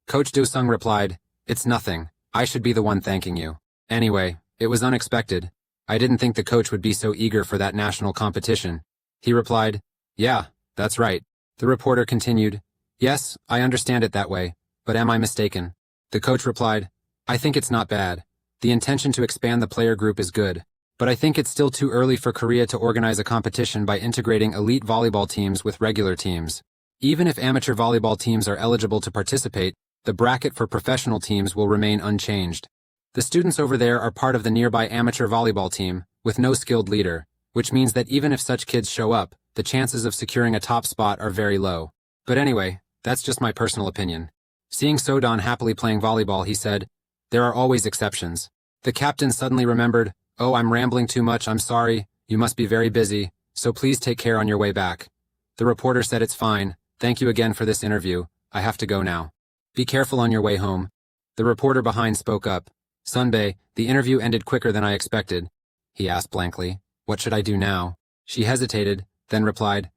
Coach Do-sung replied, It's nothing. I should be the one thanking you. Anyway, it was unexpected. I didn't think the coach would be so eager for that national competition. He replied, Yeah, that's right. The reporter continued, Yes, I understand it that way, but am I mistaken? The coach replied, I think it's not bad. The intention to expand the player group is good, but I think it's still too early for Korea to organize a competition by integrating elite volleyball teams with regular teams. Even if amateur volleyball teams are eligible to participate, the bracket for professional teams will remain unchanged. The students over there are part of the nearby amateur volleyball team, with no skilled leader, which means that even if such kids show up, the chances of securing a top spot are very low. But anyway, that's just my personal opinion. Seeing So-don happily playing volleyball, he said, There are always exceptions. The captain suddenly remembered, Oh, I'm rambling too much, I'm sorry, you must be very busy, so please take care on your way back. The reporter said it's fine, thank you again for this interview, I have to go now. Be careful on your way home. The reporter behind spoke up. Sunbae, the interview ended quicker than I expected. He asked blankly, What should I do now? She hesitated, then replied,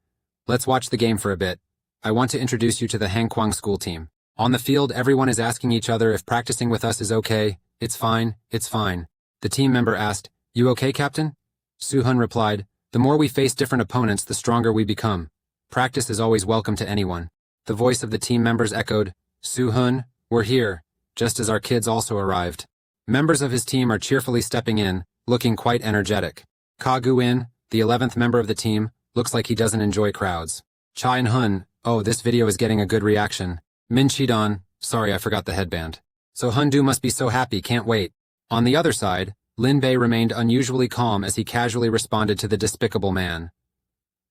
Let's watch the game for a bit. I want to introduce you to the Hangkwang school team. On the field, everyone is asking each other if practicing with us is okay. It's fine, it's fine. The team member asked, "You okay, Captain?" Soo-hun replied, "The more we face different opponents, the stronger we become. Practice is always welcome to anyone." The voice of the team members echoed, "Soo-hun, we're here," just as our kids also arrived. Members of his team are cheerfully stepping in, looking quite energetic. Ka Gu-in, the 11th member of the team, looks like he doesn't enjoy crowds. Cha In-hun, "Oh, this video is getting a good reaction." Min Chi-don, "Sorry, I forgot the headband." So Hun-du must be so happy, can't wait. On the other side, Lin Bei remained unusually calm as he casually responded to the despicable man.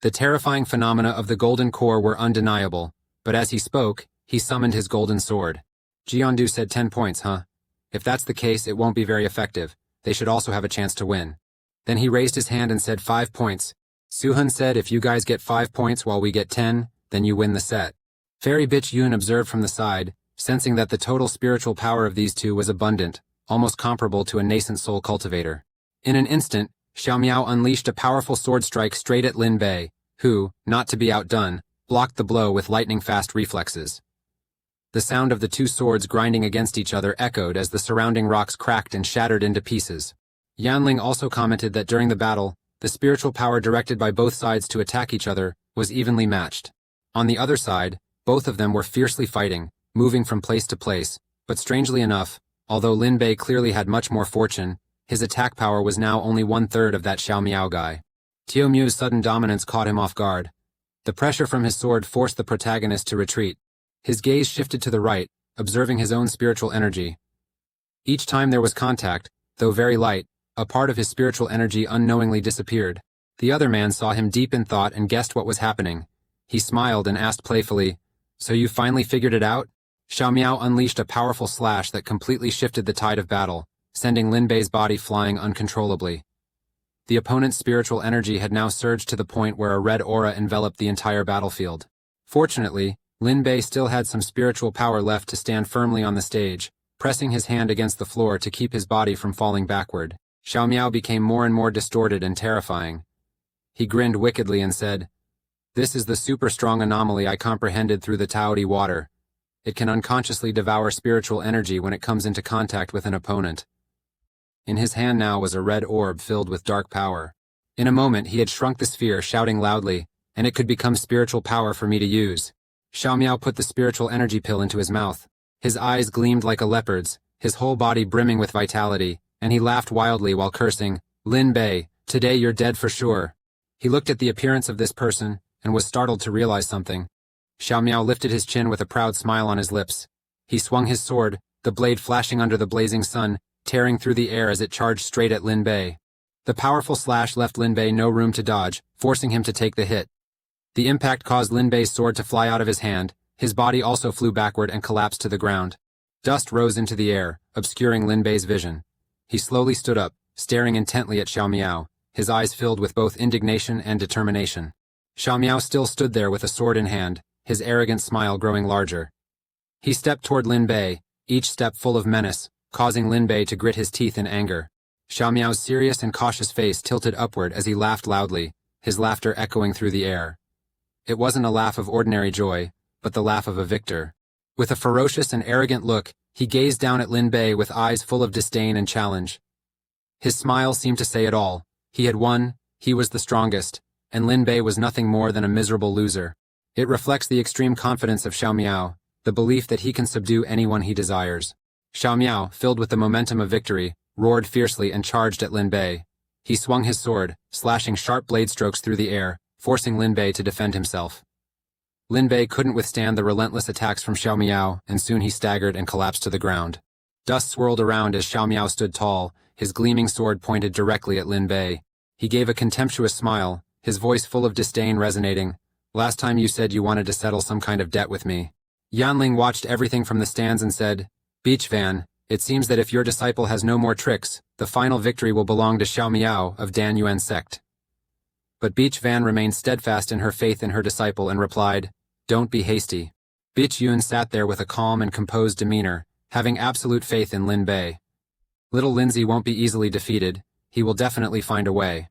The terrifying phenomena of the golden core were undeniable, but as he spoke, he summoned his golden sword. Jeondu said 10 points, huh? If that's the case, it won't be very effective. They should also have a chance to win. Then he raised his hand and said 5 points. Soo-hun said, "If you guys get 5 points while we get 10, then you win the set." Fairy Bitch Yoon observed from the side, sensing that the total spiritual power of these two was abundant, almost comparable to a nascent soul cultivator. In an instant, Xiao Miao unleashed a powerful sword strike straight at Lin Bei, who, not to be outdone, blocked the blow with lightning-fast reflexes. The sound of the two swords grinding against each other echoed as the surrounding rocks cracked and shattered into pieces. Yanling also commented that during the battle, the spiritual power directed by both sides to attack each other was evenly matched. On the other side, both of them were fiercely fighting, moving from place to place, but strangely enough, although Lin Bei clearly had much more fortune, his attack power was now only 1/3 of that Xiao Miao guy. Tio Mu's sudden dominance caught him off guard. The pressure from his sword forced the protagonist to retreat. His gaze shifted to the right, observing his own spiritual energy. Each time there was contact, though very light, a part of his spiritual energy unknowingly disappeared. The other man saw him deep in thought and guessed what was happening. He smiled and asked playfully, "So you finally figured it out?" Xiao Miao unleashed a powerful slash that completely shifted the tide of battle, sending Lin Bei's body flying uncontrollably. The opponent's spiritual energy had now surged to the point where a red aura enveloped the entire battlefield. Fortunately, Lin Bei still had some spiritual power left to stand firmly on the stage, pressing his hand against the floor to keep his body from falling backward. Xiao Miao became more and more distorted and terrifying. He grinned wickedly and said, "This is the super-strong anomaly I comprehended through the Taori water. It can unconsciously devour spiritual energy when it comes into contact with an opponent." In his hand now was a red orb filled with dark power. In a moment he had shrunk the sphere, shouting loudly, "And it could become spiritual power for me to use." Xiao Miao put the spiritual energy pill into his mouth. His eyes gleamed like a leopard's, his whole body brimming with vitality, and he laughed wildly while cursing, "Lin Bei, today you're dead for sure." He looked at the appearance of this person, and was startled to realize something. Xiao Miao lifted his chin with a proud smile on his lips. He swung his sword, the blade flashing under the blazing sun, tearing through the air as it charged straight at Lin Bei. The powerful slash left Lin Bei no room to dodge, forcing him to take the hit. The impact caused Lin Bei's sword to fly out of his hand, his body also flew backward and collapsed to the ground. Dust rose into the air, obscuring Lin Bei's vision. He slowly stood up, staring intently at Xiao Miao, his eyes filled with both indignation and determination. Xiao Miao still stood there with a sword in hand, his arrogant smile growing larger. He stepped toward Lin Bei, each step full of menace, causing Lin Bei to grit his teeth in anger. Xiao Miao's serious and cautious face tilted upward as he laughed loudly, his laughter echoing through the air. It wasn't a laugh of ordinary joy, but the laugh of a victor. With a ferocious and arrogant look, he gazed down at Lin Bei with eyes full of disdain and challenge. His smile seemed to say it all. He had won, he was the strongest, and Lin Bei was nothing more than a miserable loser. It reflects the extreme confidence of Xiao Miao, the belief that he can subdue anyone he desires. Xiao Miao, filled with the momentum of victory, roared fiercely and charged at Lin Bei. He swung his sword, slashing sharp blade strokes through the air, forcing Lin Bei to defend himself. Lin Bei couldn't withstand the relentless attacks from Xiao Miao, and soon he staggered and collapsed to the ground. Dust swirled around as Xiao Miao stood tall, his gleaming sword pointed directly at Lin Bei. He gave a contemptuous smile, his voice full of disdain resonating. "Last time you said you wanted to settle some kind of debt with me." Yanling watched everything from the stands and said, "Beach Van, it seems that if your disciple has no more tricks, the final victory will belong to Xiao Miao of Dan Yuan sect." But Beach Van remained steadfast in her faith in her disciple and replied, "Don't be hasty." Beach Yun sat there with a calm and composed demeanor, having absolute faith in Lin Bei. Little Lindsay won't be easily defeated, he will definitely find a way.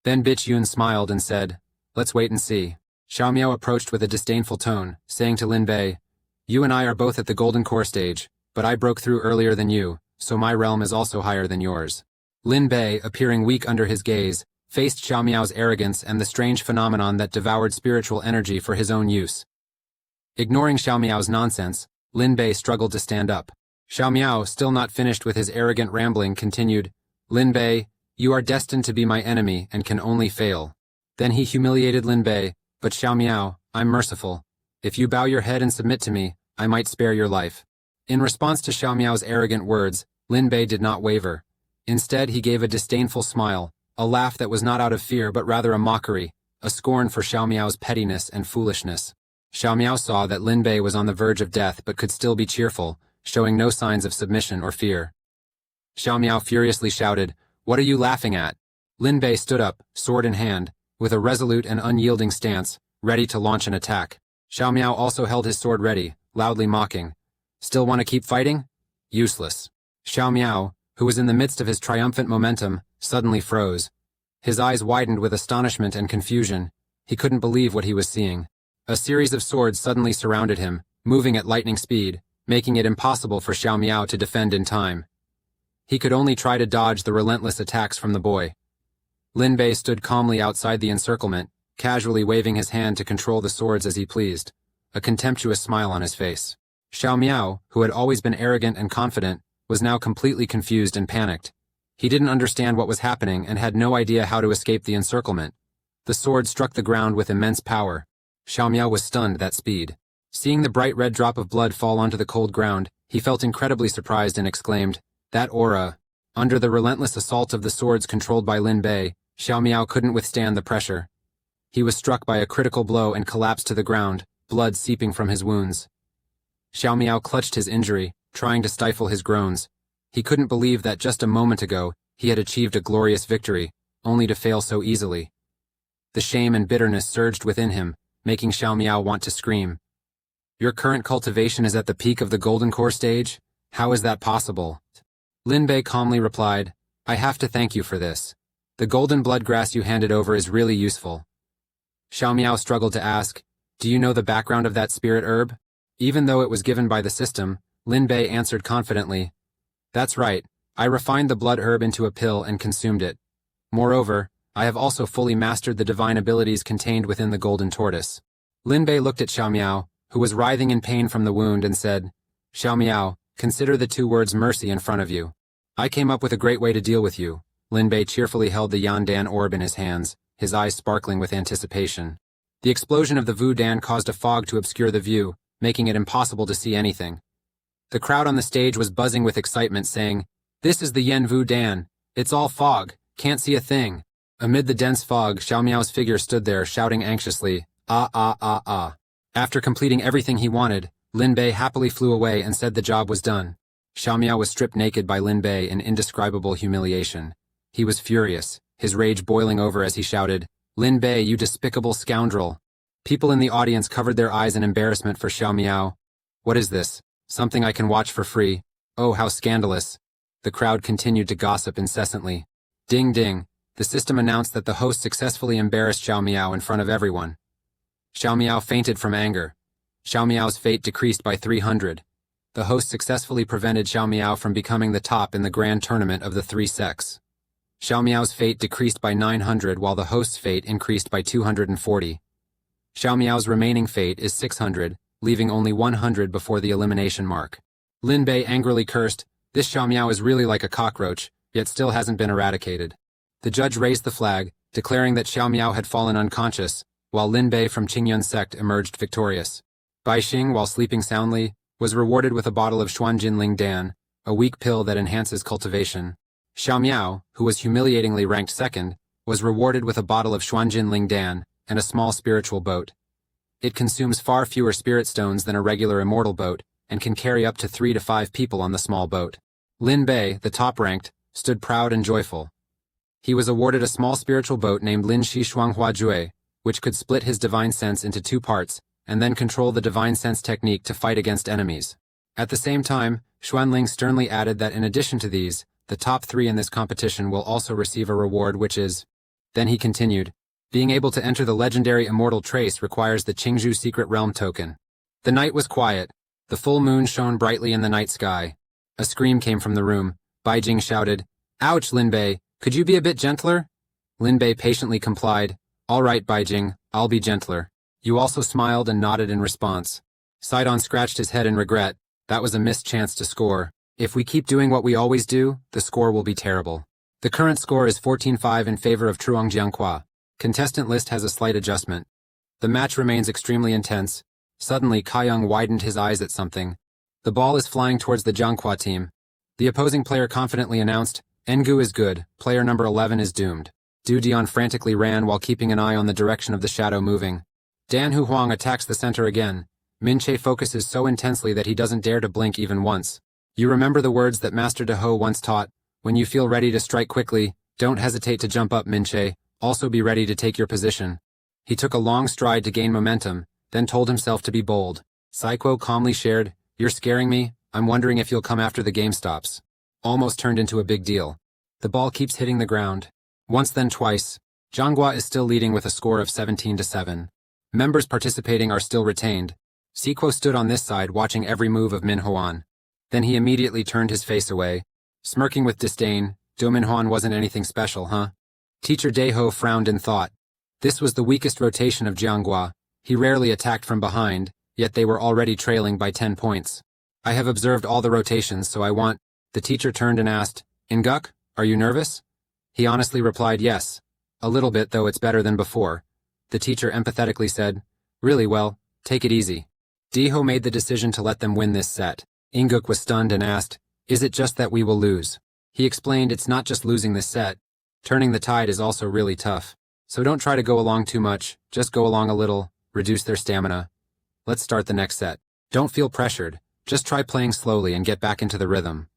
Then Bitch Yun smiled and said, "Let's wait and see." Xiao Miao approached with a disdainful tone, saying to Lin Bei, "You and I are both at the Golden Core stage, but I broke through earlier than you, so my realm is also higher than yours. Lin Bei, appearing weak under his gaze, faced Xiao Miao's arrogance and the strange phenomenon that devoured spiritual energy for his own use. Ignoring Xiao Miao's nonsense, Lin Bei struggled to stand up. Xiao Miao, still not finished with his arrogant rambling, continued, Lin Bei, you are destined to be my enemy and can only fail. Then he humiliated Lin Bei, but Xiao Miao, I'm merciful. If you bow your head and submit to me, I might spare your life. In response to Xiao Miao's arrogant words, Lin Bei did not waver. Instead, he gave a disdainful smile, a laugh that was not out of fear but rather a mockery, a scorn for Xiao Miao's pettiness and foolishness. Xiao Miao saw that Lin Bei was on the verge of death but could still be cheerful, showing no signs of submission or fear. Xiao Miao furiously shouted, What are you laughing at? Lin Bei stood up, sword in hand, with a resolute and unyielding stance, ready to launch an attack. Xiao Miao also held his sword ready, loudly mocking. Still want to keep fighting? Useless. Xiao Miao, who was in the midst of his triumphant momentum, suddenly froze. His eyes widened with astonishment and confusion. He couldn't believe what he was seeing. A series of swords suddenly surrounded him, moving at lightning speed, making it impossible for Xiao Miao to defend in time. He could only try to dodge the relentless attacks from the boy. Lin Bei stood calmly outside the encirclement, casually waving his hand to control the swords as he pleased, a contemptuous smile on his face. Xiao Miao, who had always been arrogant and confident, was now completely confused and panicked. He didn't understand what was happening and had no idea how to escape the encirclement. The sword struck the ground with immense power. Xiao Miao was stunned at that speed. Seeing the bright red drop of blood fall onto the cold ground, he felt incredibly surprised and exclaimed, That aura! Under the relentless assault of the swords controlled by Lin Bei, Xiao Miao couldn't withstand the pressure. He was struck by a critical blow and collapsed to the ground, blood seeping from his wounds. Xiao Miao clutched his injury, trying to stifle his groans. He couldn't believe that just a moment ago, he had achieved a glorious victory, only to fail so easily. The shame and bitterness surged within him, making Xiao Miao want to scream. Your current cultivation is at the peak of the Golden Core stage? How is that possible? Lin Bei calmly replied, I have to thank you for this. The golden blood grass you handed over is really useful. Xiao Miao struggled to ask, Do you know the background of that spirit herb? Even though it was given by the system, Lin Bei answered confidently, That's right, I refined the blood herb into a pill and consumed it. Moreover, I have also fully mastered the divine abilities contained within the golden tortoise. Lin Bei looked at Xiao Miao, who was writhing in pain from the wound, and said, Xiao Miao, consider the two words mercy in front of you. I came up with a great way to deal with you. Lin Bei cheerfully held the Yandan orb in his hands, his eyes sparkling with anticipation. The explosion of the Vu Dan caused a fog to obscure the view, making it impossible to see anything. The crowd on the stage was buzzing with excitement, saying, This is the Yen Vu Dan. It's all fog. Can't see a thing. Amid the dense fog, Xiao Miao's figure stood there, shouting anxiously, Ah, ah, ah, ah. After completing everything he wanted, Lin Bei happily flew away and said the job was done. Xiao Miao was stripped naked by Lin Bei in indescribable humiliation. He was furious, his rage boiling over as he shouted, Lin Bei, you despicable scoundrel. People in the audience covered their eyes in embarrassment for Xiao Miao. What is this? Something I can watch for free? Oh, how scandalous. The crowd continued to gossip incessantly. Ding ding. The system announced that the host successfully embarrassed Xiao Miao in front of everyone. Xiao Miao fainted from anger. Xiao Miao's fate decreased by 300. The host successfully prevented Xiao Miao from becoming the top in the grand tournament of the three sects. Xiao Miao's fate decreased by 900 while the host's fate increased by 240. Xiao Miao's remaining fate is 600, leaving only 100 before the elimination mark. Lin Bei angrily cursed, This Xiao Miao is really like a cockroach, yet still hasn't been eradicated. The judge raised the flag, declaring that Xiao Miao had fallen unconscious, while Lin Bei from Qingyun sect emerged victorious. Bai Xing, while sleeping soundly, was rewarded with a bottle of Xuanjin Ling Dan, a weak pill that enhances cultivation. Xiao Miao, who was humiliatingly ranked second, was rewarded with a bottle of Xuanjin Ling Dan and a small spiritual boat. It consumes far fewer spirit stones than a regular immortal boat and can carry up to 3 to 5 people on the small boat. Lin Bei, the top-ranked, stood proud and joyful. He was awarded a small spiritual boat named Lin Shi Shuanghua Jue, which could split his divine sense into 2 parts and then control the divine sense technique to fight against enemies. At the same time, Xuanling sternly added that in addition to these, the top 3 in this competition will also receive a reward which is... Then he continued, being able to enter the legendary immortal trace requires the Qingzhou Secret Realm token. The night was quiet. The full moon shone brightly in the night sky. A scream came from the room. Baijing shouted, "Ouch, Linbei, could you be a bit gentler?" Linbei patiently complied, "All right, Baijing, I'll be gentler." Yu also smiled and nodded in response. Sidon scratched his head in regret. That was a missed chance to score. If we keep doing what we always do, the score will be terrible. The current score is 14-5 in favor of Truong Jianghua. Contestant list has a slight adjustment. The match remains extremely intense. Suddenly, Kaiyang widened his eyes at something. The ball is flying towards the Jianghua team. The opposing player confidently announced, "Engu is good, player number 11 is doomed." Du Dian frantically ran while keeping an eye on the direction of the shadow moving. Dan Hu Huang attacks the center again. Min Che focuses so intensely that he doesn't dare to blink even once. You remember the words that Master De Ho once taught, "When you feel ready to strike quickly, don't hesitate to jump up, Min Che, also be ready to take your position." He took a long stride to gain momentum, then told himself to be bold. Saiko calmly shared, "You're scaring me, I'm wondering if you'll come after the game stops." Almost turned into a big deal. The ball keeps hitting the ground. Once then twice. Jianghua is still leading with a score of 17-7. Members participating are still retained. Sequo stood on this side watching every move of Min Hoan. Then he immediately turned his face away. Smirking with disdain, Do Min Hoan wasn't anything special, huh? Teacher Daeho frowned in thought. This was the weakest rotation of Jianghua. He rarely attacked from behind, yet they were already trailing by 10 points. "I have observed all the rotations, so I want—" The teacher turned and asked, "Inguk, are you nervous?" He honestly replied yes. "A little bit, though it's better than before." The teacher empathetically said, "Really well, take it easy." Daeho made the decision to let them win this set. Inguk was stunned and asked, "Is it just that we will lose?" He explained it's not just losing this set. Turning the tide is also really tough. So don't try to go along too much, just go along a little, reduce their stamina. Let's start the next set. Don't feel pressured, just try playing slowly and get back into the rhythm.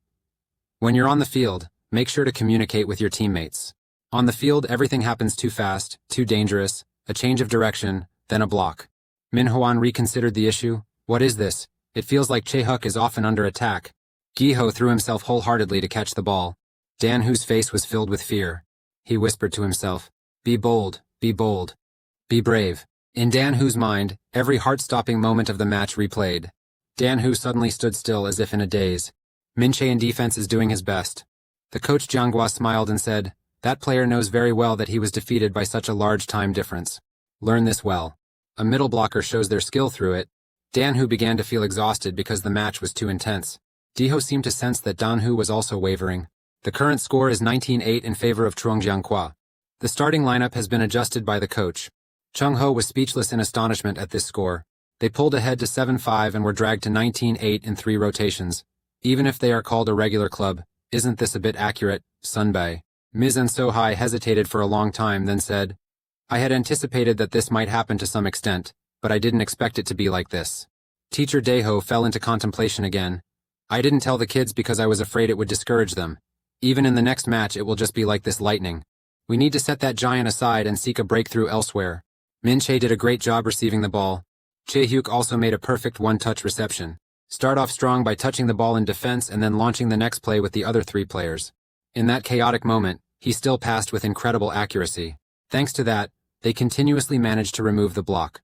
When you're on the field, make sure to communicate with your teammates. On the field, everything happens too fast, too dangerous, a change of direction, then a block. Min Hoan reconsidered the issue. What is this? It feels like Chae-Huk is often under attack. Gi-ho threw himself wholeheartedly to catch the ball. Dan Hu's face was filled with fear. He whispered to himself, be bold, be brave. In Dan Hu's mind, every heart-stopping moment of the match replayed. Dan Hu suddenly stood still as if in a daze. Min Che in defense is doing his best. The coach Jianghua smiled and said, that player knows very well that he was defeated by such a large time difference. Learn this well. A middle blocker shows their skill through it. Dan Hu began to feel exhausted because the match was too intense. Diho seemed to sense that Dan Hu was also wavering. The current score is 19-8 in favor of Truong Jianghua. The starting lineup has been adjusted by the coach. Chung Ho was speechless in astonishment at this score. They pulled ahead to 7-5 and were dragged to 19-8 in 3 rotations. Even if they are called a regular club, isn't this a bit accurate, Sunbae? Ms. and Sohai hesitated for a long time, then said, I had anticipated that this might happen to some extent, but I didn't expect it to be like this. Teacher Daeho fell into contemplation again. I didn't tell the kids because I was afraid it would discourage them. Even in the next match, it will just be like this lightning. We need to set that giant aside and seek a breakthrough elsewhere. Min Che did a great job receiving the ball. Chae-Hyuk also made a perfect one-touch reception. Start off strong by touching the ball in defense and then launching the next play with the other 3 players. In that chaotic moment, he still passed with incredible accuracy. Thanks to that, they continuously managed to remove the block.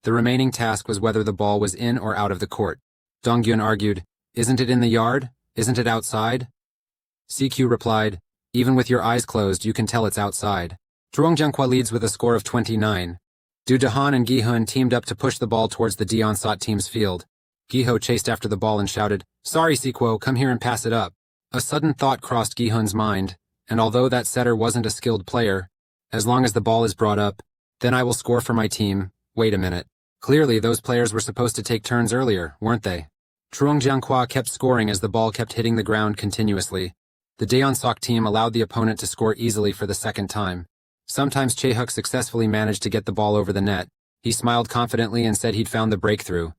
The remaining task was whether the ball was in or out of the court. Donggyun argued, Isn't it in the yard? Isn't it outside? CQ replied, Even with your eyes closed, you can tell it's outside. Truong Jianghua leads with a score of 29. Du Dahan and Gi-hun teamed up to push the ball towards the Dionsat team's field. Gi-ho chased after the ball and shouted, Sorry, Sequo, come here and pass it up. A sudden thought crossed Gi-hun's mind, and although that setter wasn't a skilled player, as long as the ball is brought up, then I will score for my team. Wait a minute. Clearly, those players were supposed to take turns earlier, weren't they? Truong Jianghua kept scoring as the ball kept hitting the ground continuously. The Daeonsok team allowed the opponent to score easily for the second time. Sometimes Chae-Huk successfully managed to get the ball over the net. He smiled confidently and said he'd found the breakthrough.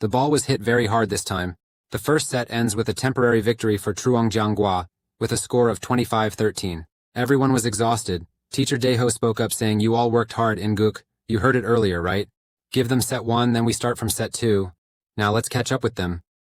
The ball was hit very hard this time. The first set ends with a temporary victory for Truong Jianghua, with a score of 25-13. Everyone was exhausted. Teacher Daeho spoke up saying, You all worked hard, Inguk. You heard it earlier, right? Give them set 1, then we start from set 2. Now let's catch up with them.